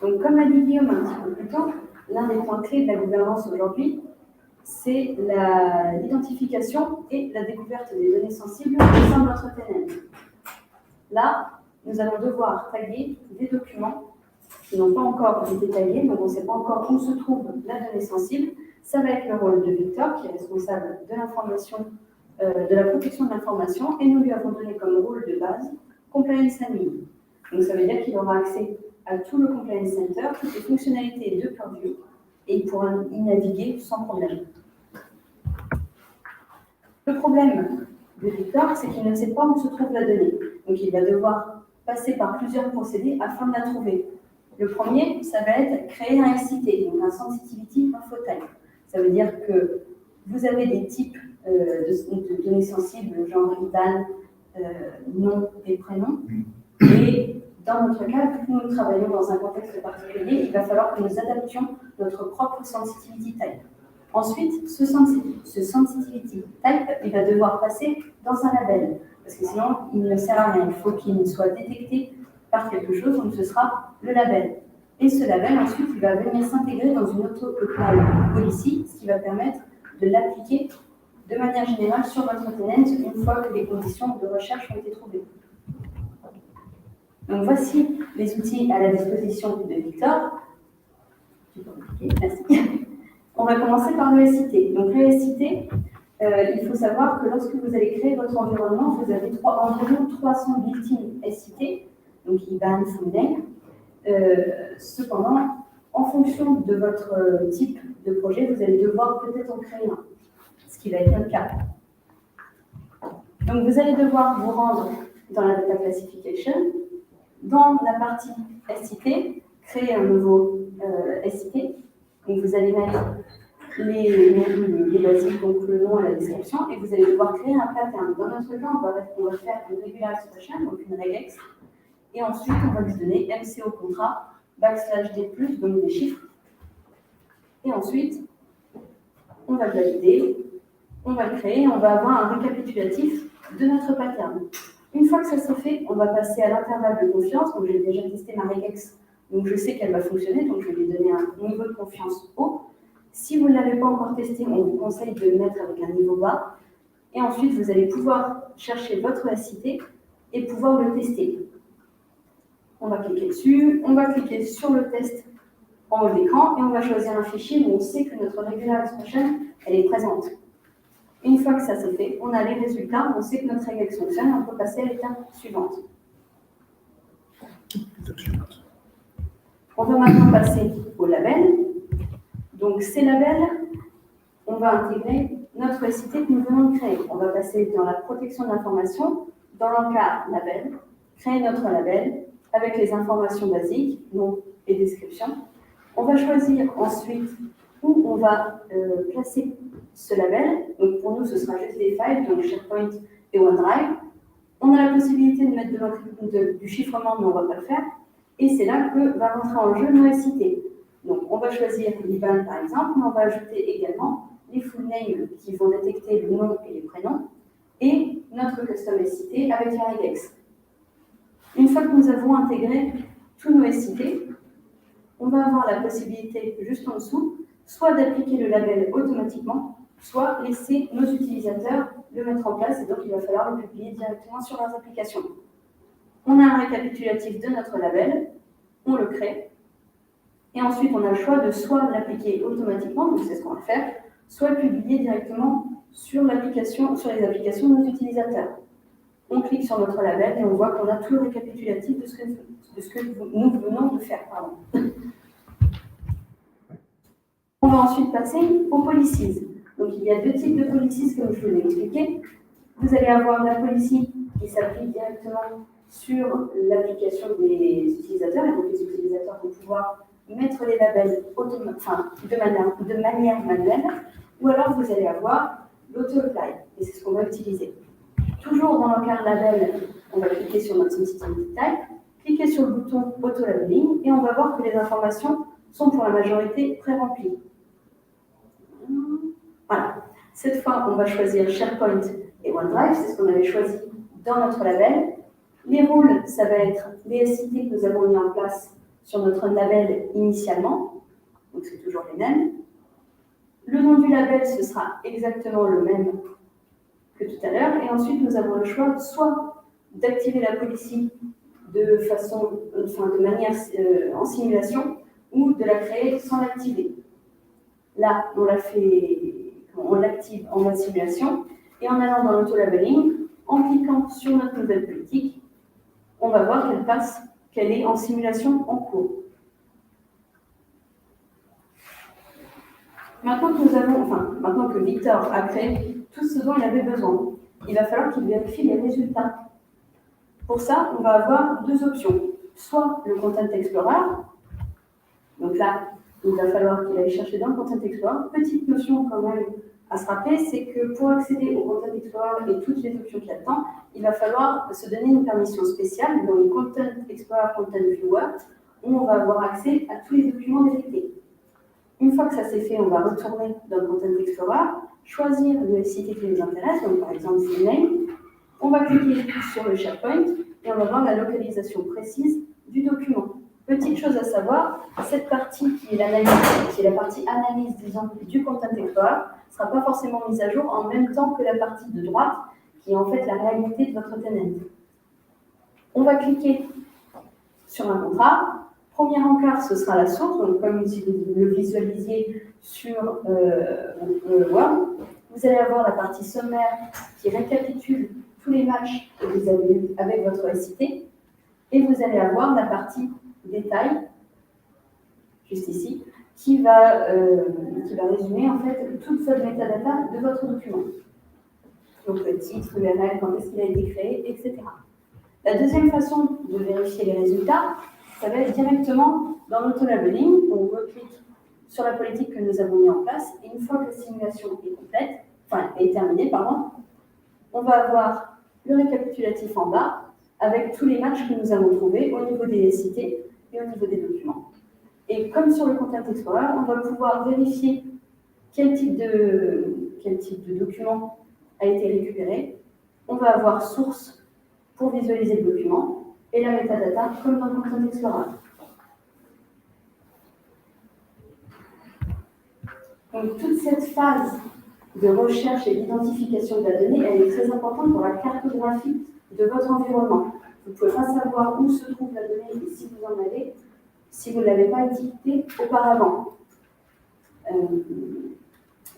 Donc, comme l'a dit Guillaume un petit peu plus tôt, l'un des points clés de la gouvernance aujourd'hui, c'est l'identification et la découverte des données sensibles au sein de notre tenant. Là, nous allons devoir taguer des documents qui n'ont pas encore été tagués, donc on ne sait pas encore où se trouve la donnée sensible. Ça va être le rôle de Victor, qui est responsable de l'information, de la protection de l'information, et nous lui avons donné comme rôle de base Compliance Admin. Donc ça veut dire qu'il aura accès à tout le Compliance Center, toutes les fonctionnalités de Purview, et il pourra y naviguer sans problème. Le problème de Victor, c'est qu'il ne sait pas où se trouve la donnée. Donc il va devoir passer par plusieurs procédés afin de la trouver. Le premier, ça va être créer un SIT, donc un Sensitivity Infotype. Ça veut dire que vous avez des types de données sensibles, genre IBAN, nom et prénom. Et dans notre cas, vu que nous travaillons dans un contexte particulier, il va falloir que nous adaptions notre propre Sensitivity Type. Ensuite, ce Sensitivity Type, il va devoir passer dans un label, parce que sinon, il ne sert à rien. Il faut qu'il soit détecté par quelque chose, donc ce sera le label. Et ce label, ensuite, il va venir s'intégrer dans une auto-apply policy, ce qui va permettre de l'appliquer de manière générale sur votre tenant une fois que les conditions de recherche ont été trouvées. Donc voici les outils à la disposition de Victor. Merci. On va commencer par le SIT. Donc le SIT, il faut savoir que lorsque vous allez créer votre environnement, vous avez environ 300 built-in SIT, donc IBAN, full name. Cependant, en fonction de votre type de projet, vous allez devoir peut-être en créer un, ce qui va être le cas. Donc vous allez devoir vous rendre dans la data classification, dans la partie SIT, créer un nouveau SIT. Donc vous allez mettre les basiques, donc le nom et la description, et vous allez devoir créer un pattern. Dans notre cas, on va faire une regular expression, donc une regex, et ensuite on va lui donner MCO contrat, /D+, donc des chiffres. Et ensuite, on va le valider, on va le créer, et on va avoir un récapitulatif de notre pattern. Une fois que ça s'est fait, on va passer à l'intervalle de confiance. Donc, j'ai déjà testé ma regex, donc je sais qu'elle va fonctionner, donc je vais lui donner un niveau de confiance haut. Si vous ne l'avez pas encore testé, on vous conseille de le mettre avec un niveau bas. Et ensuite, vous allez pouvoir chercher votre SIT et pouvoir le tester. On va cliquer dessus, on va cliquer sur le test en haut de l'écran et on va choisir un fichier où on sait que notre regular expression, elle est présente. Une fois que ça c'est fait, on a les résultats, on sait que notre regex fonctionne, on peut passer à l'étape suivante. On va maintenant passer au label. Donc ces labels, on va intégrer notre SIT que nous venons de créer. On va passer dans la protection de l'information, dans l'encart label, créer notre label avec les informations basiques, nom et description. On va choisir ensuite où on va placer ce label. Donc pour nous, ce sera juste des files, donc SharePoint et OneDrive. On a la possibilité de mettre du chiffrement, mais on ne va pas le faire. Et c'est là que va rentrer en jeu nos SIT. Donc on va choisir l'IBAN par exemple, mais on va ajouter également les full names qui vont détecter le nom et les prénoms, et notre custom SIT avec la regex. Une fois que nous avons intégré tous nos SIT, on va avoir la possibilité, juste en dessous, soit d'appliquer le label automatiquement, soit laisser nos utilisateurs le mettre en place, et donc il va falloir le publier directement sur leurs applications. On a un récapitulatif de notre label, on le crée, et ensuite on a le choix de soit l'appliquer automatiquement, donc c'est ce qu'on va faire, soit le publier directement sur l'application, sur les applications de nos utilisateurs. On clique sur notre label et on voit qu'on a tout le récapitulatif de ce que nous venons de faire. On va ensuite passer aux policies. Donc il y a deux types de policies comme je vous l'ai expliqué. Vous allez avoir la policy qui s'applique directement sur l'application des utilisateurs, et donc les utilisateurs vont pouvoir mettre les labels de manière manuelle, ou alors vous allez avoir l'auto-apply, et c'est ce qu'on va utiliser. Toujours dans l'encart label, on va cliquer sur notre sensitivity type, cliquer sur le bouton auto-labeling, et on va voir que les informations sont pour la majorité pré-remplies. Voilà. Cette fois, on va choisir SharePoint et OneDrive, c'est ce qu'on avait choisi dans notre label. Les rôles, ça va être les SIT que nous avons mis en place sur notre label initialement, donc c'est toujours les mêmes. Le nom du label, ce sera exactement le même que tout à l'heure, et ensuite nous avons le choix soit d'activer la policy de manière en simulation, ou de la créer sans l'activer. Là, on l'active en mode simulation, et en allant dans l'auto-labeling, en cliquant sur notre nouvelle politique, on va voir qu'elle est en simulation en cours. Maintenant que Victor a créé tout ce dont il avait besoin, il va falloir qu'il vérifie les résultats. Pour ça, on va avoir deux options. Soit le Content Explorer, donc là, il va falloir qu'il aille chercher dans le Content Explorer. Petite notion quand même à se rappeler, c'est que pour accéder au Content Explorer et toutes les options qu'il y a dedans, il va falloir se donner une permission spéciale dans le Content Explorer Content Viewer, où on va avoir accès à tous les documents détectés. Une fois que ça c'est fait, on va retourner dans le Content Explorer, choisir le SIT qui nous intéresse, donc par exemple full name. On va cliquer sur le SharePoint et on va voir la localisation précise du document. Petite chose à savoir, cette partie qui est la partie analyse, disons, du Content Explorer, ne sera pas forcément mise à jour en même temps que la partie de droite, qui est en fait la réalité de votre tenant. On va cliquer sur un contrat. Premier encart, ce sera la source, donc comme si vous le visualisiez sur Word, vous allez avoir la partie sommaire qui récapitule tous les matchs que vous avez eus avec votre SIT, et vous allez avoir la partie détail, juste ici, qui va résumer en fait toute votre metadata de votre document. Donc le titre, l'URL, quand est-ce qu'il a été créé, etc. La deuxième façon de vérifier les résultats, ça va être directement dans l'auto-labeling. On reclique sur la politique que nous avons mis en place, et une fois que la simulation est terminée, on va avoir le récapitulatif en bas avec tous les matchs que nous avons trouvés au niveau des SIT et au niveau des documents. Et comme sur le Content Explorer, on va pouvoir vérifier quel type de document a été récupéré. On va avoir source pour visualiser le document et la metadata comme dans le Content Explorer. Donc toute cette phase de recherche et d'identification de la donnée, elle est très importante pour la cartographie de votre environnement. Vous ne pouvez pas savoir où se trouve la donnée et si vous en avez, si vous ne l'avez pas étiquetée auparavant.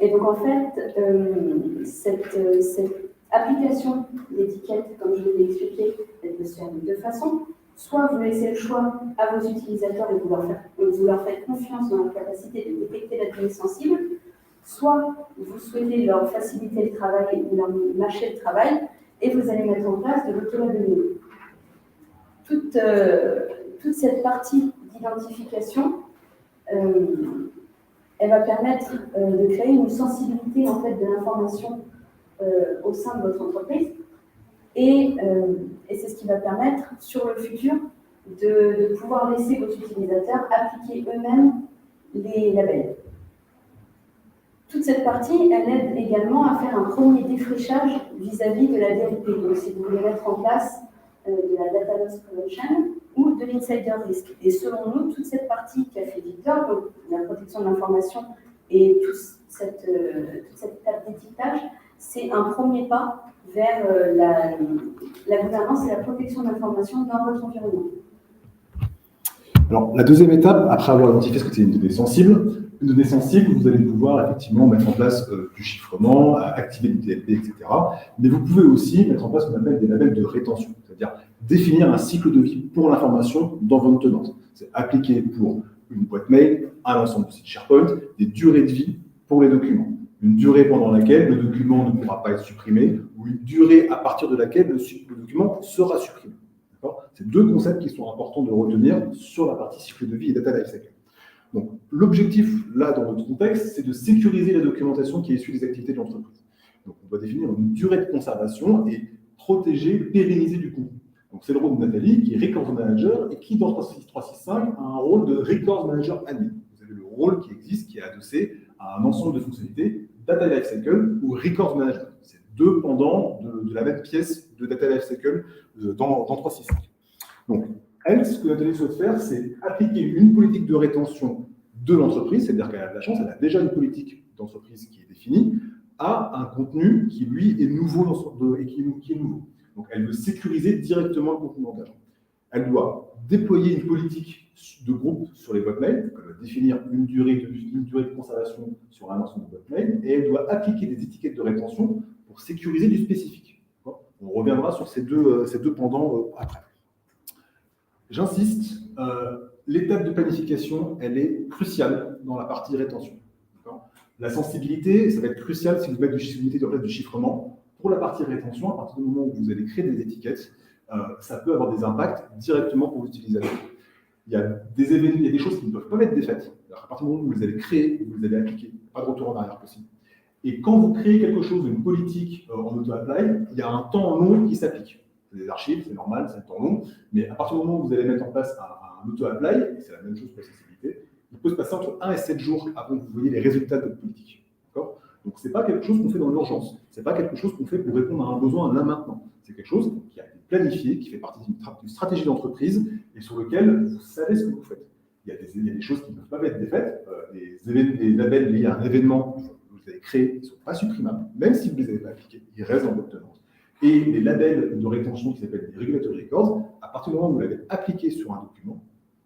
Et donc en fait, cette application d'étiquette, comme je vous l'ai expliqué, elle peut se faire de deux façons. Soit vous laissez le choix à vos utilisateurs et vous leur faites confiance dans leur capacité de détecter la donnée sensible, soit vous souhaitez leur faciliter le travail ou leur mâcher le travail et vous allez mettre en place de l'auto-labelling. Toute cette partie d'identification, elle va permettre de créer une sensibilité en fait, de l'information au sein de votre entreprise. Et c'est ce qui va permettre, sur le futur, de pouvoir laisser vos utilisateurs appliquer eux-mêmes les labels. Toute cette partie, elle aide également à faire un premier défrichage vis-à-vis de la DLP. Donc, si vous voulez mettre en place de la data loss prevention ou de l'insider risk. Et selon nous, toute cette partie qu'a fait Victor, donc la protection de l'information et toute cette étape d'étiquetage, c'est un premier pas vers la gouvernance et la protection de l'information dans votre environnement. Alors, la deuxième étape, après avoir identifié ce que c'est une donnée sensible, vous allez pouvoir effectivement mettre en place du chiffrement, activer du DLP, etc. Mais vous pouvez aussi mettre en place ce qu'on appelle des labels de rétention, c'est-à-dire définir un cycle de vie pour l'information dans votre tenante. C'est appliqué pour une boîte mail, un ensemble de sites SharePoint, des durées de vie pour les documents. Une durée pendant laquelle le document ne pourra pas être supprimé, ou une durée à partir de laquelle le document sera supprimé. C'est deux concepts qui sont importants de retenir sur la partie cycle de vie et data lifecycle. Donc, l'objectif, là, dans notre contexte, c'est de sécuriser la documentation qui est issue des activités de l'entreprise. Donc, on doit définir une durée de conservation et protéger, pérenniser du contenu. Donc, c'est le rôle de Nathalie, qui est Record Manager et qui, dans 365, a un rôle de Record Manager admin. Vous avez le rôle qui existe, qui est adossé à un ensemble de fonctionnalités, Data Lifecycle ou Record Manager. C'est deux pendants de la même pièce de Data Lifecycle dans 365. Donc, elle, ce que Nathalie souhaite faire, c'est appliquer une politique de rétention de l'entreprise, c'est-à-dire qu'elle a de la chance, elle a déjà une politique d'entreprise qui est définie, à un contenu qui, lui, est nouveau et qui est nouveau. Donc, elle veut sécuriser directement le contenu d'engagement. Elle doit déployer une politique de groupe sur les boîtes mail, elle va définir une durée de conservation sur un ensemble de boîtes mail, et elle doit appliquer des étiquettes de rétention pour sécuriser du spécifique. On reviendra sur ces deux pendants après. J'insiste, l'étape de planification, elle est cruciale dans la partie rétention. La sensibilité, ça va être crucial si vous mettez du chiffrement. Pour la partie rétention, à partir du moment où vous allez créer des étiquettes, ça peut avoir des impacts directement pour l'utilisateur. Il y a des choses qui ne peuvent pas être défaites. À partir du moment où vous les avez créées, vous les avez appliquées, pas de retour en arrière possible. Et quand vous créez quelque chose, une politique en auto-apply, il y a un temps long qui s'applique. C'est des archives, c'est normal, c'est un temps long, mais à partir du moment où vous allez mettre en place un auto-apply, et c'est la même chose pour la sensibilité, il peut se passer entre 1 et 7 jours avant que vous voyez les résultats de votre politique. Donc, ce n'est pas quelque chose qu'on fait dans l'urgence. Ce n'est pas quelque chose qu'on fait pour répondre à un besoin là maintenant. C'est quelque chose qui a été planifié, qui fait partie d'une stratégie d'entreprise et sur lequel vous savez ce que vous faites. Il y a des choses qui ne peuvent pas être défaites. Les labels liés à un événement que vous avez créé ne sont pas supprimables, même si vous ne les avez pas appliqués. Ils restent dans votre tenance. Et les labels de rétention qui s'appellent des regulatory records, à partir du moment où vous l'avez appliqué sur un document,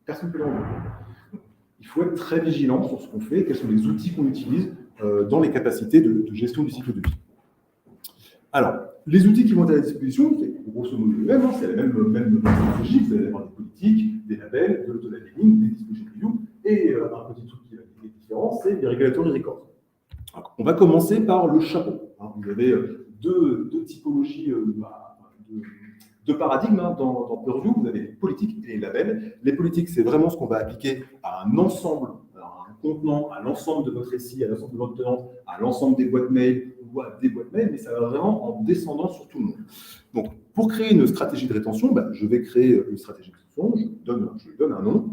personne ne peut l'enlever. Il faut être très vigilant sur ce qu'on fait, quels sont les outils qu'on utilise dans les capacités de gestion du cycle de vie. Alors, les outils qui vont être à la disposition, c'est grosso modo les mêmes, c'est la même stratégie, vous allez avoir des politiques, des labels, de l'autolabeling, des disclosure review, et un petit truc qui est différent, c'est les regulatory records. Alors, on va commencer par le chapeau. Vous avez deux typologies, deux paradigmes dans Purview. Vous avez les politiques et les labels. Les politiques, c'est vraiment ce qu'on va appliquer à un ensemble, à un contenant, à l'ensemble de votre SI, à l'ensemble de votre tenante, à l'ensemble des boîtes mail ou à des boîtes mail, mais ça va vraiment en descendant sur tout le monde. Donc, pour créer une stratégie de rétention, je vais créer une stratégie de rétention, je lui donne un nom.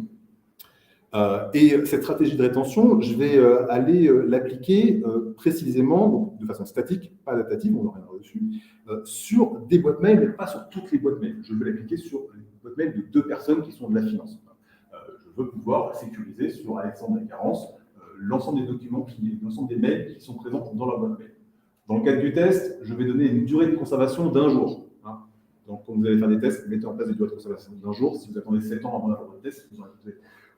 Et cette stratégie de rétention, je vais aller l'appliquer précisément, donc de façon statique, pas adaptative, on n'a rien reçu, sur des boîtes mail, mais pas sur toutes les boîtes mail. Je veux l'appliquer sur les boîtes mail de 2 personnes qui sont de la finance. Je veux pouvoir sécuriser sur Alexandre et Carence l'ensemble des documents, l'ensemble des mails qui sont présents dans la boîte mail. Dans le cadre du test, je vais donner une durée de conservation d'1 jour. Donc, quand vous allez faire des tests, mettez en place des durées de conservation d'1 jour. Si vous attendez 7 ans avant d'avoir votre test,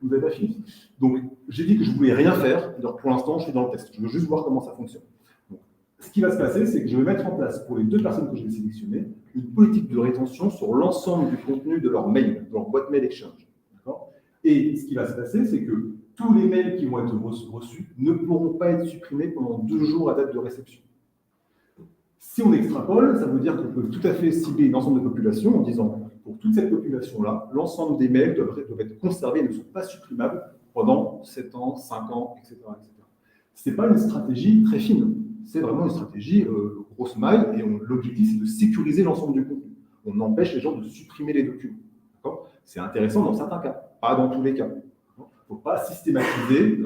vous n'avez pas fini. Donc, j'ai dit que je ne voulais rien faire. Donc, pour l'instant, je suis dans le test. Je veux juste voir comment ça fonctionne. Donc, ce qui va se passer, c'est que je vais mettre en place, pour les 2 personnes que je vais sélectionner, une politique de rétention sur l'ensemble du contenu de leur mail, de leur boîte mail Exchange. Et ce qui va se passer, c'est que tous les mails qui vont être reçus ne pourront pas être supprimés pendant 2 jours à date de réception. Si on extrapole, ça veut dire qu'on peut tout à fait cibler une ensemble de populations en disant, pour toute cette population-là, l'ensemble des mails doivent être conservés et ne sont pas supprimables pendant 7 ans, 5 ans, etc. Ce n'est pas une stratégie très fine, c'est vraiment une stratégie grosse maille, et l'objectif, c'est de sécuriser l'ensemble du contenu. On empêche les gens de supprimer les documents. C'est intéressant dans certains cas, pas dans tous les cas. Il ne faut pas systématiser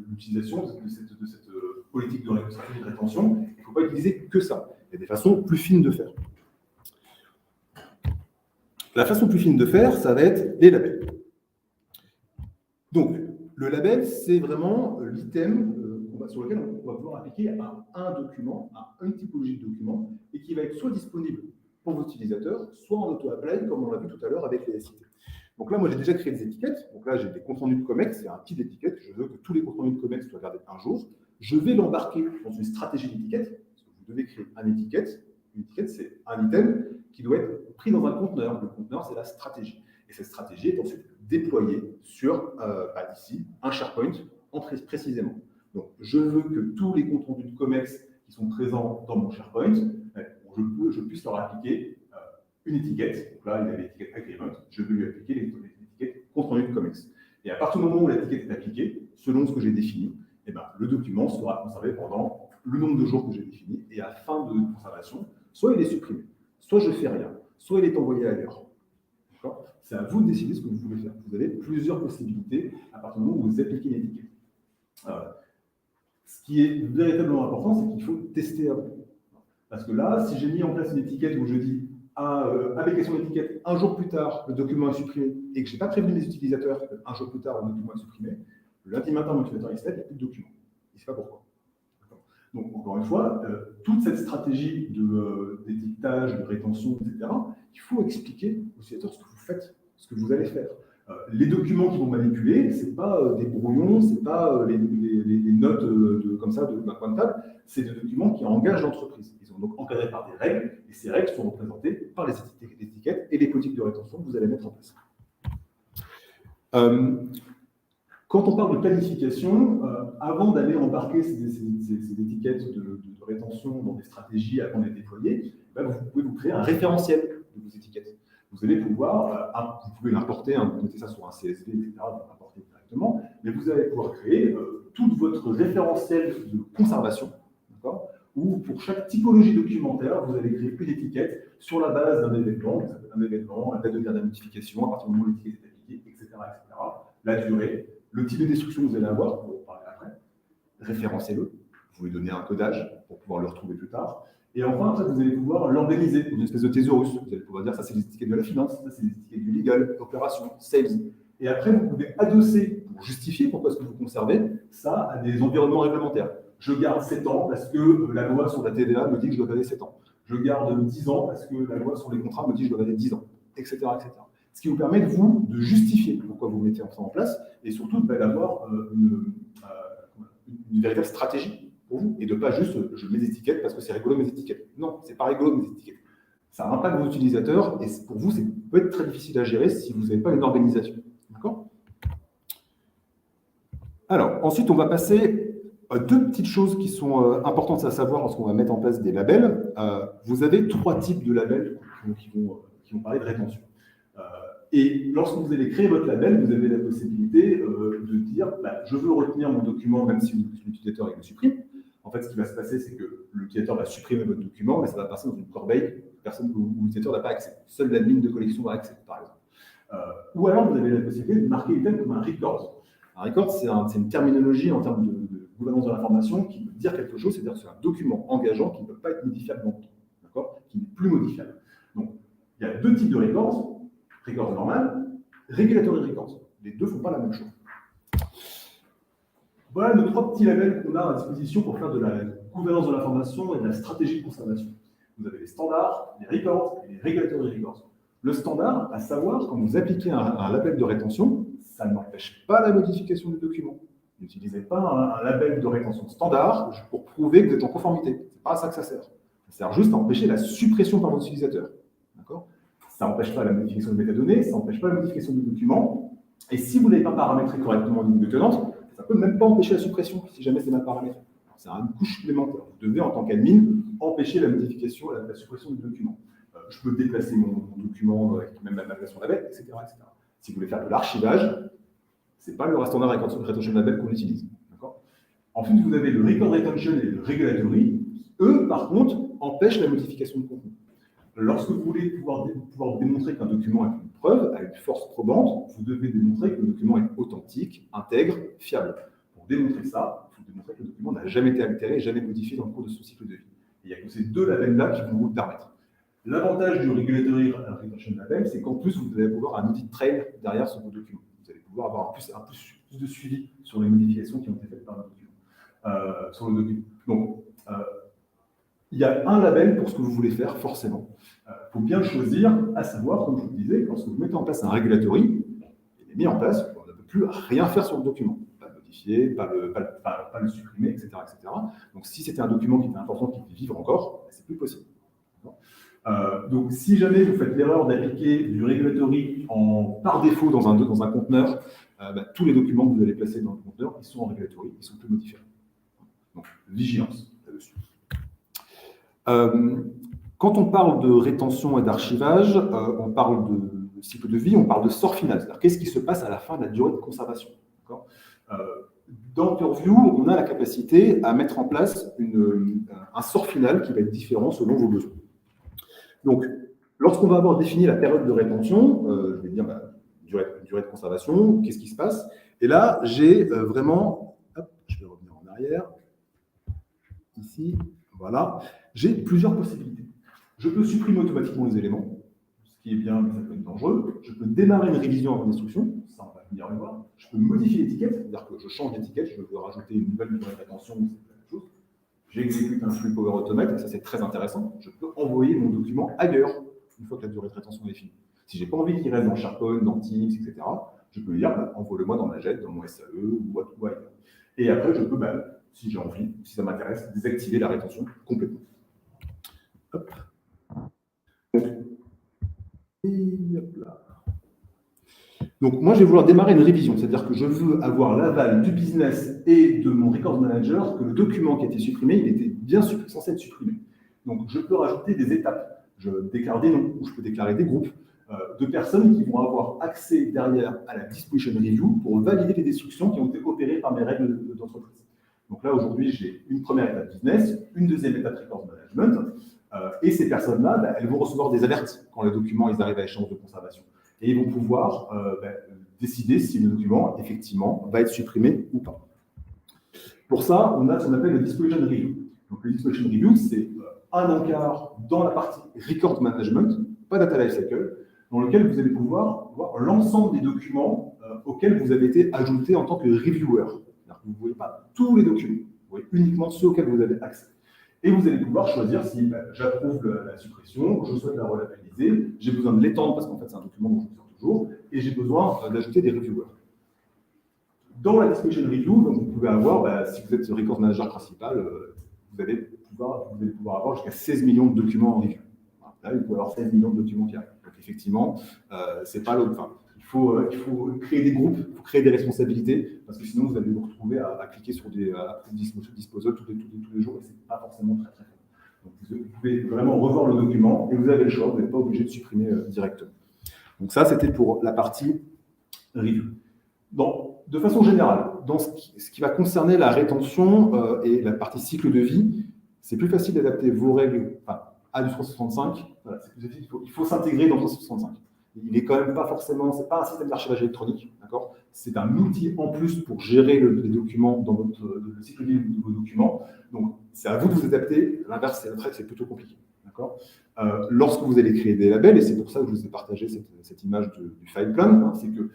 l'utilisation de cette politique de rétention. Il ne faut pas utiliser que ça. Il y a des façons plus fines de faire. La façon plus fine de faire, ça va être les labels. Donc, le label, c'est vraiment l'item sur lequel on va pouvoir appliquer à un document, à une typologie de document, et qui va être soit disponible pour vos utilisateurs, soit en auto-apply, comme on l'a vu tout à l'heure avec les SIT. Donc là, moi, j'ai déjà créé des étiquettes. Donc là, j'ai des comptes rendus de COMEX, c'est un type d'étiquette. Je veux que tous les comptes rendus de COMEX soient gardés un jour. Je vais l'embarquer dans une stratégie d'étiquette, parce que vous devez créer une étiquette. Une étiquette, c'est un item qui doit être pris dans un conteneur. Le conteneur, c'est la stratégie. Et cette stratégie est ensuite déployée sur, ici, un SharePoint précisément. Donc, je veux que tous les comptes rendus de COMEX qui sont présents dans mon SharePoint, je puisse leur appliquer une étiquette. Donc là, il y a l'étiquette agreement. Je vais lui appliquer l'étiquette compte rendu de COMEX. Et à partir du moment où l'étiquette est appliquée, selon ce que j'ai défini, eh ben, le document sera conservé pendant le nombre de jours que j'ai défini. Et à fin de conservation, soit il est supprimé, soit je ne fais rien, soit il est envoyé ailleurs. C'est à vous de décider ce que vous voulez faire. Vous avez plusieurs possibilités à partir du moment où vous appliquez l'étiquette. Ce qui est véritablement important, c'est qu'il faut tester avant. Parce que là, si j'ai mis en place une étiquette où je dis application d'étiquette, un jour plus tard, le document est supprimé, et que je n'ai pas prévenu mes utilisateurs qu'un jour plus tard, le document est supprimé, le lundi matin, mon utilisateur il se lève, il n'y a plus de document. Il ne sait pas pourquoi. Donc, encore une fois, toute cette stratégie d'étiquetage, de rétention, etc., il faut expliquer aux utilisateurs ce que vous faites, ce que vous allez faire. Les documents qu'ils vont manipuler, ce n'est pas des brouillons, ce n'est pas les notes comme ça d'un coin de table, c'est des documents qui engagent l'entreprise. Ils sont donc encadrés par des règles, et ces règles sont représentées par les étiquettes et les politiques de rétention que vous allez mettre en place. Quand on parle de planification, avant d'aller embarquer ces étiquettes de rétention dans des stratégies avant de les déployer, vous pouvez vous créer un référentiel de vos étiquettes. Vous allez pouvoir, vous pouvez l'importer, vous mettez ça sur un CSV, etc., vous l'importez directement, mais vous allez pouvoir créer tout votre référentiel de conservation, où pour chaque typologie documentaire, vous allez créer une étiquette sur la base d'un événement, la date de dernière notification, à partir du moment où l'étiquette est appliquée, etc., la durée, le type de destruction que vous allez avoir, on va en parler après, référencez-le, vous lui donnez un codage pour pouvoir le retrouver plus tard. Et enfin, après, vous allez pouvoir l'organiser, une espèce de thésaurus. Vous allez pouvoir dire, ça c'est les étiquettes de la finance, ça c'est les étiquettes du legal, opération, sales. Et après, vous pouvez adosser, pour justifier pourquoi est-ce que vous conservez, ça à des environnements réglementaires. Je garde 7 ans parce que la loi sur la TVA me dit que je dois garder 7 ans. Je garde 10 ans parce que la loi sur les contrats me dit que je dois garder 10 ans, etc., etc. Ce qui vous permet de justifier pourquoi vous mettez ça en place et surtout d'avoir une véritable stratégie pour vous et de ne pas juste je mets des étiquettes parce que c'est rigolo mes étiquettes. Non, c'est pas rigolo mes étiquettes. Ça impacte vos utilisateurs et pour vous, ça peut être très difficile à gérer si vous n'avez pas une organisation. D'accord ? Alors, ensuite, on va passer à 2 petites choses qui sont importantes à savoir lorsqu'on va mettre en place des labels. Vous avez 3 types de labels qui vont parler de rétention. Et lorsque vous allez créer votre label, vous avez la possibilité de dire je veux retenir mon document même si l'utilisateur le supprime. En fait, ce qui va se passer, c'est que l'utilisateur va supprimer votre document, mais ça va passer dans une corbeille où l'utilisateur n'a pas accès. Seule l'admin de collection va accès, par exemple. Ou alors, vous avez la possibilité de marquer l'item comme un record. Un record, c'est une terminologie en termes de gouvernance de l'information qui veut dire quelque chose, c'est-à-dire que c'est un document engageant qui ne peut pas être modifiable dans le temps, d'accord, qui n'est plus modifiable. Donc, il y a deux types de records, record normal, regulatory records. Les deux ne font pas la même chose. Voilà nos trois petits labels qu'on a à disposition pour faire de la gouvernance de l'information et de la stratégie de conservation. Vous avez les standards, les records et les regulatory records. Le standard, à savoir, quand vous appliquez un label de rétention, ça n'empêche pas la modification du document. N'utilisez pas un label de rétention standard pour prouver que vous êtes en conformité. Ce n'est pas à ça que ça sert. Ça sert juste à empêcher la suppression par votre utilisateur. Ça n'empêche pas la modification de métadonnées, ça n'empêche pas la modification du document. Et si vous n'avez pas paramétré correctement une ligne de tenante, ça ne peut même pas empêcher la suppression si jamais c'est mal paramétré. C'est une couche supplémentaire. Vous devez, en tant qu'admin, empêcher la modification, la suppression du document. Je peux déplacer mon document avec même la version label, etc., etc. Si vous voulez faire de l'archivage, ce n'est pas le standard retention label qu'on utilise. Ensuite, vous avez le record retention et le regulatory. Eux, par contre, empêchent la modification de contenu. Lorsque vous voulez pouvoir démontrer qu'un document est une preuve, a une force probante, vous devez démontrer que le document est authentique, intègre, fiable. Pour démontrer ça, il faut démontrer que le document n'a jamais été altéré, jamais modifié dans le cours de son cycle de vie. Et il n'y a que ces deux labels-là qui vont vous le permettre. L'avantage du regulatory retention label, c'est qu'en plus, vous allez pouvoir un audit trail derrière sur vos documents. Vous allez pouvoir avoir plus de suivi sur les modifications qui ont été faites par le document, sur le document. Donc, il y a un label pour ce que vous voulez faire, forcément. Il faut bien le choisir, à savoir, comme je vous le disais, lorsque vous mettez en place un regulatory, il est mis en place, on ne peut plus rien faire sur le document. Pas le modifier, pas le supprimer, etc., etc. Donc, si c'était un document qui était important, qui devait vivre encore, c'est plus possible. Donc, si jamais vous faites l'erreur d'appliquer du regulatory par défaut dans un conteneur, tous les documents que vous allez placer dans le conteneur, ils sont en regulatory, ils sont plus modifiables. Donc, vigilance là-dessus. Quand on parle de rétention et d'archivage, on parle de cycle de vie, on parle de sort final. C'est-à-dire qu'est-ce qui se passe à la fin de la durée de conservation. Dans Purview, on a la capacité à mettre en place un sort final qui va être différent selon vos besoins. Donc, lorsqu'on va avoir défini la période de rétention, je vais dire durée de conservation, qu'est-ce qui se passe? Et là, j'ai vraiment, hop, je vais revenir en arrière, ici, voilà, j'ai plusieurs possibilités. Je peux supprimer automatiquement les éléments, ce qui est bien, mais ça peut être dangereux. Je peux démarrer une révision en instruction, ça on va venir le voir. Je peux modifier l'étiquette, c'est-à-dire que je change d'étiquette, je veux rajouter une nouvelle durée de rétention, c'est la même chose. J'exécute un flux Power Automate, ça c'est très intéressant. Je peux envoyer mon document ailleurs une fois que la durée de rétention est finie. Si je n'ai pas envie qu'il reste dans SharePoint, dans Teams, etc., je peux lui dire envoie-le-moi dans Magette, dans mon SAE ou ailleurs. Et après, je peux, si j'ai envie, si ça m'intéresse, désactiver la rétention complètement. Hop. Et hop là. Donc, moi, je vais vouloir démarrer une révision, c'est-à-dire que je veux avoir l'aval du business et de mon record manager que le document qui a été supprimé, il était bien censé être supprimé. Donc, je peux rajouter des étapes. Je déclare des noms, ou je peux déclarer des groupes de personnes qui vont avoir accès derrière à la disposition review pour valider les destructions qui ont été opérées par mes règles d'entreprise. Donc là, aujourd'hui, j'ai une première étape business, une deuxième étape record management, et ces personnes-là, elles vont recevoir des alertes quand les documents ils arrivent à échéance de conservation. Et ils vont pouvoir décider si le document, effectivement, va être supprimé ou pas. Pour ça, on a ce qu'on appelle le Disposition Review. Donc, le Disposition Review, c'est un encart dans la partie Record Management, pas Data Lifecycle, dans lequel vous allez pouvoir voir l'ensemble des documents auxquels vous avez été ajouté en tant que reviewer. Vous ne voyez pas tous les documents, vous voyez uniquement ceux auxquels vous avez accès. Et vous allez pouvoir choisir si j'approuve la suppression, je souhaite la relabelliser, j'ai besoin de l'étendre parce qu'en fait c'est un document dont je me sers toujours, et j'ai besoin d'ajouter des reviewers. Dans la Disposition Review, donc vous pouvez avoir, si vous êtes le record manager principal, vous allez pouvoir avoir jusqu'à 16 millions de documents en review. Là, vous pouvez avoir 16 millions de documents qui arrivent. Donc effectivement, c'est pas l'autre. Enfin, il faut créer des groupes, il faut créer des responsabilités, parce que sinon vous allez vous retrouver à cliquer sur des disposals tous les jours, et c'est pas forcément très très fort. Donc vous pouvez vraiment revoir le document, et vous avez le choix, vous n'êtes pas obligé de supprimer directement. Donc ça, c'était pour la partie review. De façon générale, dans ce qui va concerner la rétention et la partie cycle de vie, c'est plus facile d'adapter vos règles à du 365. Voilà, c'est plus facile, il faut s'intégrer dans 365. Il est quand même pas forcément, c'est pas un système d'archivage électronique, d'accord? C'est un outil en plus pour gérer les documents dans le cycle de vie de vos documents. Donc, c'est à vous de vous adapter. L'inverse, c'est vrai que c'est plutôt compliqué, d'accord? Lorsque vous allez créer des labels, et c'est pour ça que je vous ai partagé cette image du file plan, hein, c'est que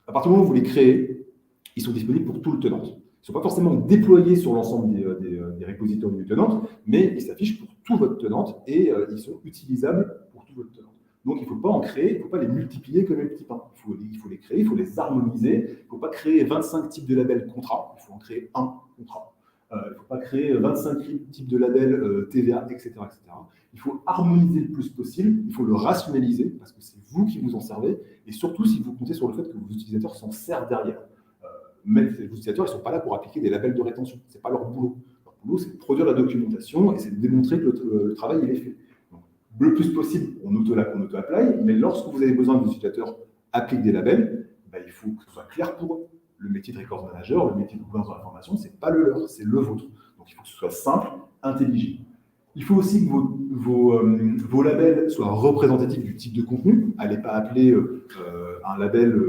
à partir du moment où vous les créez, ils sont disponibles pour tout le tenant. Ils ne sont pas forcément déployés sur l'ensemble des repositories du tenant, mais ils s'affichent pour tout votre tenant et ils sont utilisables pour tout votre tenant. Donc, il ne faut pas en créer, il ne faut pas les multiplier comme les petits pains. Il faut les créer, il faut les harmoniser. Il ne faut pas créer 25 types de labels contrat, il faut en créer un contrat. Il ne faut pas créer 25 types de labels TVA, etc., etc. Il faut harmoniser le plus possible, il faut le rationaliser, parce que c'est vous qui vous en servez, et surtout si vous comptez sur le fait que vos utilisateurs s'en servent derrière. Mais les utilisateurs, ils ne sont pas là pour appliquer des labels de rétention, ce n'est pas leur boulot. Leur boulot, c'est de produire la documentation et c'est de démontrer que le travail il est fait. Donc, le plus possible, on auto-apply, mais lorsque vous avez besoin que vos utilisateurs appliquent des labels, ben, il faut que ce soit clair pour eux. Le métier de record manager, le métier de gouvernance de l'information, ce n'est pas le leur, c'est le vôtre. Donc il faut que ce soit simple, intelligible. Il faut aussi que vos labels soient représentatifs du type de contenu. Allez pas appeler un label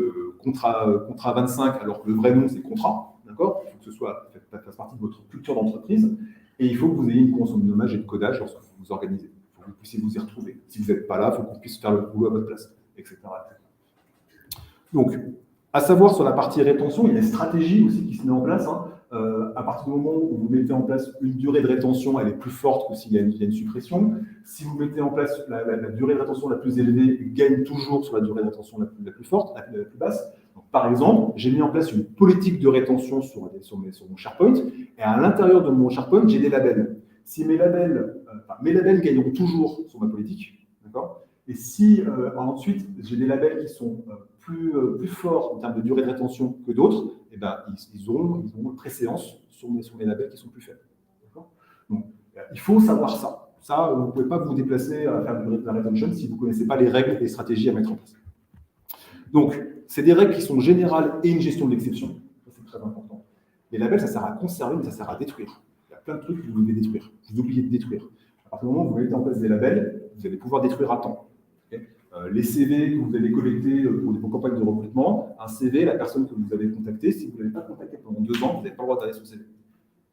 contrat 25 alors que le vrai nom c'est contrat. D'accord? Il faut que ce soit fasse partie de votre culture d'entreprise. Et il faut que vous ayez une convention de nommage et de codage lorsque vous vous organisez. Il faut que vous puissiez vous y retrouver. Si vous n'êtes pas là, il faut qu'on puisse faire le boulot à votre place, etc. Donc, à savoir sur la partie rétention, il y a une stratégie aussi qui se met en place. Hein. À partir du moment où vous mettez en place une durée de rétention, elle est plus forte que s'il y a une suppression. Si vous mettez en place la durée de rétention la plus élevée, gagne toujours sur la durée de rétention la plus forte, la plus basse. Donc, par exemple, j'ai mis en place une politique de rétention sur mon SharePoint, et à l'intérieur de mon SharePoint, j'ai des labels. Si mes labels gagneront toujours sur ma politique, d'accord? Et si ensuite j'ai des labels qui sont plus forts en termes de durée de rétention que d'autres, eh ben, ils auront une préséance sur mes labels qui sont plus faibles. Donc, il faut savoir ça. Ça, vous ne pouvez pas vous déplacer à faire de la retention si vous ne connaissez pas les règles et les stratégies à mettre en place. Donc, c'est des règles qui sont générales et une gestion de l'exception. Ça, c'est très important. Les labels, ça sert à conserver, mais ça sert à détruire. Il y a plein de trucs que vous devez détruire. Vous oubliez de détruire. À partir du moment où vous mettez en place des labels, vous allez pouvoir détruire à temps. Les CV que vous avez collectés pour vos campagnes de recrutement, un CV, la personne que vous avez contactée, si vous ne l'avez pas contacté pendant 2 ans, vous n'avez pas le droit d'aller sur son CV.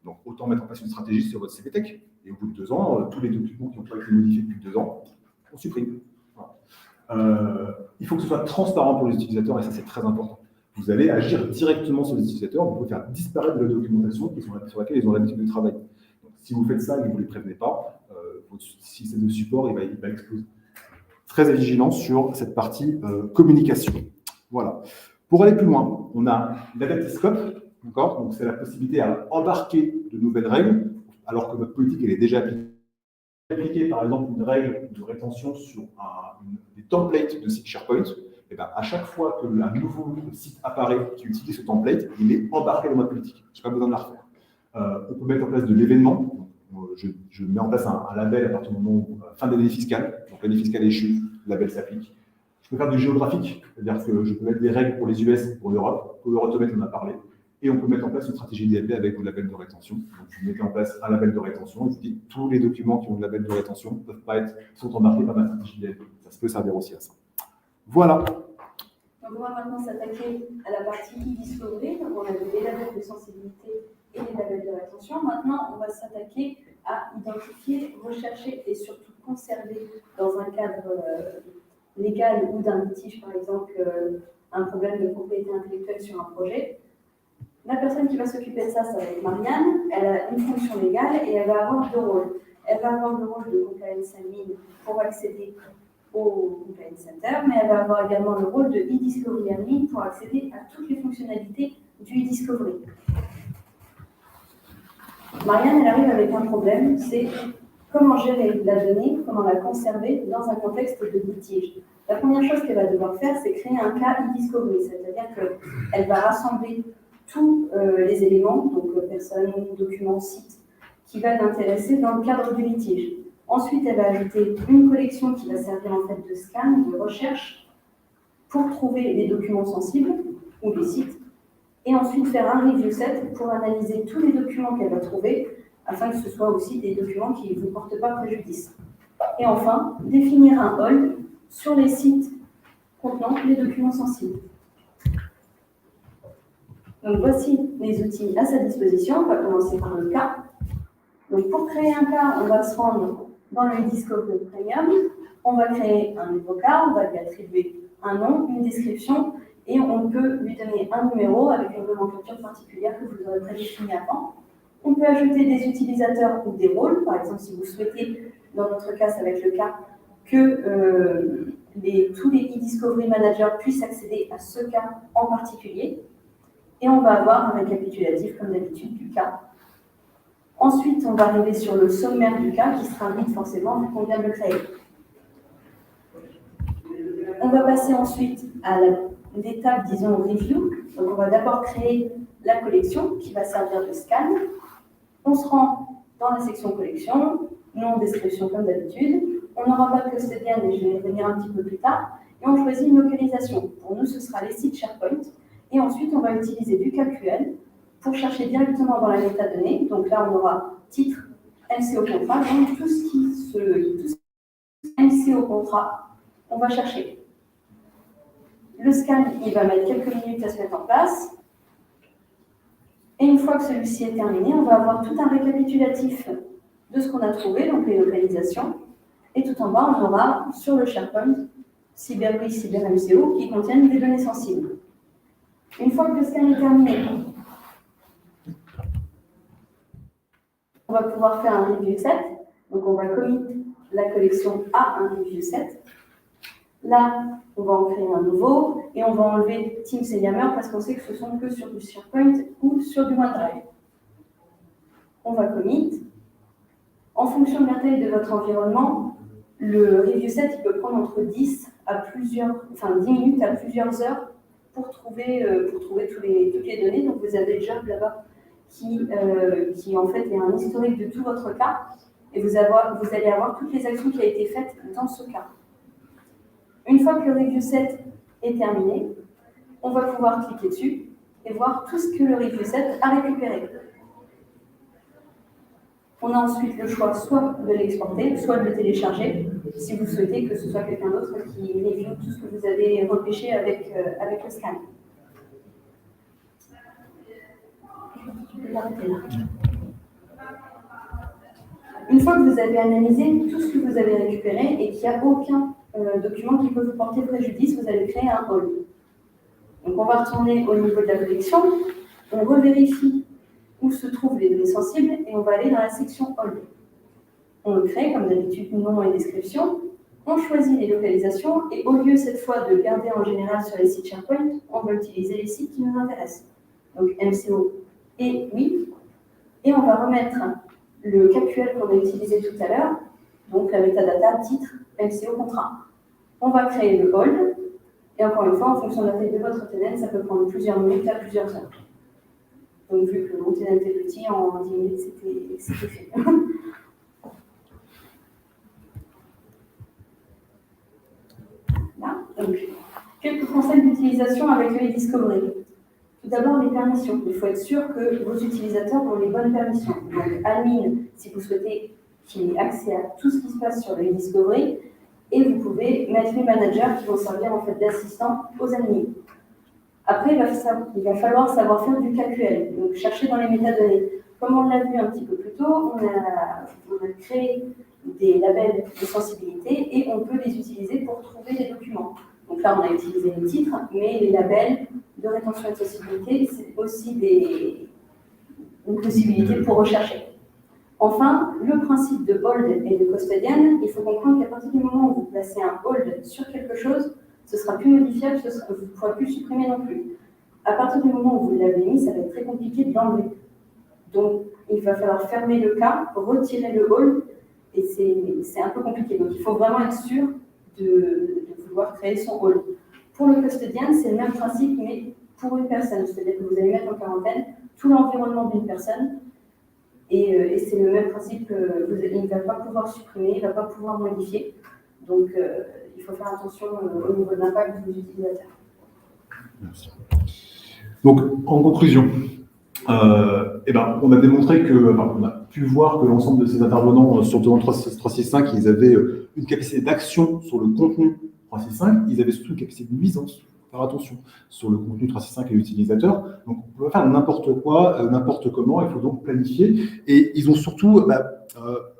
Donc, autant mettre en place une stratégie sur votre CV Tech. Et au bout de 2 ans, tous les documents qui n'ont pas été modifiés depuis 2 ans, on supprime. Voilà. Il faut que ce soit transparent pour les utilisateurs, et ça, c'est très important. Vous allez agir directement sur les utilisateurs, vous pouvez faire disparaître de la documentation sur laquelle ils ont l'habitude de travailler. Donc, si vous faites ça et que vous ne les prévenez pas, votre système de support il va exploser. Très vigilant sur cette partie communication. Voilà. Pour aller plus loin, on a l'adaptive scope, d'accord? Donc c'est la possibilité à embarquer de nouvelles règles, alors que votre politique elle est déjà appliquée. Appliquer par exemple une règle de rétention sur des templates de site SharePoint, et bien à chaque fois que un nouveau site apparaît qui utilise ce template, il est embarqué dans ma politique. Je n'ai pas besoin de la refaire. On peut mettre en place de l'événement. Je mets en place un label à partir du moment où fin d'année fiscale, donc l'année fiscale échue, le label s'applique. Je peux faire du géographique, c'est-à-dire que je peux mettre des règles pour les US et pour l'Europe. Pour l'Eurotomètre, on en a parlé. Et on peut mettre en place une stratégie DLP avec vos labels de rétention. Donc vous mettez en place un label de rétention et vous dites tous les documents qui ont le label de rétention sont embarqués par ma stratégie DLP. Ça peut servir aussi à ça. Voilà. Donc on va maintenant s'attaquer à la partie e-discovery. Donc on a les labels de sensibilité et les labels de rétention. Maintenant, on va s'attaquer à identifier, rechercher et surtout conserver dans un cadre légal ou d'un litige, par exemple, un problème de propriété intellectuelle sur un projet. La personne qui va s'occuper de ça, ça va être Marianne. Elle a une fonction légale et elle va avoir 2 rôles. Elle va avoir le rôle de compliance admin pour accéder au compliance center, mais elle va avoir également le rôle de e-discovery admin pour accéder à toutes les fonctionnalités du e-discovery. Marianne, elle arrive avec un problème, c'est comment gérer la donnée, comment la conserver dans un contexte de litige. La première chose qu'elle va devoir faire, c'est créer un cas e-discovery, c'est-à-dire qu'elle va rassembler tous les éléments, donc personnes, documents, sites, qui va l'intéresser dans le cadre du litige. Ensuite, elle va ajouter une collection qui va servir en fait de scan, de recherche, pour trouver les documents sensibles ou les sites, et ensuite faire un review set pour analyser tous les documents qu'elle va trouver, afin que ce soit aussi des documents qui ne vous portent pas préjudice. Et enfin, définir un hold sur les sites contenant les documents sensibles. Donc voici les outils à sa disposition. On va commencer par le cas. Donc pour créer un cas, on va se rendre dans le Discovery Premium. On va créer un nouveau cas, on va lui attribuer un nom, une description, et on peut lui donner un numéro avec une nomenclature particulière que vous aurez prédéfinie avant. On peut ajouter des utilisateurs ou des rôles. Par exemple, si vous souhaitez, dans notre cas, ça va être le cas, que tous les e-discovery managers puissent accéder à ce cas en particulier. Et on va avoir un récapitulatif, comme d'habitude, du cas. Ensuite, on va arriver sur le sommaire du cas, qui sera vide forcément, vu qu'on vient de le créer. On va passer ensuite à l'étape, disons, review. Donc, on va d'abord créer la collection, qui va servir de scan. On se rend dans la section collection, nom, description, comme d'habitude. On n'aura pas de custodian, mais je vais y revenir un petit peu plus tard. Et on choisit une localisation. Pour nous, ce sera les sites SharePoint. Et ensuite, on va utiliser du calcul pour chercher directement dans la métadonnée. Donc là, on aura titre, MCO contrat, donc tout ce qui MCO contrat, on va chercher. Le scan, il va mettre quelques minutes à se mettre en place. Et une fois que celui-ci est terminé, on va avoir tout un récapitulatif de ce qu'on a trouvé, donc les localisations. Et tout en bas, on aura sur le SharePoint CyberWi, CyberMCO qui contiennent des données sensibles. Une fois que le scan est terminé, on va pouvoir faire un review set. Donc on va commit la collection à un review set. Là, on va en créer un nouveau et on va enlever Teams et Yammer parce qu'on sait que ce sont que sur du SharePoint ou sur du OneDrive. On va commit. En fonction de la taille de votre environnement, le review set il peut prendre entre 10 minutes à plusieurs heures pour trouver toutes les données. Donc vous avez le job là-bas qui en fait est un historique de tout votre cas et vous allez avoir toutes les actions qui ont été faites dans ce cas. Une fois que le review set est terminé, on va pouvoir cliquer dessus et voir tout ce que le review set a récupéré. On a ensuite le choix soit de l'exporter, soit de le télécharger, si vous souhaitez que ce soit quelqu'un d'autre qui review tout ce que vous avez repêché avec le scan. Une fois que vous avez analysé tout ce que vous avez récupéré et qu'il n'y a aucun document qui peut vous porter préjudice, vous allez créer un hold. Donc on va retourner au niveau de la collection, on revérifie où se trouvent les données sensibles et on va aller dans la section hold. On le crée comme d'habitude, nom et description, on choisit les localisations et au lieu cette fois de garder en général sur les sites SharePoint, on va utiliser les sites qui nous intéressent. Donc MCO et oui, et on va remettre le CapQL qu'on a utilisé tout à l'heure, donc la metadata, titre, MCO, contrat. On va créer le hold, et encore une fois, en fonction de la taille de votre tenant, ça peut prendre plusieurs minutes à plusieurs heures. Donc vu que mon tenant est petit, en 10 minutes, c'était fait. Là, donc, quelques conseils d'utilisation avec le e-discovery. Tout d'abord, les permissions. Il faut être sûr que vos utilisateurs ont les bonnes permissions. Donc, admin, si vous souhaitez qu'il ait accès à tout ce qui se passe sur le e-discovery, et vous pouvez mettre les managers qui vont servir en fait d'assistants aux admins. Après, il va falloir savoir faire du calcul, donc chercher dans les métadonnées. Comme on l'a vu un petit peu plus tôt, on a créé des labels de sensibilité et on peut les utiliser pour trouver les documents. Donc là, on a utilisé les titres, mais les labels de rétention et de sensibilité, c'est aussi une possibilité pour rechercher. Enfin, le principe de hold et de custodian, il faut comprendre qu'à partir du moment où vous placez un hold sur quelque chose, ce sera plus modifiable, vous ne pourrez plus supprimer non plus. À partir du moment où vous l'avez mis, ça va être très compliqué de l'enlever. Donc, il va falloir fermer le cas, retirer le hold, et c'est un peu compliqué. Donc, il faut vraiment être sûr de vouloir créer son hold. Pour le custodian, c'est le même principe, mais pour une personne. C'est-à-dire que vous allez mettre en quarantaine tout l'environnement d'une personne, et c'est le même principe, il ne va pas pouvoir supprimer, il ne va pas pouvoir modifier. Donc, il faut faire attention au niveau de l'impact des utilisateurs. Merci. Donc, en conclusion, on a démontré on a pu voir que l'ensemble de ces intervenants sur le 365, ils avaient une capacité d'action sur le contenu 365, ils avaient surtout une capacité de nuisance. Faire attention sur le contenu 365 et l'utilisateur. Donc, on peut faire n'importe quoi, n'importe comment, il faut donc planifier. Et ils ont surtout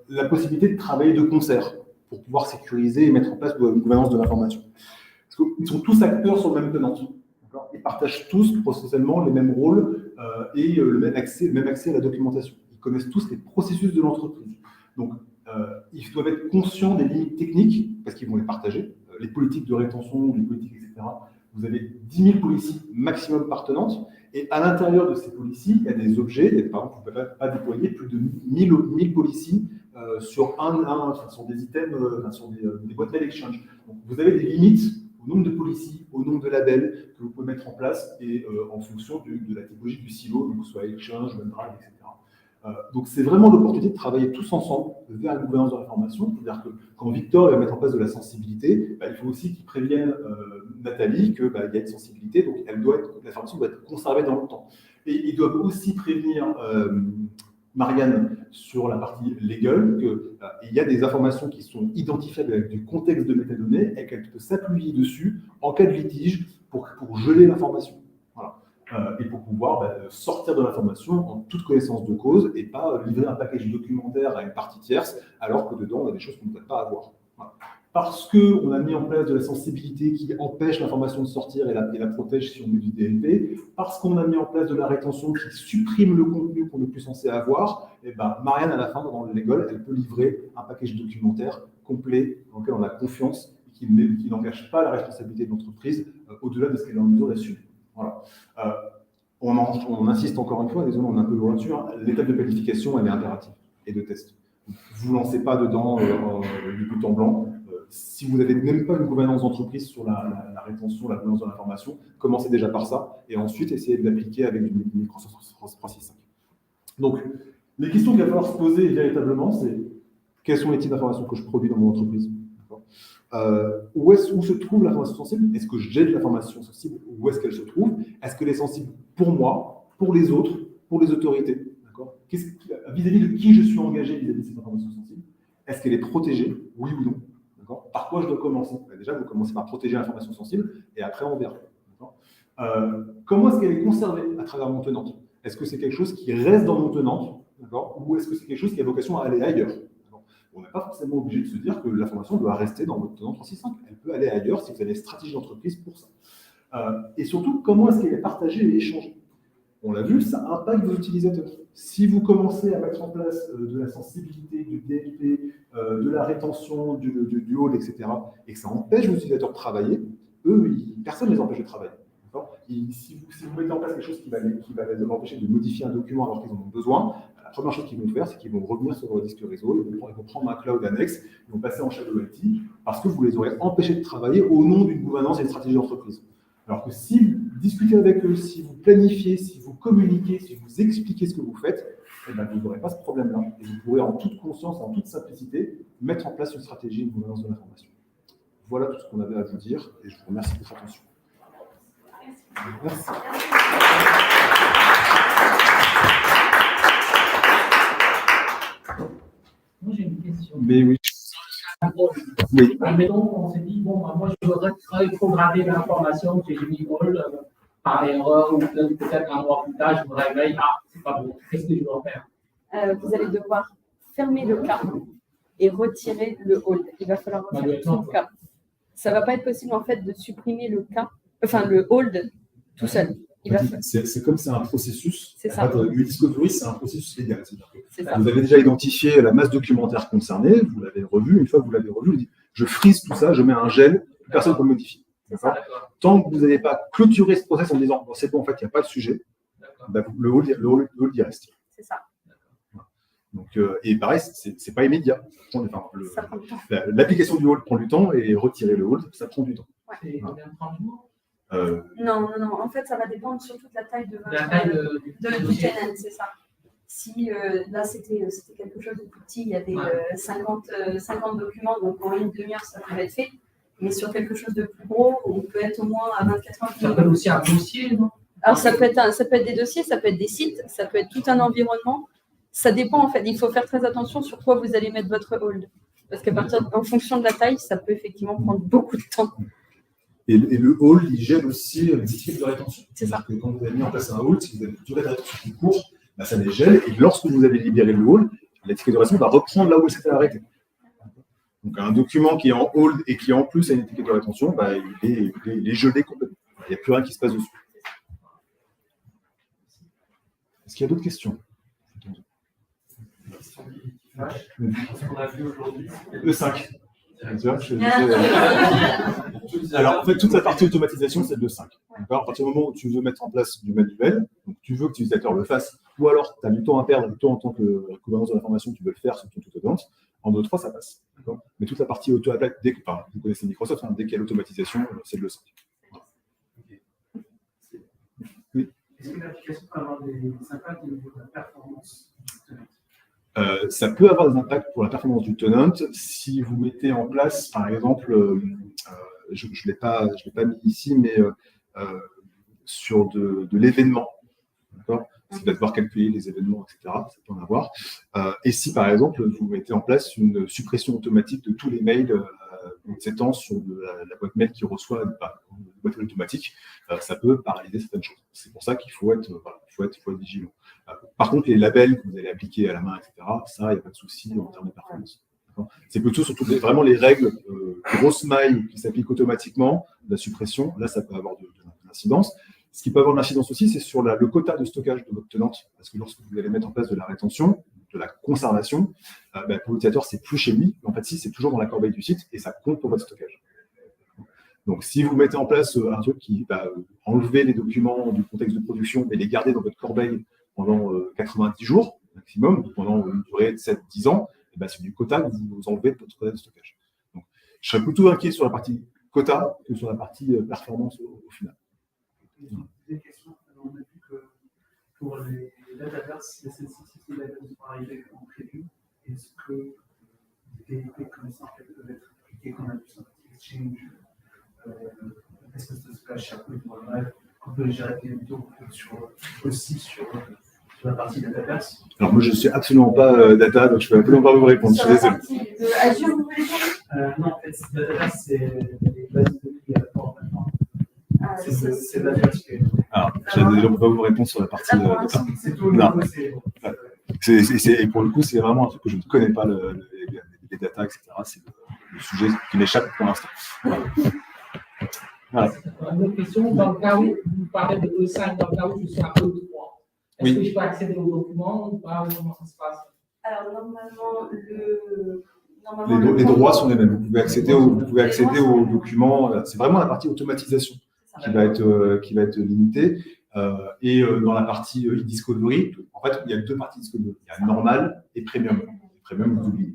la possibilité de travailler de concert pour pouvoir sécuriser et mettre en place une gouvernance de l'information. Ils sont tous acteurs sur le même tenant. Ils partagent tous processuellement les mêmes rôles et le même accès à la documentation. Ils connaissent tous les processus de l'entreprise. Donc, ils doivent être conscients des limites techniques, parce qu'ils vont les partager. Les politiques de rétention, les politiques, etc. Vous avez 10 000 policies maximum partenantes, et à l'intérieur de ces policies, il y a des objets. Par exemple, vous ne pouvez pas déployer plus de 1000 policies sur des items, sur des boîtes mail exchange. Donc, vous avez des limites au nombre de policies, au nombre de labels que vous pouvez mettre en place et en fonction de la typologie du silo, donc soit Exchange, OneDrive, etc. Donc c'est vraiment l'opportunité de travailler tous ensemble vers la gouvernance de l'information. C'est-à-dire que quand Victor va mettre en place de la sensibilité, il faut aussi qu'il prévienne Nathalie qu'il y a une sensibilité, donc l'information doit être conservée dans le temps. Et ils doivent aussi prévenir Marianne sur la partie légale, qu'il y a des informations qui sont identifiables avec du contexte de métadonnées et qu'elle peut s'appuyer dessus en cas de litige pour geler l'information. Voilà. Et pour pouvoir sortir de l'information en toute connaissance de cause et pas livrer un package documentaire à une partie tierce alors que dedans on a des choses qu'on ne peut pas avoir. Voilà. Parce qu'on a mis en place de la sensibilité qui empêche l'information de sortir et la protège si on met du DLP, parce qu'on a mis en place de la rétention qui supprime le contenu qu'on n'est plus censé avoir, et Marianne, à la fin, dans le legal, elle peut livrer un package documentaire complet dans lequel on a confiance et qui n'engage pas la responsabilité de l'entreprise au-delà de ce qu'elle est en mesure d'assumer. Voilà. On insiste encore une fois, désolé, on est un peu loin dessus, l'étape de planification, elle est impérative et de test. Vous ne lancez pas dedans du but en blanc. Si vous n'avez même pas une gouvernance d'entreprise sur la rétention, la gouvernance de l'information, commencez déjà par ça et ensuite essayez de l'appliquer avec du Microsoft 365. Donc, les questions qu'il va falloir se poser véritablement, c'est quels sont les types d'informations que je produis dans mon entreprise? Où se trouve l'information sensible? Est-ce que j'ai de l'information sensible? Où est-ce qu'elle se trouve? Est-ce qu'elle est sensible pour moi, pour les autres, pour les autorités? Vis-à-vis de qui je suis engagé vis-à-vis de cette information sensible? Est-ce qu'elle est protégée? Oui ou non? Par quoi je dois commencer? Déjà, vous commencez par protéger l'information sensible et après on verra. Comment est-ce qu'elle est conservée à travers mon tenant? Est-ce que c'est quelque chose qui reste dans mon tenant, ou est-ce que c'est quelque chose qui a vocation à aller ailleurs? On n'est pas forcément obligé de se dire que l'information doit rester dans votre tenant 365. Elle peut aller ailleurs si vous avez une stratégie d'entreprise pour ça. Et surtout, comment est-ce qu'elle est partagée et échangée? On l'a vu, ça impacte vos utilisateurs. Si vous commencez à mettre en place de la sensibilité, du DLP, de la rétention, du hold, etc., et que ça empêche vos utilisateurs de travailler, eux, personne ne les empêche de travailler. Si vous mettez en place quelque chose qui va les empêcher de modifier un document alors qu'ils en ont besoin, la première chose qu'ils vont faire, c'est qu'ils vont revenir sur votre disque réseau, ils vont prendre un cloud annexe, ils vont passer en shadow IT, parce que vous les aurez empêchés de travailler au nom d'une gouvernance et d'une stratégie d'entreprise. Alors que si vous discutez avec eux, si vous planifiez, si vous communiquez, si vous expliquez ce que vous faites, vous n'aurez pas ce problème-là. Et vous pourrez en toute conscience, en toute simplicité, mettre en place une stratégie, une gouvernance de l'information. Voilà tout ce qu'on avait à vous dire et je vous remercie de votre attention. Merci. Moi, j'ai une question. Mais oui. Oui. Admettons, on s'est dit, bon, moi, je voudrais programmer l'information que j'ai mis par erreur ou peut-être un mois plus tard, je me réveille, c'est pas bon. Qu'est-ce que je dois faire? Vous allez devoir fermer le cas et retirer le hold. Il va falloir retirer tout le cas. Ça ne va pas être possible, en fait, de supprimer le cas, le hold tout seul. C'est comme c'est un processus. C'est ça. Le discovery, c'est un processus légal. C'est-à-dire que vous avez déjà identifié la masse documentaire concernée, vous l'avez revue, une fois que vous l'avez revue, vous dites je frise tout ça, je mets un gel, personne ne peut modifier. Tant que vous n'avez pas clôturé ce process en disant bon, c'est bon, en fait, il n'y a pas de sujet, le hold y reste. C'est ça. Donc, et pareil, c'est pas immédiat. L'application du hold prend du temps et retirer le hold, ça prend du temps. C'est combien de temps du mois? Non. En fait, ça va dépendre surtout de la taille de du tenant, c'est ça. Si là, c'était quelque chose de plus petit, il y avait 50 documents, donc en une demi-heure, ça peut être fait. Mais sur quelque chose de plus gros, on peut être au moins à 24 heures. Ça peut être aussi un dossier, non? Alors, ça peut être des dossiers, ça peut être des sites, ça peut être tout un environnement. Ça dépend, en fait. Il faut faire très attention sur quoi vous allez mettre votre hold. Parce en fonction de la taille, ça peut effectivement prendre beaucoup de temps. Et le hall, il gèle aussi les équipes de rétention. C'est ça. Que quand vous avez mis en place un hall, si vous avez une durée de rétention qui court, bah, ça les gèle. Et lorsque vous avez libéré le hall, l'étiquette de rétention va reprendre là où elle s'était arrêtée. Donc un document qui est en hold et qui en plus a une étiquette de rétention, bah, il est gelé complètement. Il n'y a plus rien qui se passe dessus. Est-ce qu'il y a d'autres questions? Ce qu'on a vu aujourd'hui, Le 5. Alors, en fait, toute la partie automatisation, c'est le 5. À partir du moment où tu veux mettre en place du manuel, donc tu veux que l'utilisateur le fasse, ou alors tu as du temps à perdre, et toi, en tant que gouvernance de l'information, tu veux le faire sur ton autonome, en 2-3, ça passe. Mais toute la partie auto-appel, vous connaissez Microsoft, hein, dès qu'il y a l'automatisation, c'est le 5. Oui. Est-ce que l'application peut avoir des impacts au niveau de la performance? Ça peut avoir des impacts pour la performance du tenant si vous mettez en place, par exemple, je ne l'ai pas mis ici, mais sur de l'événement. D'accord? Vous allez devoir calculer les événements, etc. Ça peut en avoir. Et si, par exemple, vous mettez en place une suppression automatique de tous les mails s'étend sur la boîte mail qui reçoit une boîte mail automatique, ça peut paralyser certaines choses. C'est pour ça qu'il faut être vigilant. Par contre, les labels que vous allez appliquer à la main, etc., ça, il n'y a pas de souci en termes de performance. C'est plutôt surtout vraiment les règles grosses mailles qui s'appliquent automatiquement, la suppression, là, ça peut avoir de l'incidence. Ce qui peut avoir de l'incidence aussi, c'est sur le quota de stockage de votre tenante, parce que lorsque vous allez mettre en place de la rétention, de la conservation, pour l'utilisateur, c'est plus chez lui, mais en fait, si, c'est toujours dans la corbeille du site, et ça compte pour votre stockage. Donc, si vous mettez en place un truc qui va enlever les documents du contexte de production et les garder dans votre corbeille pendant 90 jours maximum, ou pendant une durée de 7-10 ans, c'est du quota que vous enlevez de votre quota de stockage. Donc, je serais plutôt inquiet sur la partie quota que sur la partie performance au final. Des questions. On a vu que pour les dataverses, les sensitivity levels sont arrivés en preview. Est-ce que des comme ça peuvent être appliquées qu'on a vu sur Exchange? Est-ce que ça se passe chaque fois pour le live? On peut les gérer aussi sur la partie dataverse? Alors moi je ne suis absolument pas data, donc je ne peux absolument pas vous répondre. Je suis désolé. Azure, vous voulez dire? Non, en fait, dataverse, c'est les bases de données à la plateforme. C'est la version. Alors, je ne peux pas vous répondre sur la partie data. C'est tout. Non. Et pour le coup, c'est vraiment un truc que je ne connais pas, les data, etc. C'est le sujet qui m'échappe pour l'instant. Voilà. Une autre question, dans le cas où vous parlez de E5, dans le cas où je suis à E3, est-ce que je peux accéder aux documents ou pas? Comment ça se passe? Alors, normalement, les droits sont les mêmes. Vous pouvez accéder aux documents. C'est vraiment la partie automatisation qui va être limitée. Et dans la partie e-discovery, en fait, il y a deux parties discovery. Il y a normal et premium. Premium, vous oubliez.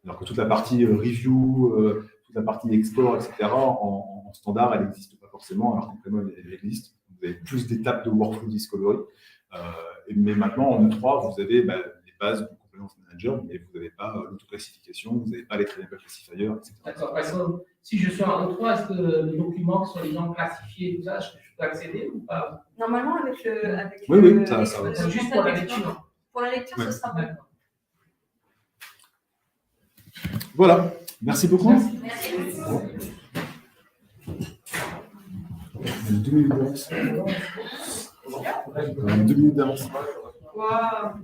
Alors que toute la partie review, toute la partie export, etc., en standard, elle n'existe pas forcément, alors qu'en premium, elle existe. Vous avez plus d'étapes de workflow discovery. Mais maintenant, en E3, vous avez les bases du compliance manager, mais vous n'avez pas l'autoclassification, vous n'avez pas les trainable classifiers, etc. D'accord. Parce que si je suis en E3, est-ce que les documents qui sont les gens classifiés, tout ça, je peux accéder ou pas? Normalement, avec oui, ça va. Juste pour la lecture. Pour la lecture, ce sera bon. Voilà. Merci beaucoup. Merci. Bon. 2 minutes d'avance. 2 minutes d'avance. Wow.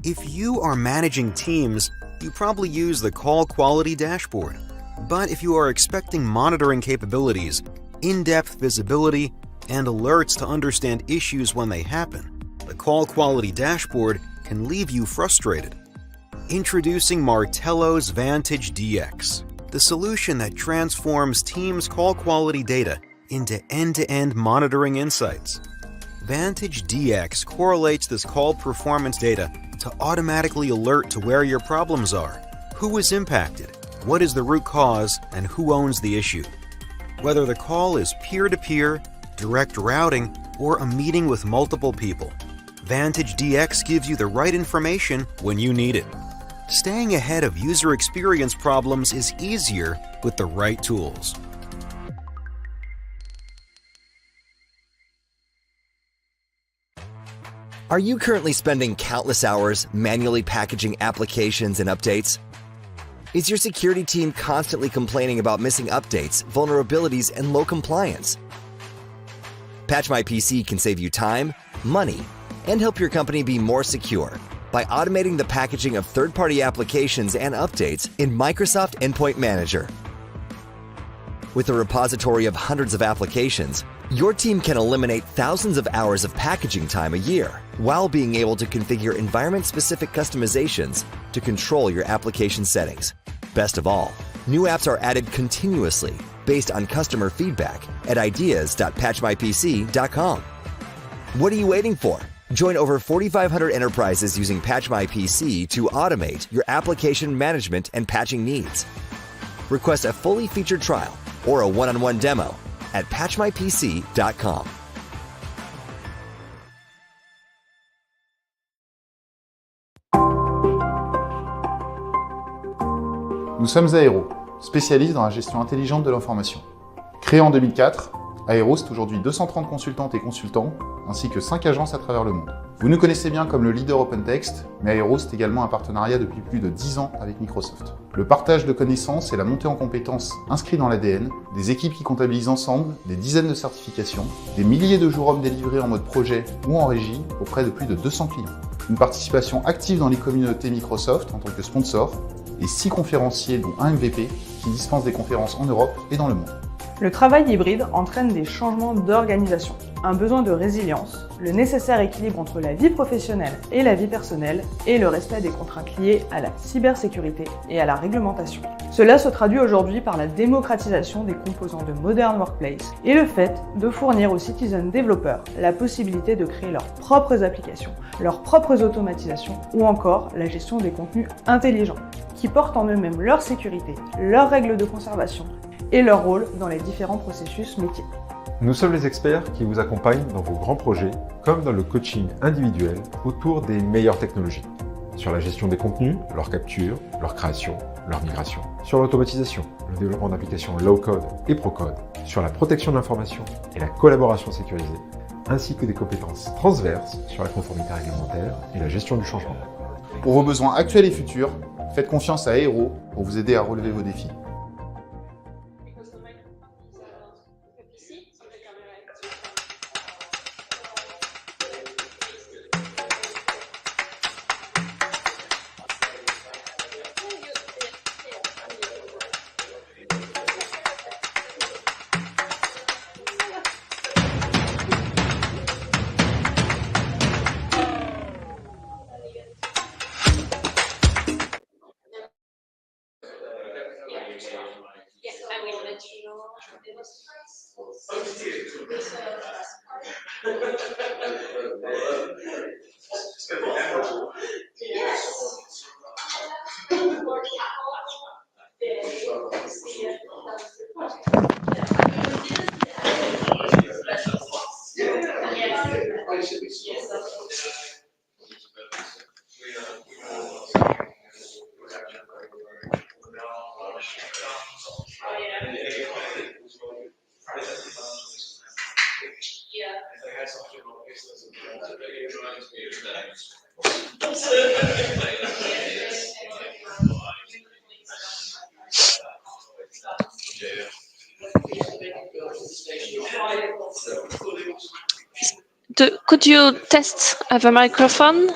If you are managing teams, you probably use the call quality dashboard. But if you are expecting monitoring capabilities, in-depth visibility, and alerts to understand issues when they happen, the call quality dashboard can leave you frustrated. Introducing Martello's Vantage DX, the solution that transforms Teams' call quality data into end-to-end monitoring insights. Vantage DX correlates this call performance data to automatically alert to where your problems are, who is impacted, what is the root cause, and who owns the issue. Whether the call is peer-to-peer, direct routing, or a meeting with multiple people, Vantage DX gives you the right information when you need it. Staying ahead of user experience problems is easier with the right tools. Are you currently spending countless hours manually packaging applications and updates? Is your security team constantly complaining about missing updates, vulnerabilities, and low compliance? Patch My PC can save you time, money, and help your company be more secure by automating the packaging of third-party applications and updates in Microsoft Endpoint Manager. With a repository of hundreds of applications, your team can eliminate thousands of hours of packaging time a year while being able to configure environment-specific customizations to control your application settings. Best of all, new apps are added continuously based on customer feedback at ideas.patchmypc.com. What are you waiting for? Join over 4,500 enterprises using Patch My PC to automate your application management and patching needs. Request a fully featured trial or a one-on-one demo at patchmypc.com. Nous sommes Aero, spécialistes dans la gestion intelligente de l'information. Créé en 2004, Aero, c'est aujourd'hui 230 consultantes et consultants, ainsi que 5 agences à travers le monde. Vous nous connaissez bien comme le leader OpenText, mais Aero, c'est également un partenariat depuis plus de 10 ans avec Microsoft. Le partage de connaissances et la montée en compétences inscrits dans l'ADN, des équipes qui comptabilisent ensemble des dizaines de certifications, des milliers de jours hommes délivrés en mode projet ou en régie auprès de plus de 200 clients. Une participation active dans les communautés Microsoft en tant que sponsor, et 6 conférenciers dont un MVP qui dispensent des conférences en Europe et dans le monde. Le travail hybride entraîne des changements d'organisation, un besoin de résilience, le nécessaire équilibre entre la vie professionnelle et la vie personnelle et le respect des contraintes liées à la cybersécurité et à la réglementation. Cela se traduit aujourd'hui par la démocratisation des composants de Modern Workplace et le fait de fournir aux citizen développeurs la possibilité de créer leurs propres applications, leurs propres automatisations ou encore la gestion des contenus intelligents qui portent en eux-mêmes leur sécurité, leurs règles de conservation et leur rôle dans les différents processus métiers. Nous sommes les experts qui vous accompagnent dans vos grands projets, comme dans le coaching individuel autour des meilleures technologies. Sur la gestion des contenus, leur capture, leur création, leur migration. Sur l'automatisation, le développement d'applications low-code et pro-code. Sur la protection de l'information et la collaboration sécurisée. Ainsi que des compétences transverses sur la conformité réglementaire et la gestion du changement. Pour vos besoins actuels et futurs, faites confiance à Aero pour vous aider à relever vos défis. Could you test the microphone?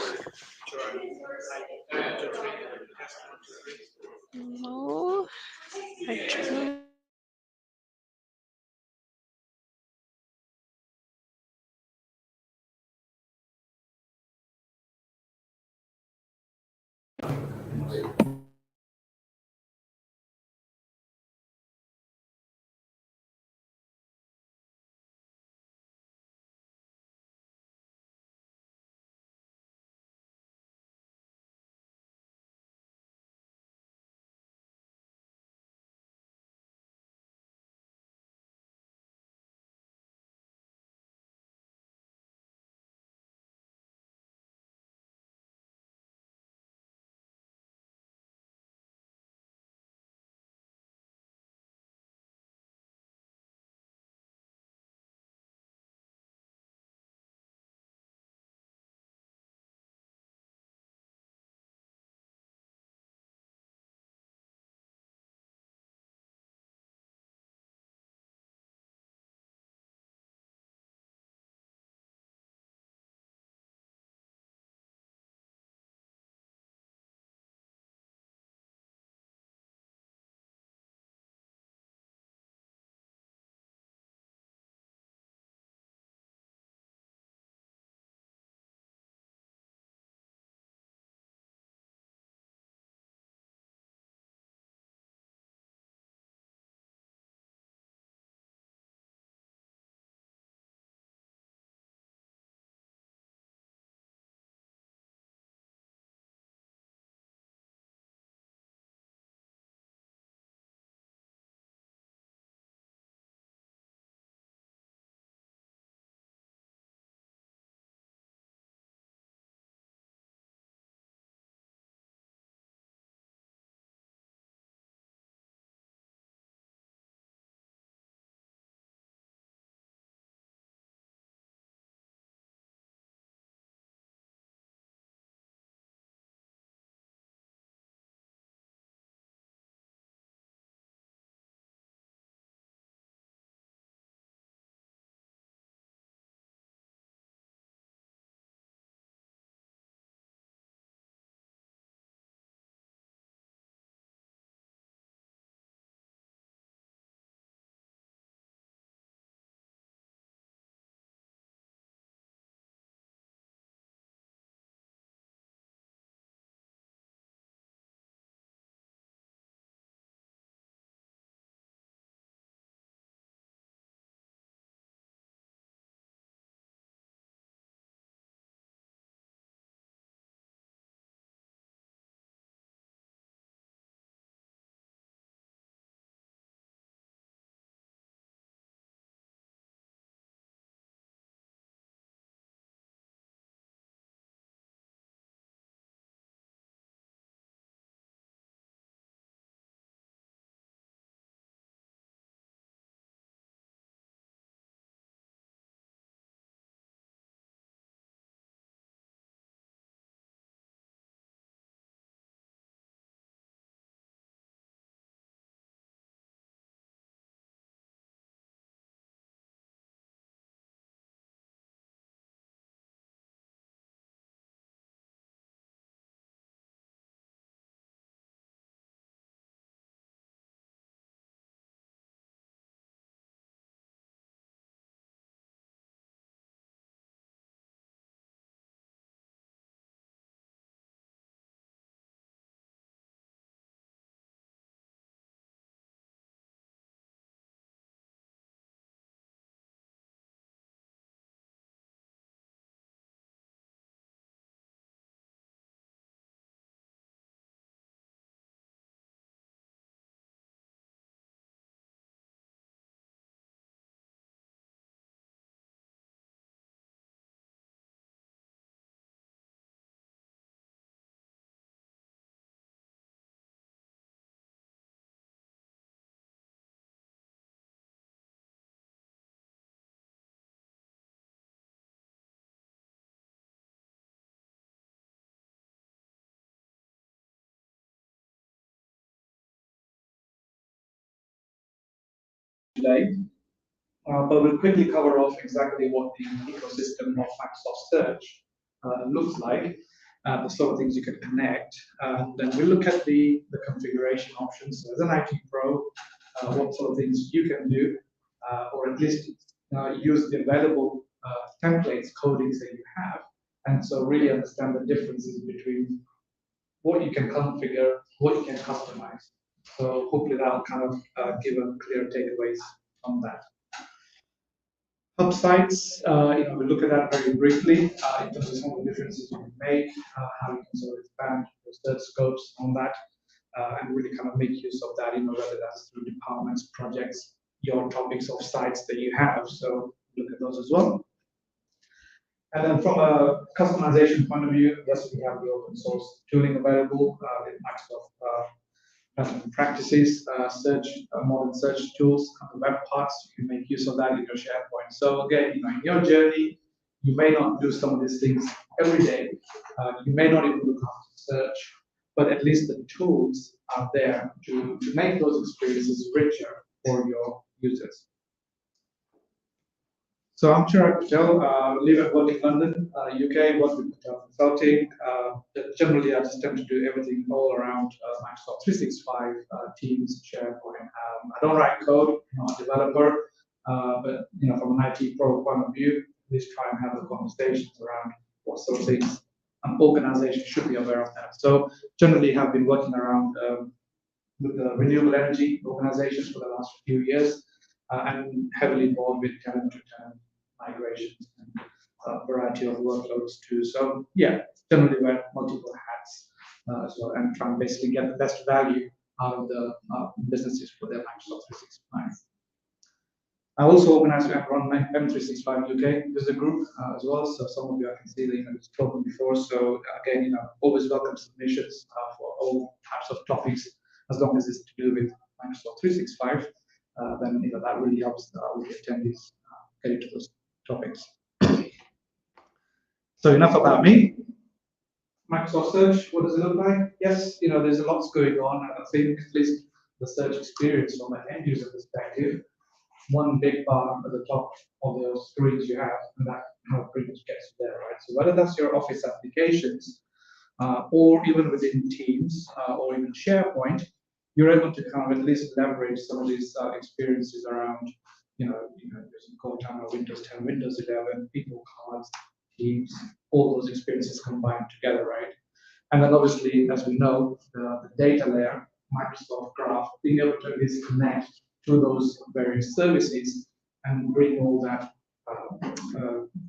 today, but we'll quickly cover off exactly what the ecosystem of Microsoft Search looks like, the sort of things you can connect. Then we'll look at the configuration options. So as an IT pro, what sort of things you can do, or at least use the available templates, codings that you have, and so really understand the differences between what you can configure, what you can customize. So hopefully that'll kind of give a clear takeaways on that. Hub sites, we'll look at that very briefly in terms of some of the differences you can make, how you can sort of expand your search scopes on that, and really kind of make use of that, whether that's through departments, projects, your topics of sites that you have. So look at those as well. And then from a customization point of view, yes, we have the open source tooling available with Microsoft practices, modern search tools, web parts. You can make use of that in your SharePoint. So again, in your journey, you may not do some of these things every day. You may not even look after search, but at least the tools are there to make those experiences richer for your users. So I'm Chirag Patel, live and work in London, UK, work with consulting. Generally, I just tend to do everything all around Microsoft 365, Teams, SharePoint. I don't write code, I'm not a developer, but from an IT pro point of view, at least try and have the conversations around what sort of things an organization should be aware of that. So generally have been working around with the renewable energy organizations for the last few years, and heavily involved with tenant-to-tenant migrations and a variety of workloads too. So yeah, generally wear multiple hats as well, and try and basically get the best value out of the businesses for their Microsoft 365. I also organize and run M365 UK user group as well. So some of you I can see that you've spoken before. So again, always welcome submissions for all types of topics, as long as it's to do with Microsoft 365. Then that really helps with the attendees get into those topics. So enough about me. Microsoft Search, what does it look like? Yes, there's a lot going on, and I think at least the search experience from an end user perspective, one big bar at the top of the screens you have, and that kind of pretty much gets you there, right? So whether that's your Office applications, or even within Teams, or even SharePoint, you're able to kind of at least leverage some of these experiences around, using Cortana, Windows 10, Windows 11, people cards, Teams, all those experiences combined together, right? And then obviously, as we know, the data layer, Microsoft Graph, being able to at least connect to those various services and bring all that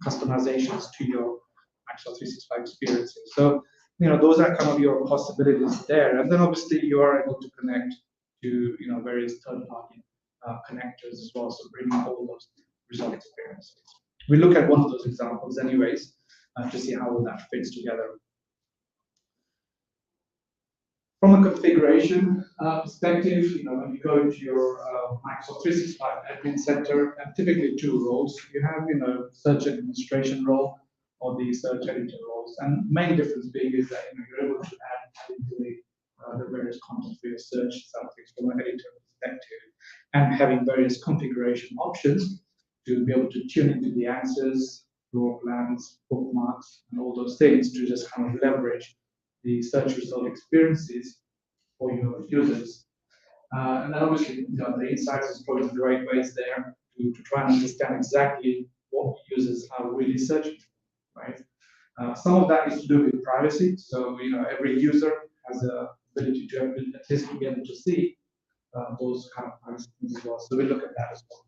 customizations to your Microsoft 365 experiences. So, those are kind of your possibilities there. And then obviously you are able to connect to, various third-party connectors as well. So bringing all those result experiences. We look at one of those examples anyways, to see how that fits together. From a configuration perspective, when you go into your Microsoft 365 Admin Center, and typically two roles, you have, search administration role or the search editor roles. And main difference being is that you're able to add the various content for your search things from an editor perspective, and having various configuration options to be able to tune into the answers, floor plans, bookmarks, and all those things to just kind of leverage the search result experiences for your users. And then obviously, the insights is probably the right ways there to try and understand exactly what users are really searching for, right? Some of that is to do with privacy. So, every user has the ability to at least be able to see those kind of privacy things as well. So we look at that as well.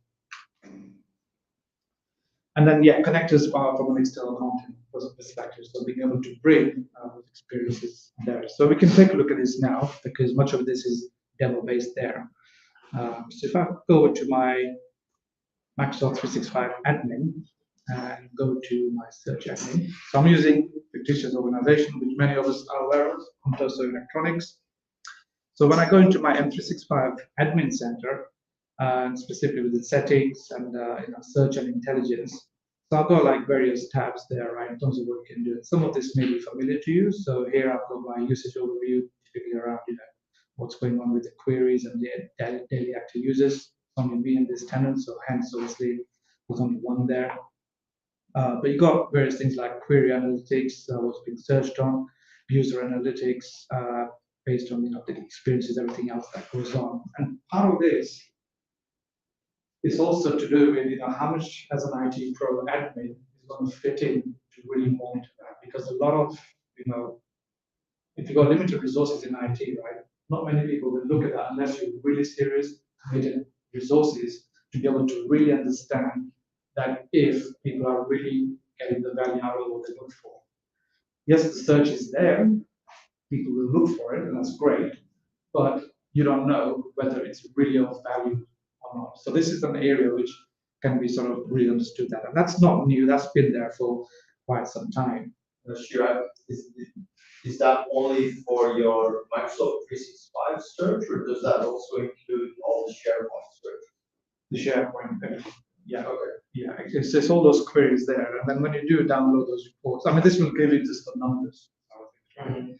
And then, connectors are from an external content perspective, so being able to bring those experiences there. So we can take a look at this now, because much of this is demo-based there. So if I go to my Microsoft 365 admin and go to my search admin, so I'm using fictitious organization, which many of us are aware of, Contoso Electronics. So when I go into my M365 admin center, and specifically with the settings and search and intelligence. So I've got like various tabs there, right, in terms of what you can do. Some of this may be familiar to you. So here I've got my usage overview, typically around what's going on with the queries and the daily active users. only me and this tenant, so hence obviously there's only one there. But you got various things like query analytics, what's being searched on, user analytics, based on the experiences, everything else that goes on. And part of this is also to do with how much as an IT pro admin is going to fit in to really monitor that, because a lot of if you've got limited resources in IT, right, not many people will look at that unless you're really serious, committed resources to be able to really understand that if people are really getting the value out of what they look for. Yes, the search is there, people will look for it, and that's great, but you don't know whether it's really of value or not. So this is an area which can be sort of really understood that. And that's not new, that's been there for quite some time. Sure. Is that only for your Microsoft 365 search, or does that also include all the SharePoint search? The SharePoint, yeah, okay. Yeah, it's just all those queries there. And then when you do download those reports, I mean, this will give you just the numbers. Right?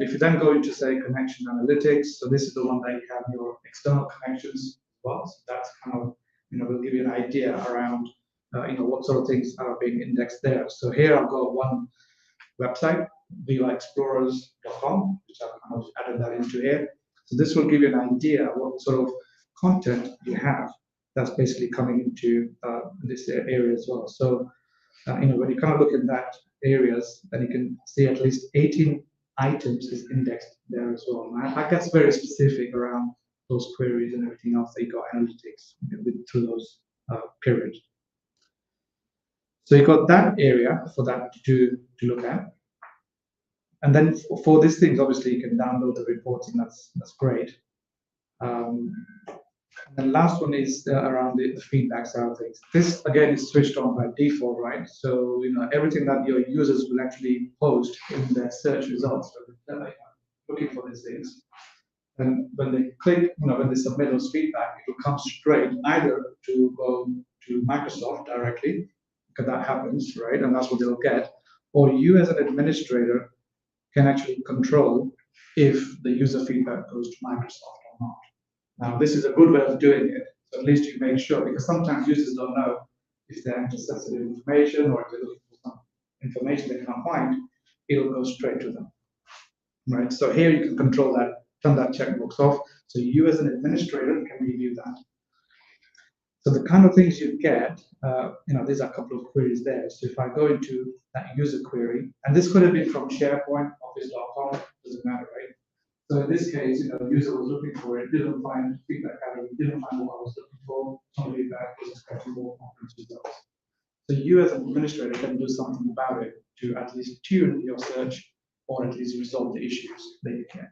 If you then go into, say, connection analytics, so this is the one that you have your external connections as well. So that's kind of, will give you an idea around, what sort of things are being indexed there. So here I've got one website, vivaexplorers.com, which I've kind of added that into here. So this will give you an idea what sort of content you have that's basically coming into this area as well. So, when you kind of look at that areas, then you can see at least 18 items is indexed there as well. And that gets very specific around those queries and everything else that you got analytics through those periods. So you got that area for that to look at. And then for these things, obviously you can download the reports, and that's great. And the last one is around the feedback side of things. This again is switched on by default, right? So everything that your users will actually post in their search results, looking for these things. And when they click, when they submit those feedback, it will come straight either to go to Microsoft directly, because that happens, right? And that's what they'll get. Or you as an administrator can actually control if the user feedback goes to Microsoft or not. Now, this is a good way of doing it. So at least you make sure, because sometimes users don't know if they're into sensitive information or if they're looking for some information they cannot find, it'll go straight to them, right? So here you can control that, turn that checkbox off. So you as an administrator can review that. So the kind of things you get, there's a couple of queries there. So if I go into that user query, and this could have been from SharePoint, Office.com, doesn't matter, right? So in this case, the user was looking for it, didn't find feedback category, didn't find what I was looking for, some feedback was expecting more conference results. So you as an administrator can do something about it to at least tune your search or at least resolve the issues that you can.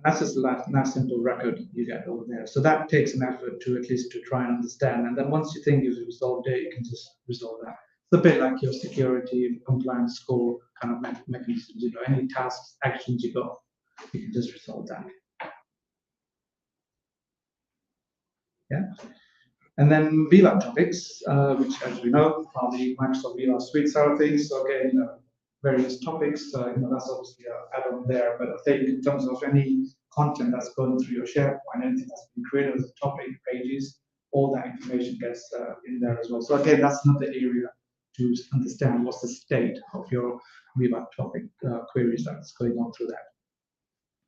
That's just a nice simple record you get over there. So that takes an effort to at least to try and understand. And then once you think you've resolved it, you can just resolve that. It's a bit like your security compliance score kind of mechanisms. Any tasks, actions you got, you can just resolve that. Yeah. And then VLAN topics, which, as we know, are the Microsoft VLAN suite side of things. So again, various topics, that's obviously an add-on there. But I think in terms of any content that's going through your SharePoint, anything that's been created as a topic, pages, all that information gets in there as well. So again, that's another area to understand what's the state of your VLAN topic queries that's going on through that.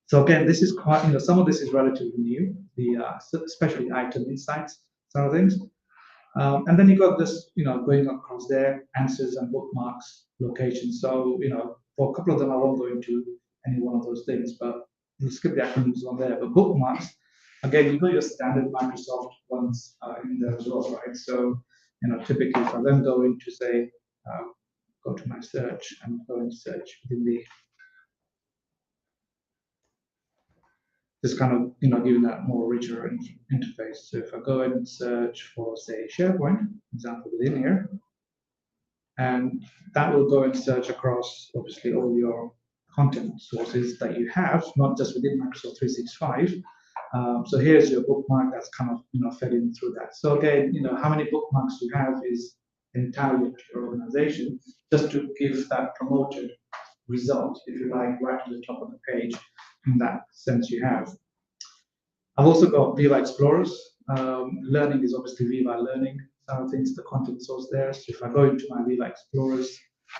So again, this is quite, some of this is relatively new, especially item insights side of things. And then you got this, going across there, answers and bookmarks, locations. So, for a couple of them, I won't go into any one of those things, but we'll skip the acronyms on there. But bookmarks, again, you got your standard Microsoft ones in there as well, right? So, typically if I then go into, say, go to my search and go and search within the, just kind of, giving that more richer interface. So if I go and search for, say, SharePoint, example within here, and that will go and search across, obviously, all your content sources that you have, not just within Microsoft 365. So here's your bookmark that's kind of, fed in through that. So again, how many bookmarks you have is entirely up to your organization, just to give that promoted result, if you like, right to the top of the page. In that sense, you have. I've also got Viva Explorers. Learning is obviously Viva Learning. Things, the content source there. So if I go into my Viva Explorers,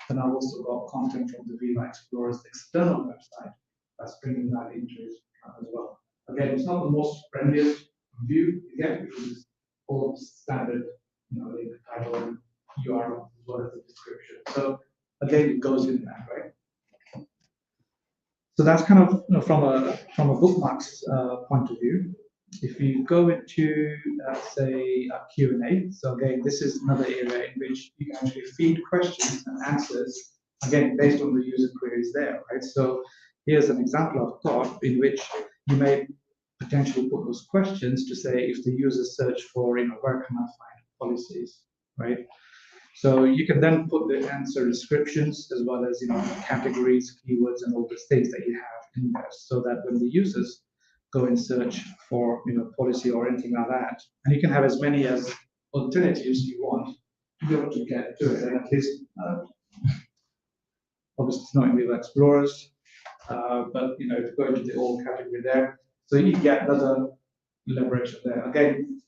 then I've also got content from the Viva Explorers external website that's bringing that into it as well. Again, it's not the most friendliest view again because it's all standard, the title and URL as well as the description. So again, it goes in there, right? So that's kind of from a bookmarks point of view. If you go into say a Q&A, so again, this is another area in which you can actually feed questions and answers again based on the user queries there, right? So here's an example I've got in which you may potentially put those questions to say if the user search for, where can I find policies, right? So you can then put the answer descriptions as well as, categories, keywords, and all those things that you have in there so that when the users go and search for, policy or anything like that, and you can have as many as alternatives you want to be able to get to it, and at least, obviously it's not in Viva Explorers, but, if you go into the old category there, so you get another leverage there. Again,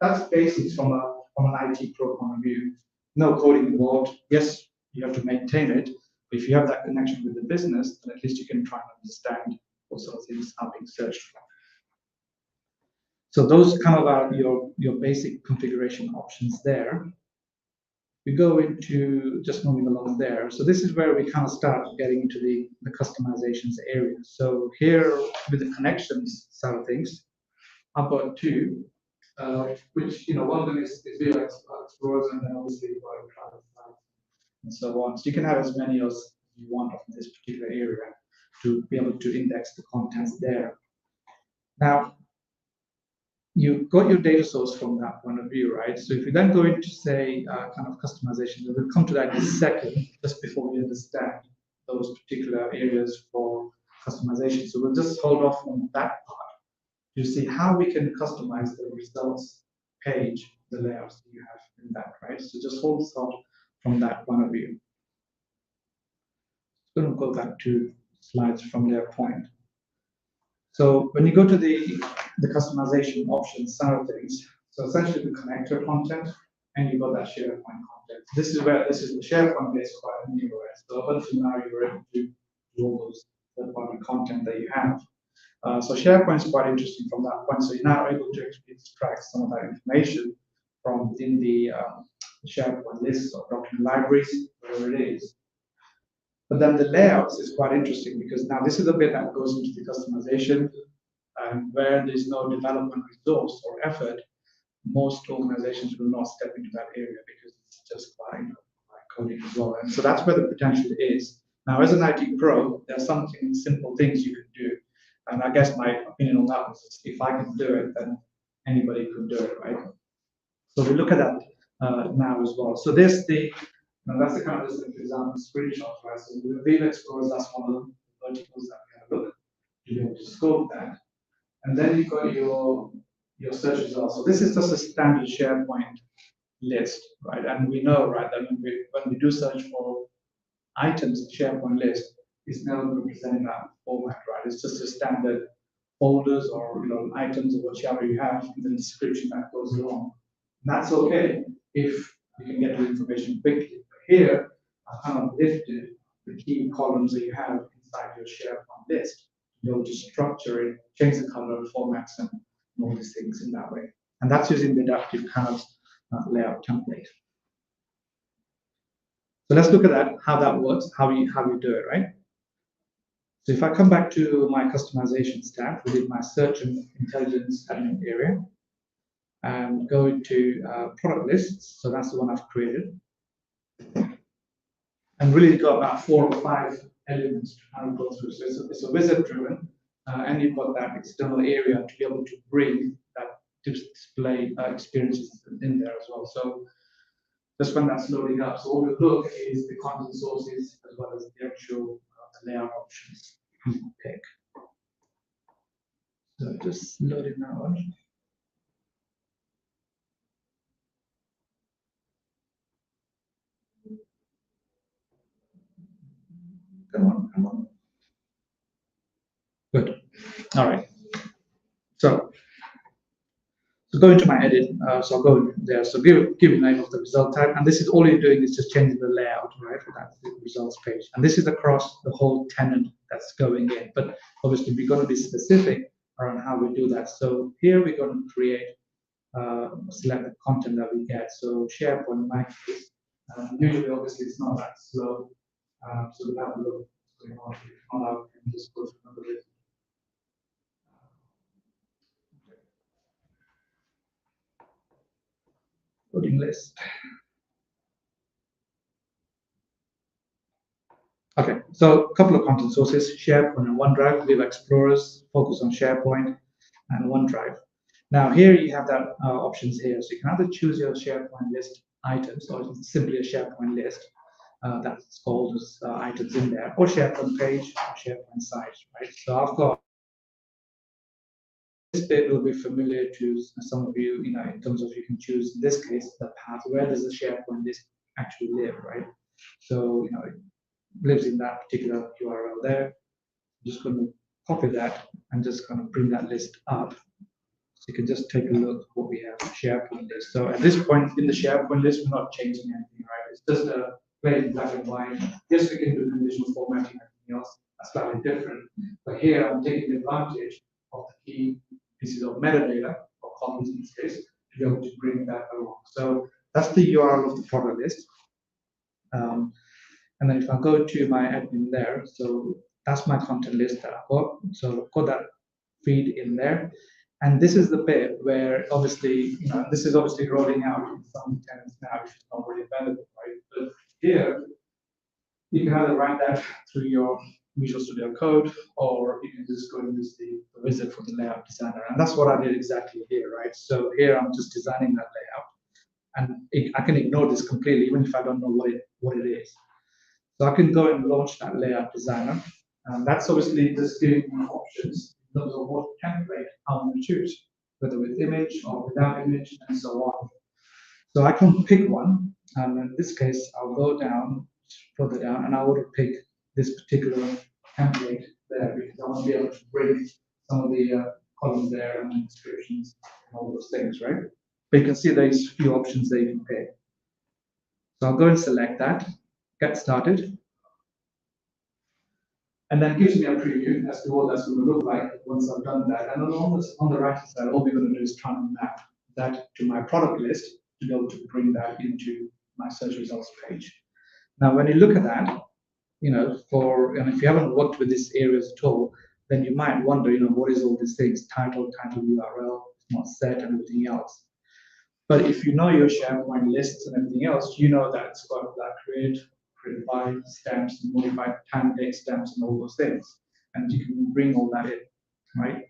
that's basics from an IT pro point of view. No coding involved. Yes, you have to maintain it, but if you have that connection with the business, then at least you can try and understand what sort of things are being searched for. So those kind of are your basic configuration options there. We go into just moving along there. So this is where we kind of start getting into the customizations area. So here with the connections side of things, I've got two, which, one of them is Viva Explorers, and then obviously you've got travel sites and so on. So you can have as many as you want of this particular area to be able to index the contents there. Now, you've got your data source from that point of view, right? So if you then go into, say, kind of customization, we'll come to that in a second, just before we understand those particular areas for customization. So we'll just hold off on that part to see how we can customize the results page, the layouts that you have in that, right? So just hold thought from that point of view. I'm going to go back to slides from their point. So when you go to the customization options side of things, so essentially the connector content, and you've got that SharePoint content. This is the SharePoint based quite new, right? So up until now, you're able to do all those third-party content that you have. So SharePoint is quite interesting from that point. So you're now able to extract some of that information from within the SharePoint lists or document libraries, wherever it is. But then the layouts is quite interesting because now this is a bit that goes into the customization, and where there's no development resource or effort, most organizations will not step into that area because it's just by coding as well. And so that's where the potential is. Now, as an IT pro, there are some simple things you can do. And I guess my opinion on that was if I can do it, then anybody could do it, right? So we look at that now as well. So that's the kind of example screenshot, right? So the Viva Explorers, that's one of the verticals that we have a look to be able to scope that. And then you've got your search results. So this is just a standard SharePoint list, right? And we know, right, that when we do search for items in SharePoint list, it's never going to present in that format, right? It's just a standard folders or items or whichever you have in the description that goes along. And that's okay if you can get the information quickly. But here, I've kind of lifted the key columns that you have inside your SharePoint list to be able to structure it, change the color, formats, and all these things in that way. And that's using the adaptive kind of layout template. So let's look at that, how that works, how you do it, right? So if I come back to my customizations tab within my search and intelligence admin area and go into product lists, so that's the one I've created, and really got about 4 or 5 elements to kind of go through. So it's a wizard driven, and you've got that external area to be able to bring that display experiences in there as well. So just when that's loading up, so all we look is the content sources as well as the actual layout options you can pick. So just loading now on. Come on. Good. All right. So So go into my edit, so I'll go there. So give the name of the result type, and this is all you're doing is just changing the layout, right? That's the results page, and this is across the whole tenant that's going in. But obviously, we're going to be specific around how we do that. So here we're going to create, select the content that we get. So SharePoint, in my case, usually obviously it's not that slow. So we'll have a look what's going on. If not, I can just go through another list. Loading list. Okay, so a couple of content sources, SharePoint and OneDrive. We have Explorers, focus on SharePoint and OneDrive. Now here you have that options here. So you can either choose your SharePoint list items or simply a SharePoint list that's called as items in there, or SharePoint page, or SharePoint site, right? So I've got this bit will be familiar to some of you, in terms of you can choose, in this case, the path. Where does the SharePoint list actually live, right? So, it lives in that particular URL there. I'm just going to copy that and just going to bring that list up. So you can just take a look at what we have in SharePoint list. So at this point in the SharePoint list, we're not changing anything, right? It's just a plain black and white. Yes, we can do conditional formatting and everything else. That's slightly different. But here I'm taking advantage of the key pieces of metadata, or columns in this case, to be able to bring that along. So that's the URL of the product list. And then if I go to my admin there, so that's my content list that I've got. So I've got that feed in there. And this is the bit where obviously, this is obviously rolling out in some tenants now, which is not really available, right? But here, you can either write that through your Visual Studio Code, or you can just go and use the wizard for the layout designer. And that's what I did exactly here, right? So here I'm just designing that layout. And I can ignore this completely, even if I don't know what it is. So I can go and launch that layout designer. And that's obviously just giving me options in terms of what template I want to choose, whether with image or without image, and so on. So I can pick one, and in this case, I'll go down, further down, and I want to pick this particular template there, because I want to be able to bring some of the columns there and descriptions and all those things, right? But you can see there's a few options that you can pick. So I'll go and select that, get started. And then it gives me a preview as to what that's going to look like once I've done that. And on the right side, all we're going to do is try and map that to my product list to be able to bring that into my search results page. Now, when you look at that, and if you haven't worked with these areas at all, then you might wonder, what is all these things, title URL, it's not set, and everything else. But if you know your SharePoint lists and everything else, you know that it's got that create by stamps, modified time date stamps, and all those things. And you can bring all that in, right?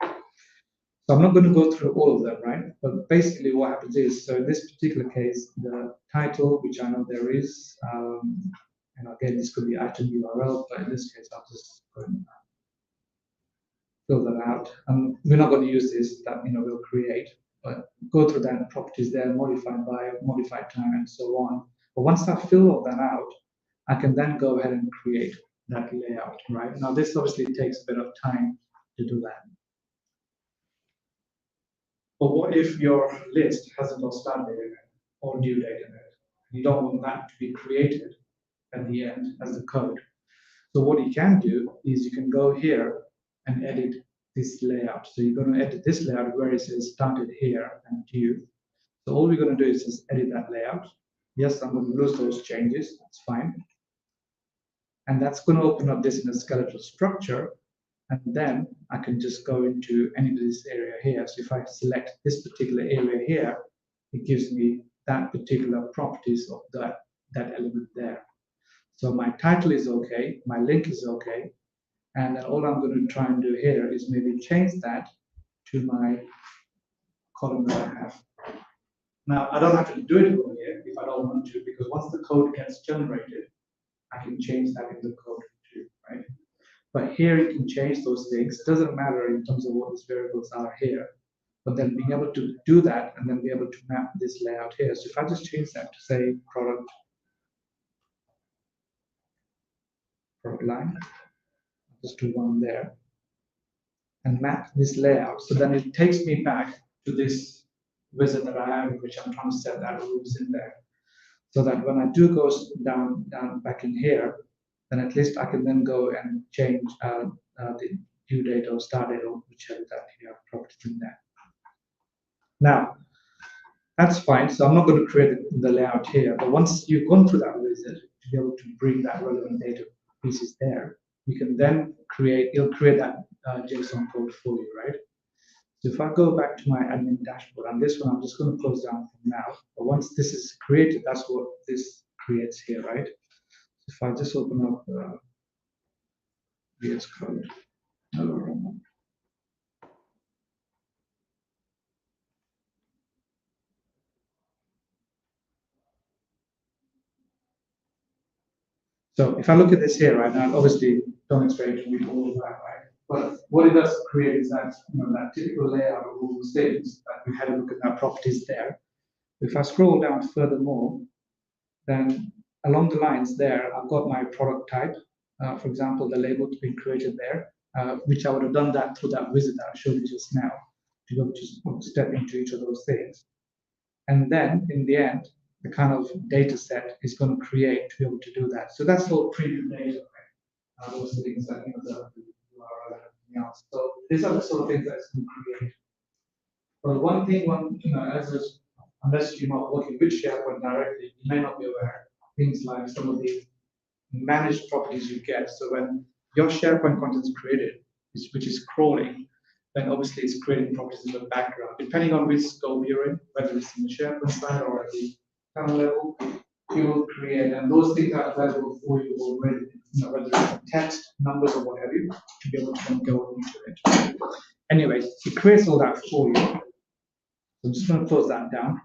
So I'm not going to go through all of them, right? But basically what happens is, so in this particular case, the title, which I know there is, and again, this could be item URL, but in this case, I'll just go and fill that out. We're not going to use this, that we'll create, but go through that properties there, modified by, modified time, and so on. But once I fill all that out, I can then go ahead and create that layout, right? Now, this obviously takes a bit of time to do that. But what if your list hasn't got start date in it or due date in it? You don't want that to be created at the end as the code. So what you can do is you can go here and edit this layout. So you're going to edit this layout where it says started here and due. So all we're going to do is just edit that layout. Yes, I'm going to lose those changes. That's fine. And that's going to open up this in a skeletal structure. And then I can just go into any of this area here. So if I select this particular area here, it gives me that particular properties of that element there. So my title is okay, my link is okay. And then all I'm going to try and do here is maybe change that to my column that I have. Now, I don't have to do it over here if I don't want to, because once the code gets generated, I can change that in the code too, right? But here you can change those things. It doesn't matter in terms of what these variables are here, but then being able to do that and then be able to map this layout here. So if I just change that to say product line, just do one there, and map this layout. So then it takes me back to this wizard that I have, which I'm trying to set that rules in there, so that when I do go down back in here, then at least I can then go and change the due date or start date or whichever that you have properties in there. Now, that's fine. So I'm not going to create the layout here, but once you've gone through that wizard to be able to bring that relevant data pieces there, you can then it'll create that JSON code for you, right? So if I go back to my admin dashboard, and this one I'm just going to close down from now, but once this is created, that's what this creates here, right? So if I just open up VS Code, no, wrong one. So if I look at this here, right now, obviously don't expect you to read all of that, right? But what it does create is that, that typical layout of all those things that we had a look at our properties there. If I scroll down furthermore, then along the lines there, I've got my product type. For example, the label to be created there, which I would have done that through that wizard that I showed you just now, to go to step into each of those things. And then in the end, the kind of data set is going to create to be able to do that. So that's all preview data, right? Those things that the URL and everything else. So these are the sort of things that it's going to create. But one thing, unless you're not working with SharePoint directly, you may not be aware of things like some of the managed properties you get. So when your SharePoint content is created, which is crawling, then obviously it's creating properties in the background. Depending on which scope you're in, whether it's in the SharePoint side or at the panel level, you will create, and those things are available for you already, whether it's text, numbers, or what have you, to be able to then go into it. Anyway, it creates all that for you. So I'm just going to close that down.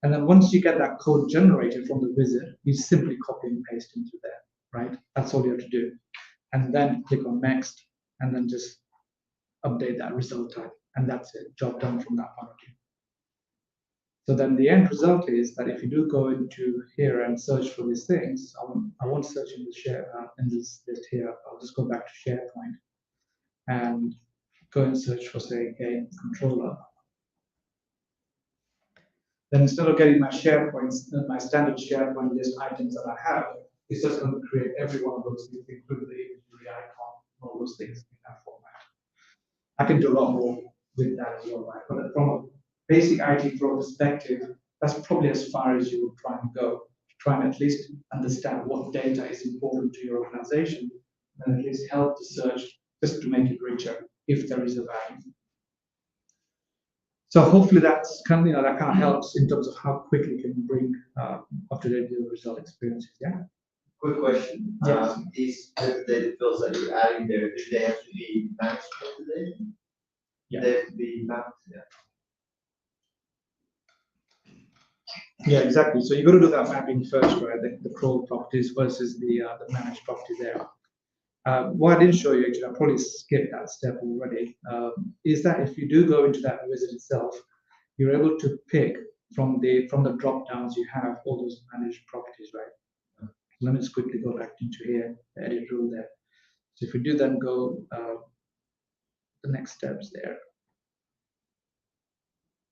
And then once you get that code generated from the wizard, you simply copy and paste into there, right? That's all you have to do. And then click on next, and then just update that result type. And that's it, job done from that point of view. So then the end result is that if you do go into here and search for these things, I won't search in this list here. I'll just go back to SharePoint and go and search for, say, game controller. Then instead of getting my SharePoint, my standard SharePoint list items that I have, it's just going to create every one of those things, including the inventory icon, all those things in that format. I can do a lot more with that as well, right? But from a basic IT flow perspective, that's probably as far as you would try and go. Try and at least understand what data is important to your organization, and at least help the search just to make it richer if there is a value. So hopefully that's kind of, that kind of helps in terms of how quickly you can bring up-to-date result experiences. Yeah. Quick question. Yes. These data fields that you're adding there, do they have to be managed today? Yeah. They have to be mapped. Yeah. Yeah, exactly. So you got to do that mapping first, right? The crawl properties versus the managed property there. What I didn't show you, actually, I probably skipped that step already, is that if you do go into that wizard itself, you're able to pick from the drop downs you have all those managed properties, right? Let me just quickly go back into here, the edit rule there. So if we do then go the next steps there.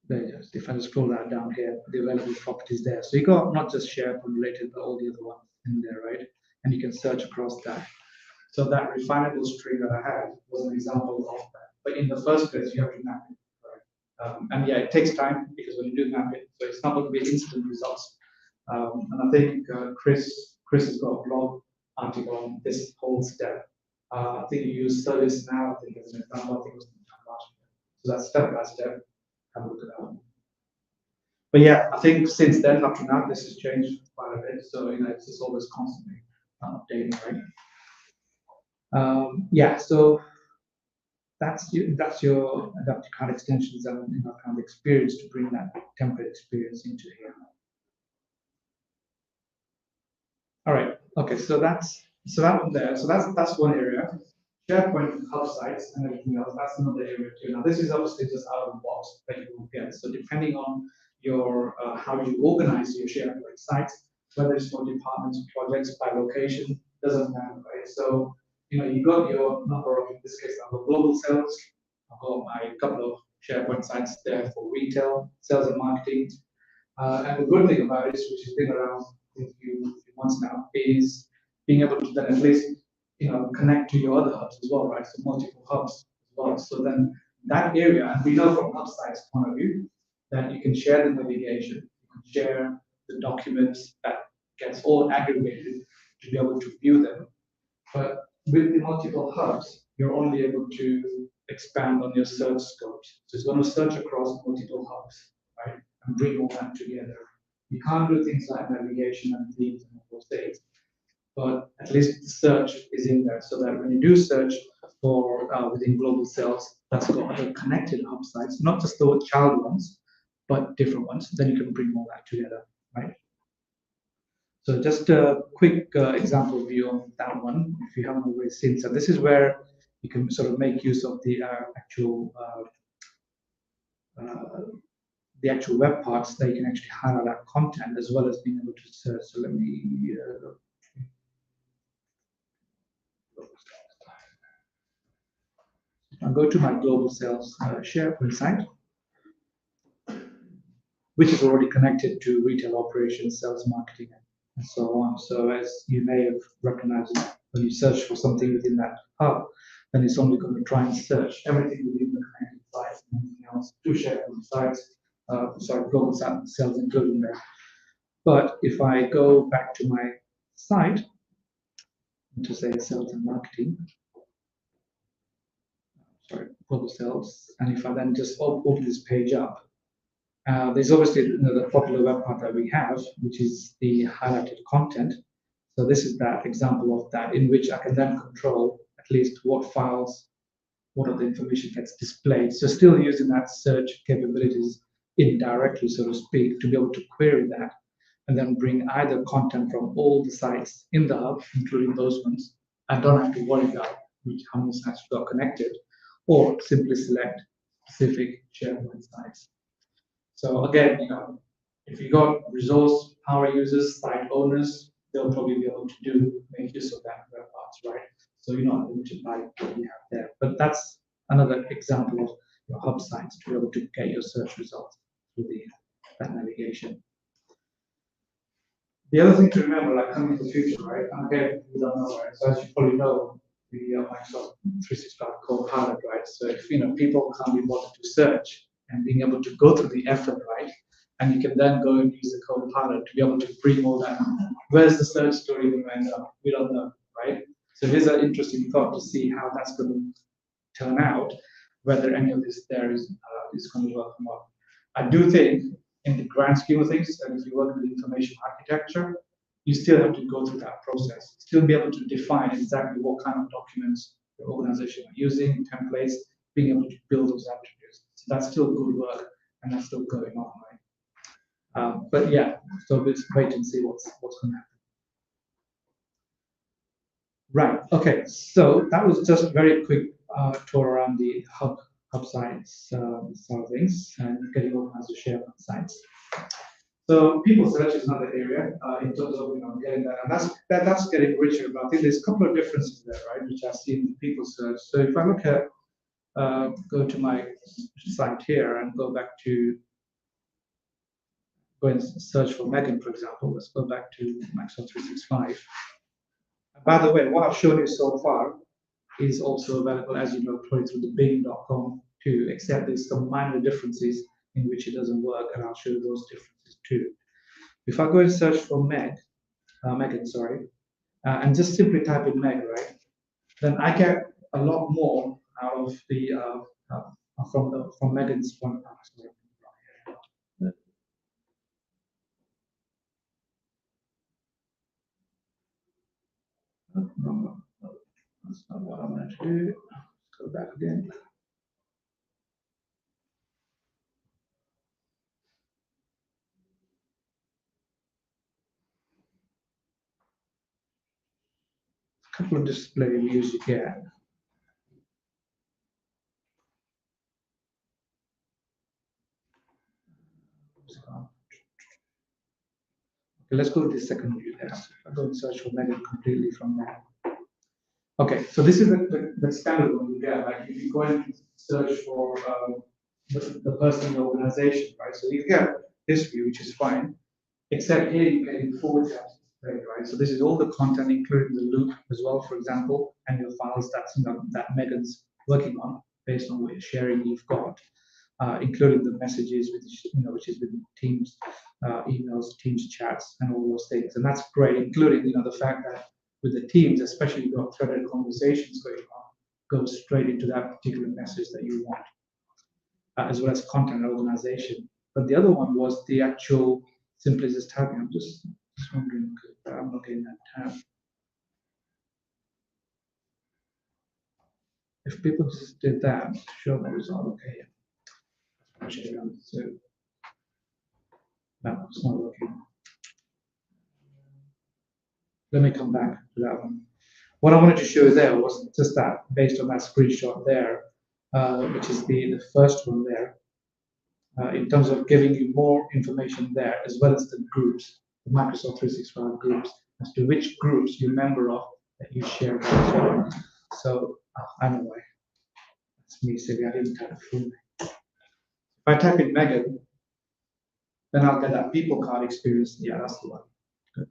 If I just scroll that down here, the available properties there. So you got not just SharePoint related, but all the other ones in there, right? And you can search across that. So that refinable string that I had was an example of that. But in the first place, you have to map it, right? And yeah, it takes time because when you do map it, so it's not going to be instant results. And I think Chris has got a blog article on this whole step. I think you use service now, I think as an example, I think it was last year. So that's step by step. Have a look at that one. But yeah, I think since then up to now, this has changed quite a bit. So it's just always constantly updating, right? Yeah, so that's your adaptive card extensions and kind of experience to bring that template experience into here. All right, okay, so that one there. So that's one area. SharePoint hub sites and everything else, that's another area too. Now this is obviously just out of the box that you will get. So depending on your how you organize your SharePoint sites, whether it's for departments, projects, by location, doesn't matter, right? So you got your number of, in this case, I've got global sales, I've got my couple of SharePoint sites there for retail, sales and marketing. And the good thing about it, which has been around for a few months now, is being able to then at least connect to your other hubs as well, right? So multiple hubs as well. So then that area, and we know from hub sites point of view, that you can share the navigation, you can share the documents that gets all aggregated to be able to view them. But with the multiple hubs, you're only able to expand on your search scopes. So it's going to search across multiple hubs, right? And bring all that together. You can't do things like navigation and themes and all those things, but at least the search is in there so that when you do search for within global sales, that's got other connected hub sites, not just the child ones, but different ones. Then you can bring all that together, right? So just a quick example view of that one, if you haven't already seen. So this is where you can sort of make use of the actual web parts that you can actually highlight that content as well as being able to search. So let me I'll go to my global sales SharePoint site, which is already connected to retail operations, sales, marketing, and so on. So as you may have recognized, when you search for something within that hub, then it's only going to try and search everything within the connected sites and anything else to SharePoint sites, global sales including there. But if I go back to my site, to say sales and marketing, global sales, and if I then just open this page up, there's obviously the popular web part that we have, which is the highlighted content. So this is that example of that, in which I can then control at least what files, what of the information gets displayed. So still using that search capabilities indirectly, so to speak, to be able to query that and then bring either content from all the sites in the hub, including those ones. I don't have to worry about how many sites got connected, or simply select specific SharePoint sites. So again, if you got resource power users, site owners, they'll probably be able to make use of that web parts, right? So you're not limited by what you have there. But that's another example of your hub sites to be able to get your search results through that navigation. The other thing to remember, like coming to the future, right? And again, we don't know, right? So as you probably know, the Microsoft 365 Copilot, right? So if people can't be bothered to search and being able to go through the effort, right? And you can then go and use the Copilot to be able to bring all that. Where's the search story going to end up? We don't know, right? So here's an interesting thought to see how that's going to turn out, whether any of this there is going to work or not. I do think, in the grand scheme of things, and if you work with information architecture, you still have to go through that process, still be able to define exactly what kind of documents your organization are using, templates, being able to build those attributes. So that's still good work, and that's still going on, right? But yeah, so let's wait and see what's going to happen. Right. Okay. So that was just a very quick tour around the hub sites side of things and getting organized to SharePoint sites. So people search is another area in terms of getting that, and that's getting richer. But I think there's a couple of differences there, right, which I see in people search. So if I look at go to my site here and go and search for Megan, for example. Let's go back to Microsoft 365. By the way, what I've shown you so far is also available, as you know, probably through the Bing.com too, except there's some minor differences in which it doesn't work, and I'll show you those differences too. If I go and search for Megan, and just simply type in Meg, right, then I get a lot more out of the from Megan's point. No, that's not what I wanted to do. Let's go back again. A couple of display views you get. Okay, let's go to the second view there. I'll go and search for Megan completely from there. Okay, so this is the standard one you get. Like if you go and search for the person in the organization, right? So you get this view, which is fine, except here you're getting 4 tabs displayed, right? So this is all the content, including the loop as well, for example, and your files that Megan's working on based on what sharing you've got, including the messages, which is with Teams emails, Teams chats, and all those things. And that's great, including the fact that with the Teams, especially you've got threaded conversations going on, goes straight into that particular message that you want, as well as content organization. But the other one was the actual simply just tagging. I'm just wondering, I'm not getting that tab. If people just did that, show the result, okay. So no, it's not working. Let me come back to that one. What I wanted to show there was just that, based on that screenshot there, which is the first one there, in terms of giving you more information there, as well as the groups, the Microsoft 365 groups, as to which groups you're a member of that you share as well. So, I know why. That's me silly, I didn't type it full name. If I type in Megan, then I'll get that people card experience. Yeah, that's the one. Good.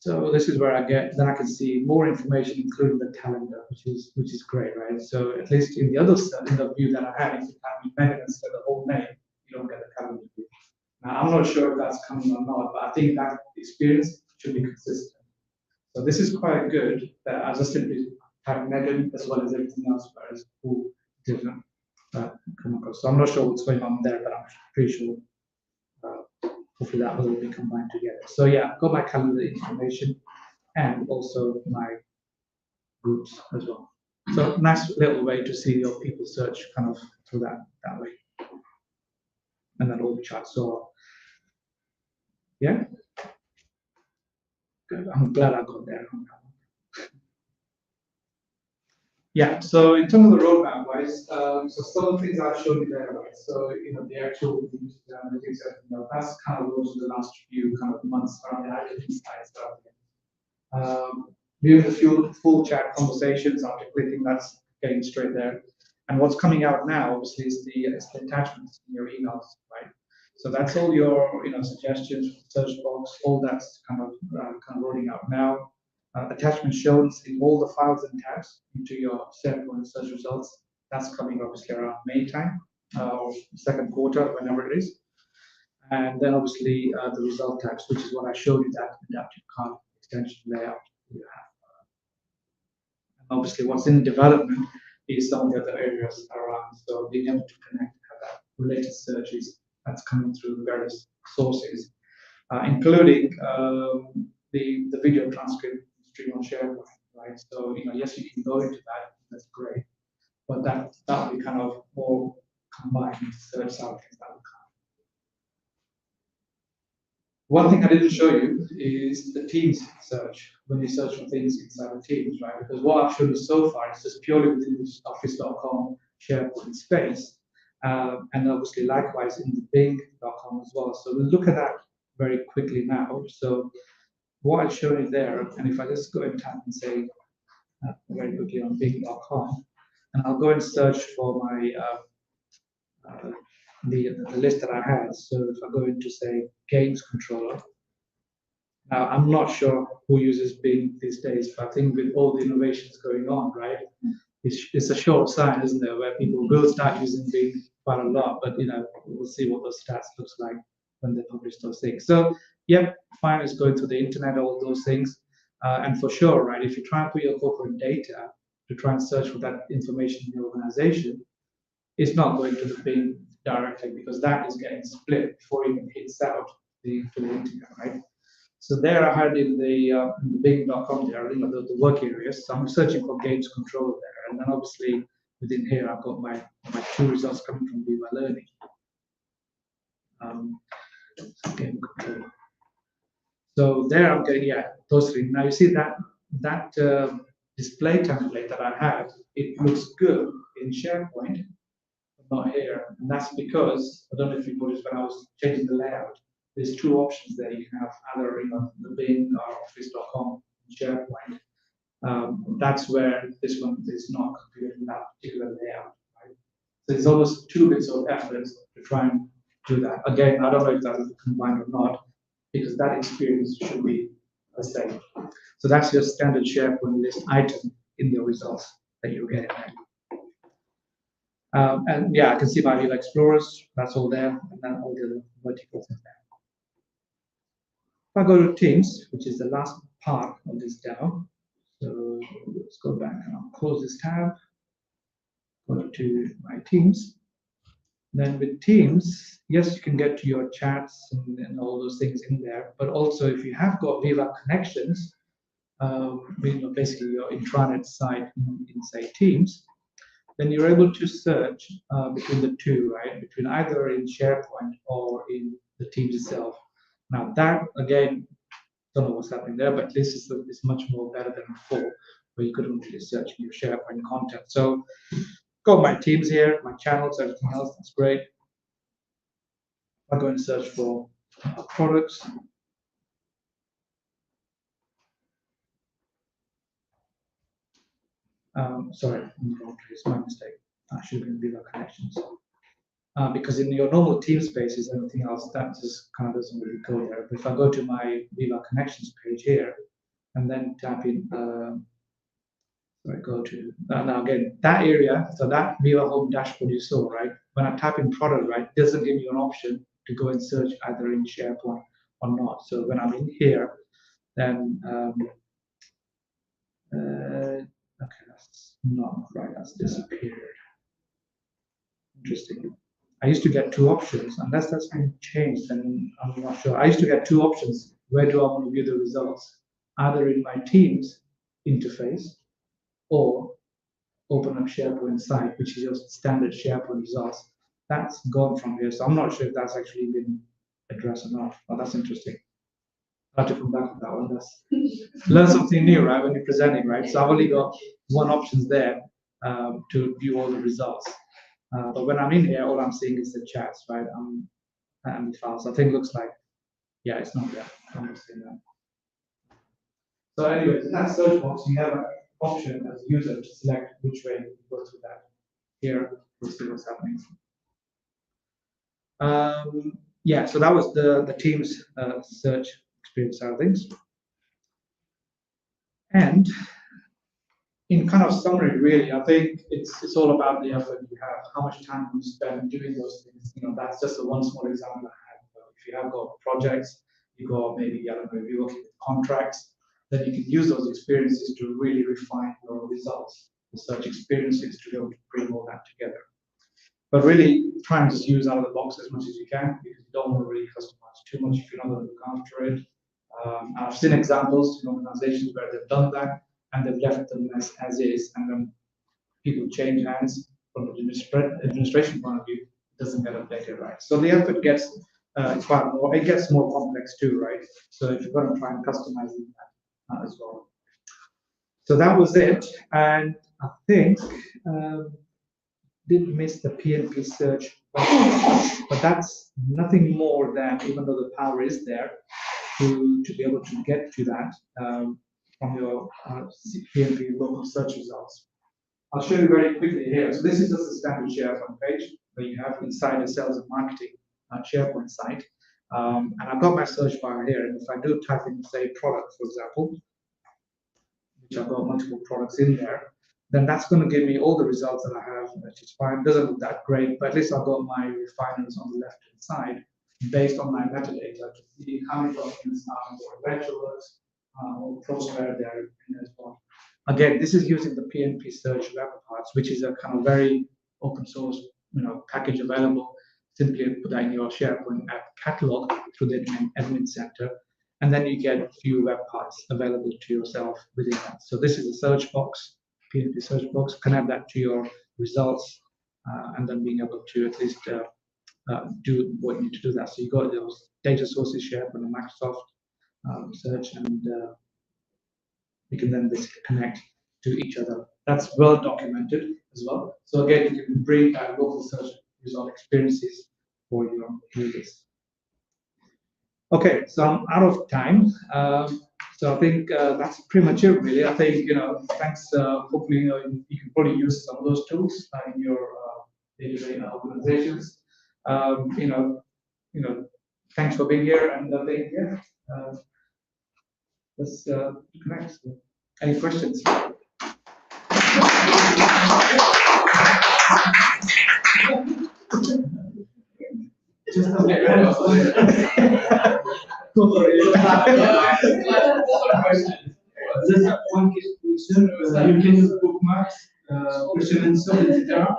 So this is where I can see more information, including the calendar, which is great, right? So at least in the other in the view that I had, if you type in Megan instead of the whole name, you don't get the calendar view. Now I'm not sure if that's coming or not, but I think that experience should be consistent. So this is quite good that I just simply type Megan as well as everything else, whereas who didn't come across. So I'm not sure what's going on there, but I'm pretty sure hopefully that will be combined together. So yeah, I've got my calendar information and also my groups as well. So nice little way to see your people search kind of through that way. And then all the charts. So yeah. Good. I'm glad I got there. Yeah, so in terms of the roadmap wise, so some of the things I've shown you there, right? So the actual analytics, that's kind of those in the last few kind of months around the identity side stuff. Viewing the few full chat conversations after clicking, that's getting straight there. And what's coming out now, obviously, is the attachments in your emails, right? So that's all your suggestions, search box, all that's kind of rolling out now. Attachment shown in all the files and tabs into your SharePoint search results. That's coming obviously around May time or second quarter, whenever it is. And then obviously the result tabs, which is what I showed you, that adaptive card extension layout you have. And obviously what's in development is some of the other areas around. So being able to connect that related searches that's coming through various sources, including the video transcript stream on SharePoint, right? So yes, you can go into that. That's great, but that will be kind of more combined search something that will come. One thing I didn't show you is the Teams search when you search for things inside the Teams, right? Because what I've shown you so far is just purely within this Office.com SharePoint space, and obviously likewise in the Bing.com as well. So we'll look at that very quickly now. So what I showed you there, and if I just go and type and say very quickly on Bing.com, and I'll go and search for my the list that I had. So if I go into say games controller, now I'm not sure who uses Bing these days, but I think with all the innovations going on, right, it's a short sign, isn't there, where people will start using Bing quite a lot, but we'll see what those stats looks like when they publish those things. So yep, fine, it's going through the internet, all those things. And for sure, right, if you try and put your corporate data to try and search for that information in your organization, it's not going to the Bing directly because that is getting split before it even hits out to the internet, right? So there I had in the Bing.com there, the work areas. So I'm searching for games controller there, and then obviously within here I've got my 2 results coming from Viva Learning. Game controller. So there I'm getting those 3. Now you see that display template that I had, it looks good in SharePoint, but not here, and that's because I don't know if you noticed when I was changing the layout. There's 2 options there. You can have either the Bing or Office.com SharePoint. That's where this one is not configured in that particular layout. Right? So it's almost 2 bits of effort to try and do that. Again, I don't know if that is combined or not, because that experience should be the same. So that's your standard SharePoint list item in the results that you're getting there. And yeah, I can see my Viva Explorers, that's all there, and then all the other verticals in there. If I go to Teams, which is the last part of this demo, so let's go back and I'll close this tab, go to my Teams. Then with Teams, yes, you can get to your chats and all those things in there, but also if you have got Viva connections, basically your intranet site in say Teams, then you're able to search between the two, right? Between either in SharePoint or in the Teams itself. Now that, again, don't know what's happening there, but this is much more better than before, where you couldn't really search in your SharePoint content. So got my Teams here, my channels, everything else, that's great. I go and search for products. Sorry, it's my mistake. I should have been Viva Connections. Because in your normal team spaces, everything else, that just kind of doesn't really go there. But if I go to my Viva Connections page here, and then tap in, go to, now again, that area, so that Viva Home dashboard you saw, right? When I tap in product, right, it doesn't give me an option to go and search either in SharePoint or not. So when I'm in here, then, okay, that's not right, that's disappeared. Interesting. I used to get 2 options, unless that's been changed, then I'm not sure. I used to get 2 options. Where do I want to view the results? Either in my Teams interface or open up SharePoint site, which is your standard SharePoint results. That's gone from here. So I'm not sure if that's actually been addressed or not. But that's interesting. I have to come back to that one. That's learn something new, right? When you're presenting, right? So I've only got 1 option there to view all the results. But when I'm in here, all I'm seeing is the chats, right? And the files. I think it looks like, yeah, it's not there. I'm not seeing that. So anyways, in that search box, you have an option as a user to select which way you go through that. Here, we'll see what's happening. Yeah, so that was the Teams search experience side of things. And in kind of summary, really, I think it's all about the effort you have, how much time you spend doing those things. You know, that's just the one small example I have. If you have got projects, you got maybe, I don't know, if you're working with contracts, then you can use those experiences to really refine your results, the search experiences to be able to bring all that together. But really try and just use out of the box as much as you can, because you don't want to really customize too much if you're not going to look after it. I've seen examples in organizations where they've done that and they've left them as is, and then people change hands from the administration point of view, it doesn't get updated, right? So the effort gets quite more, it gets more complex too, right? So if you're going to try and customize that as well. So that was it, and I think did miss the PNP search, but that's nothing more than, even though the power is there, to be able to get to that from your PNP local search results. I'll show you very quickly here. So this is just a standard SharePoint page where you have inside the sales and marketing SharePoint site. And I've got my search bar here. And if I do type in, say, product, for example, which I've got multiple products in there, then that's going to give me all the results that I have, which is fine. Doesn't look that great, but at least I've got my refiners on the left-hand side based on my metadata to see how many documents are for VentureWorks or Prospera there as well. Again, this is using the PNP search web parts, which is a kind of very open source, package available. Simply put that in your SharePoint app catalog through the admin center, and then you get a few web parts available to yourself within that. So this is a search box, PNP search box. Connect that to your results, and then being able to at least do what you need to do that. So you got those data sources shared from the Microsoft search, and you can then connect to each other. That's well documented as well. So again, you can bring local search result experiences for your users. Okay, so I'm out of time. So I think that's pretty much it, really. I think, thanks. Hopefully, you can probably use some of those tools in your day-to-day organizations. Thanks for being here, and I think let's connect. Any questions? Just one question. You can use bookmarks, question answer, etc.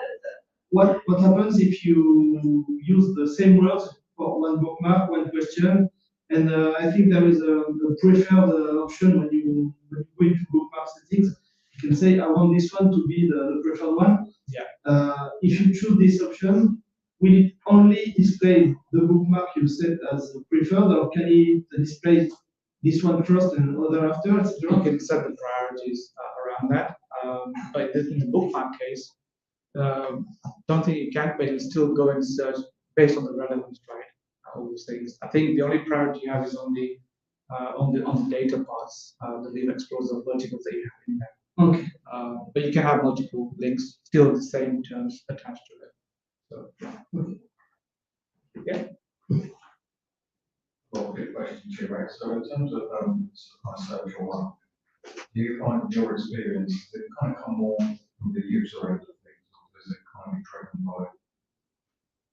What happens if you use the same words for one bookmark, one question? And I think there is a preferred option when you go into bookmark settings. You can say, I want this one to be the preferred one. Yeah. If you choose this option, will it only display the bookmark you set as preferred, or can it display this one first and other after, etc.? You can set the priorities around that. But in the bookmark case, don't think you can, but you still go and search based on the relevance, right? All those things. I think the only priority you have is on the data parts, the leave explores or verticals that you have in there. Okay. But you can have multiple links, still the same terms attached to it. So yeah. Well, good question, Right. So in terms of social one, do you find in your experience that it kind of come more from the user end of things, or does it kind of be driven by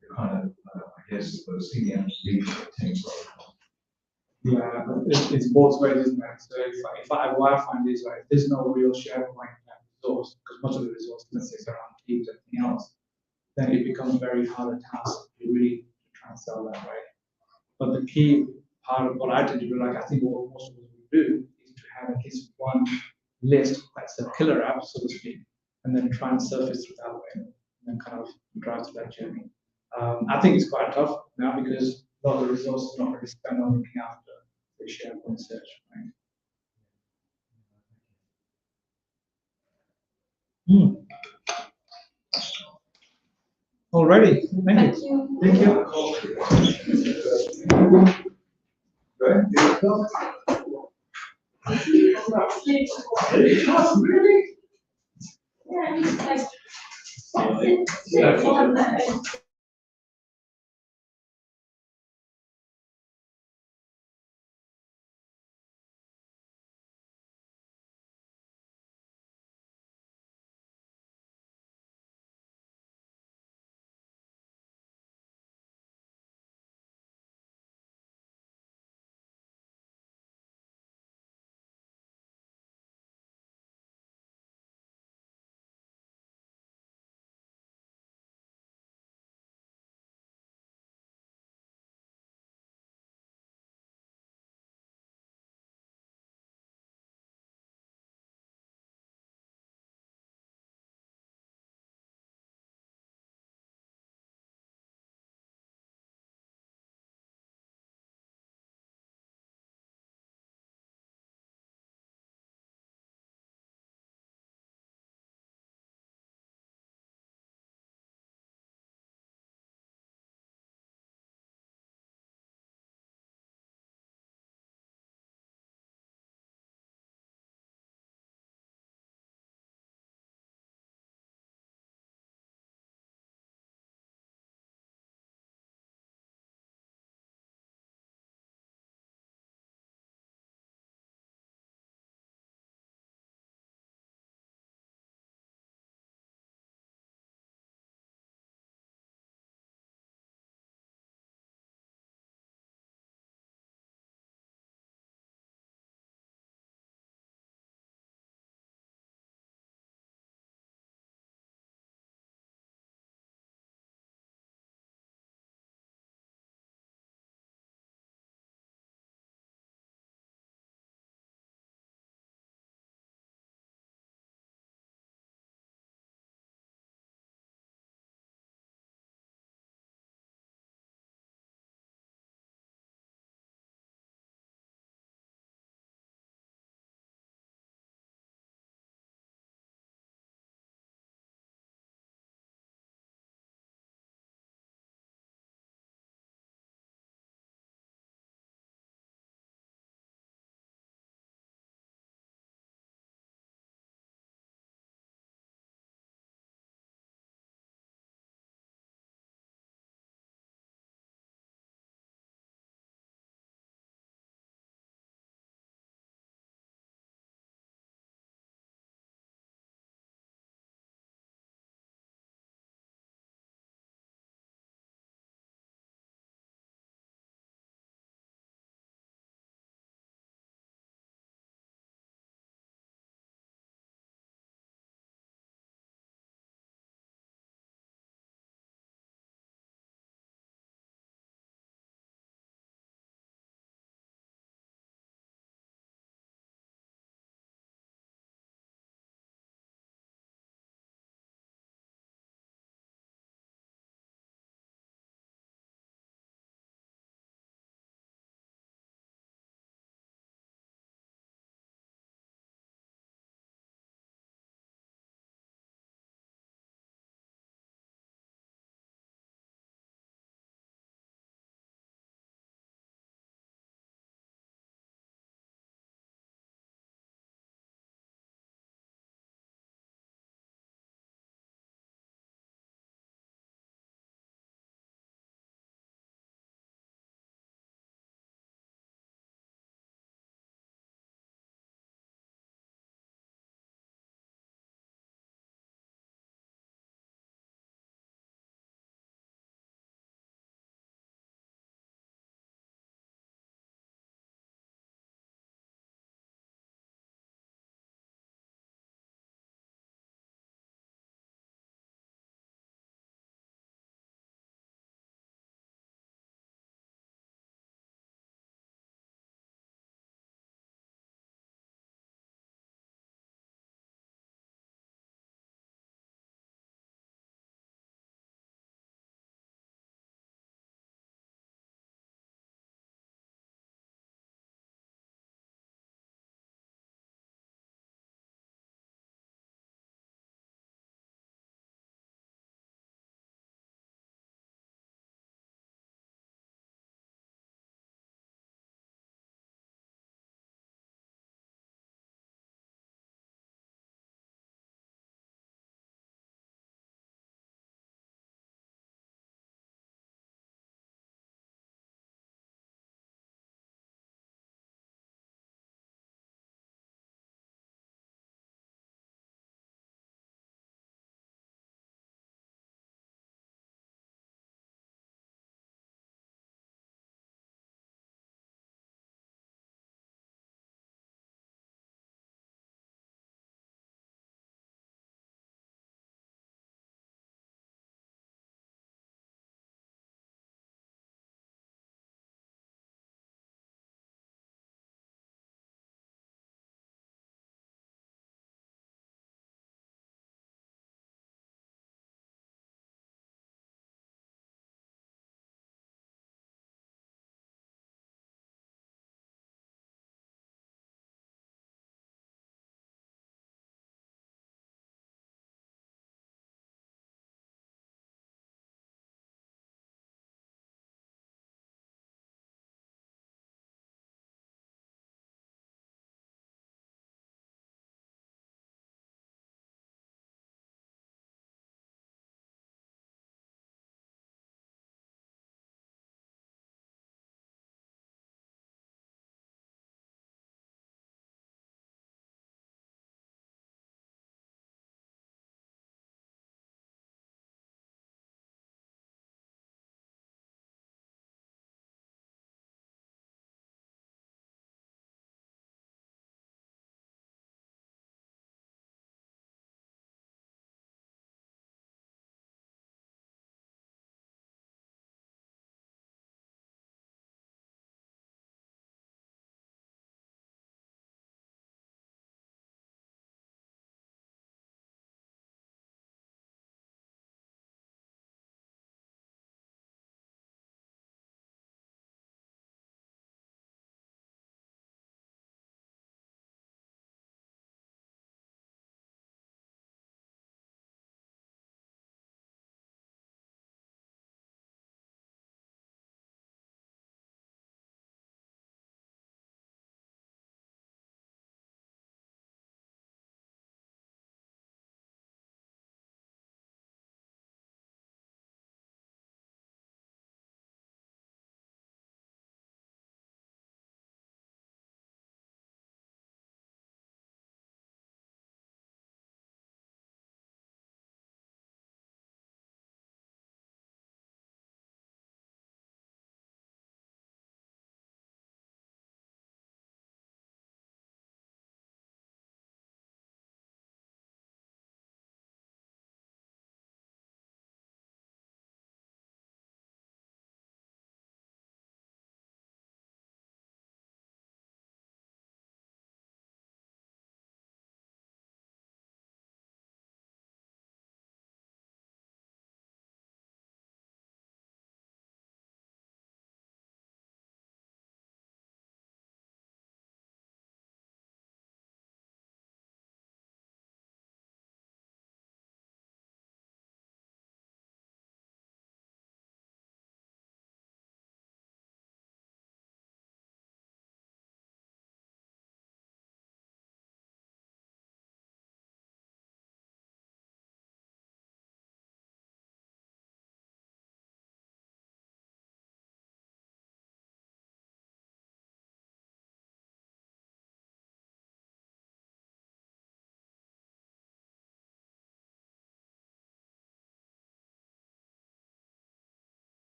the kind of, I guess, the senior leadership teams? Yeah, it's both ways, isn't it? So what I find is, right, there's no real SharePoint resource, because most of the resource, let's say, is around Teams and everything else, then it becomes very hard task to really try and sell that, right? But the key part of what I tend to do, like I think what most of us would do, is to have at least one list that's a killer app, so to speak, and then try and surface through that way, and then kind of drive through that journey. I think it's quite tough now because a lot of the resources are not really spent on looking after the SharePoint search, right? Alrighty, thank you. Thank you. Really? Yeah,